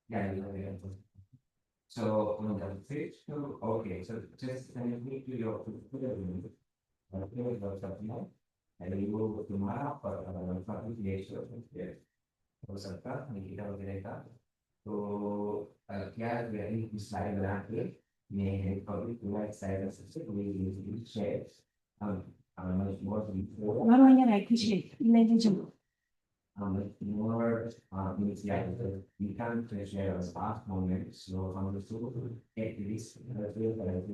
Yeah, yeah. So on the page, okay, so just connect to your. And you go to my app or हो सकता निकिता वगैरह का तो क्या very slide बना के मैं public पूरा एक्साइड सबसे we share much more before much more means yeah we can share a past moments so from the school at least it's right.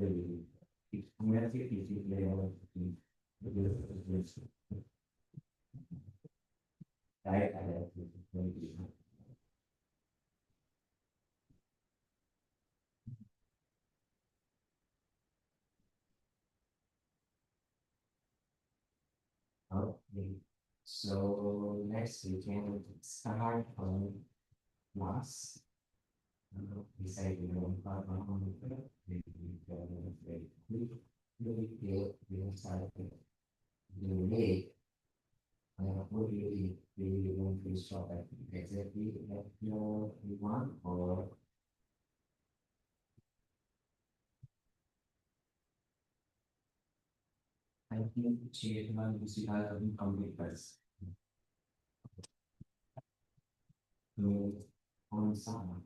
Okay, so next we can start from class. Decide on we start the what do you want to stop at exactly at your one or I think chairman we see has been complete first. On some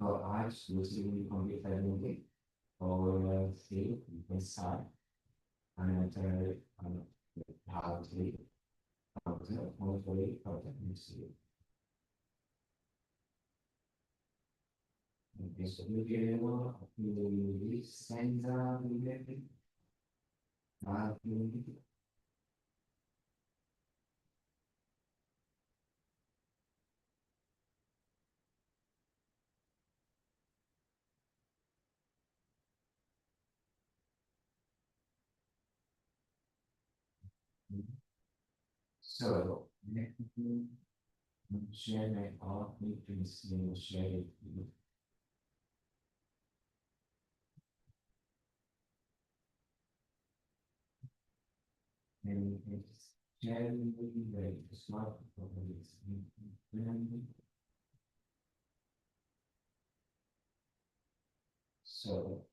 तो आज दूसरी भी complete कर लेंगे और फिर we can start another hopefully next year. Questo video senza so let me share my share it. And it's generally very smart. So.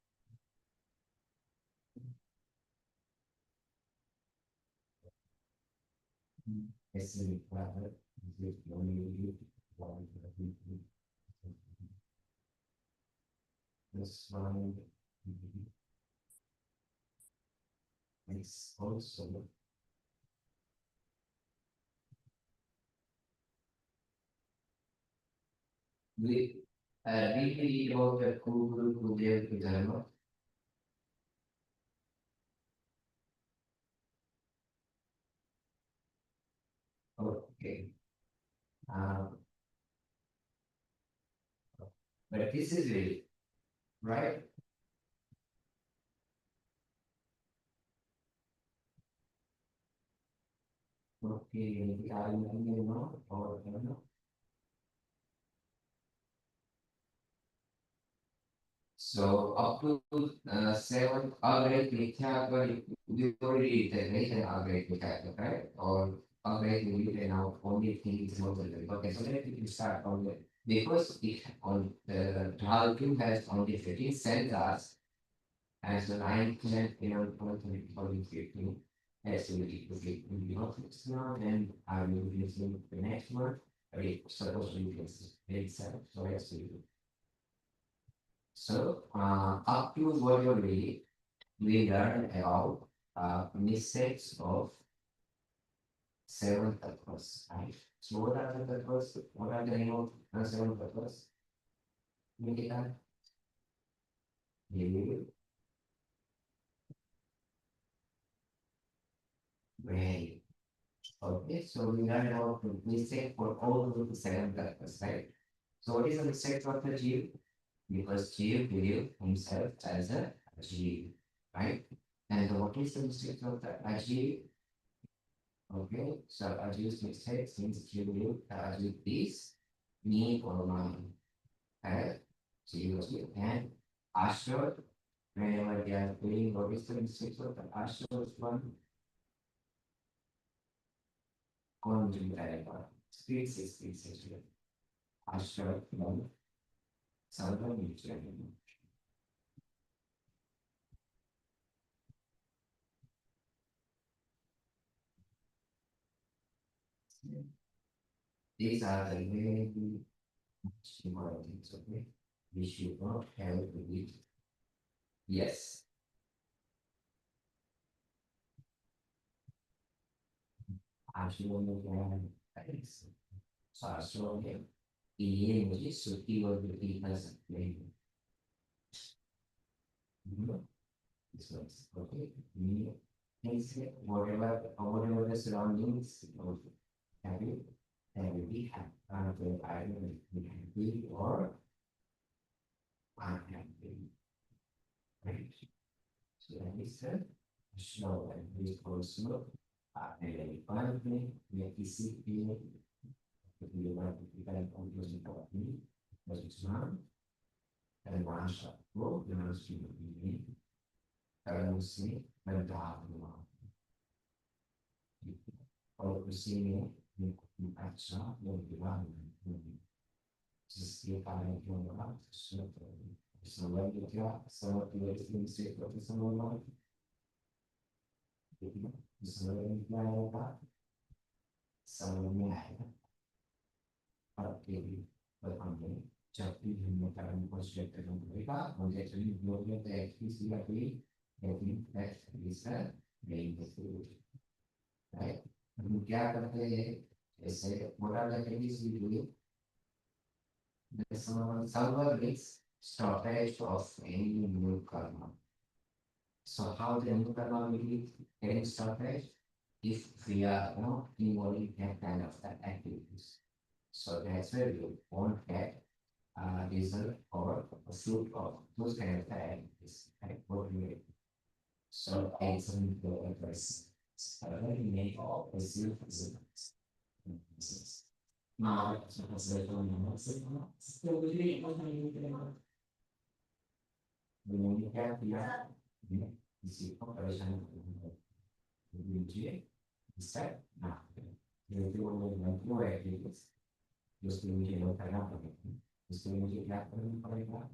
It's in private, it's only one. This one. It's also. We read about the Google Dharma. Okay. But this is it, right? Okay, I know or no. So up to 7 already we already did already right? Or already we can now only think is not the okay. So let me start from the because it on the Dalku has only 15 sensors and so 9% only 15 has to be now then I will be using the next one. Okay, supposed to be 87, so let's do. So, up to module B, we learned about mistakes of 7 purpose, right? So, what are the purpose? What are the name of the 7 purpose? Nikita? You. Great. Okay, so we learned about the mistake for all of the 7 purpose, right? So, what is the mistake of the Jew? Because Jew viewed himself as a Jew, right? And what is the mistake of the Jew? Okay, so I use mistake since you will use this me or mine. Okay, so you will and Ashur, whenever they are doing what is the mistake of the Ashur one? Conjugate speed 60 Ashur one. Salva nutrient. These are the very important things, okay? We should not have to be. Yes. Ashur so Ashur ये मुझे सुखी और दुखी कर सकते हैं this one's okay me things whatever the surroundings happy and we have either be happy or unhappy right so that is the show and we also and finally we have to see if you want to be kind of using for me but it's not and one shot go you know see me kalau sini mendalam kalau kesini membaca membilang setiap kali membilang sesuatu selain juga sama tulis misi seperti semua selain apa semuanya Oke, berkembang. Jadi menggunakan konsep dengan mereka, menjadi dua teknis lagi, jadi teks bisa main betul. Baik, kemudian saya modal teknis dulu. Sama sama guys, stoppage of any new karma. So how the new karma will be getting stoppage if we are not involving that kind of activities. So that's where we won't get result or a fruit of those kind of activities. Like what we do. So excellent advice. Very many of the students. Now, when you have the see comparison with G, instead, now, you do only one activities. Just to make it look like just to make it happen for that.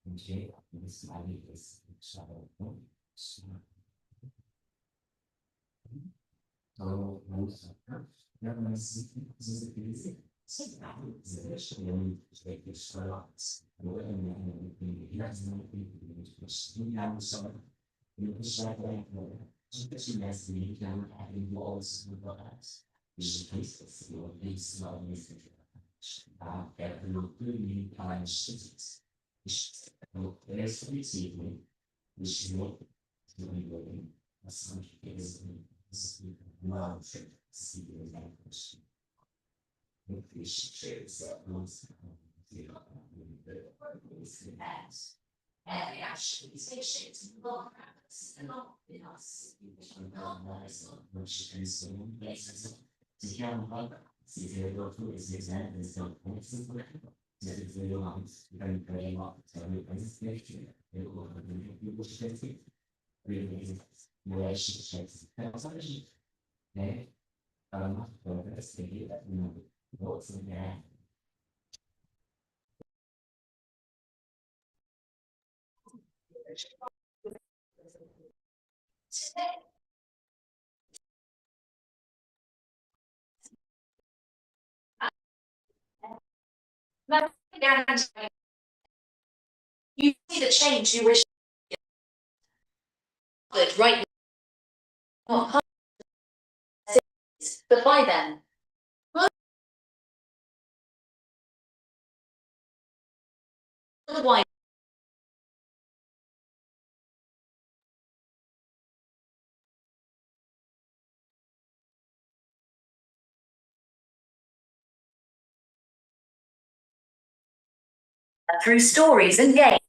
And J is money is so. So, never mind, this is easy. You see the change you wish. Right. Not but by then. Why? Through stories and games.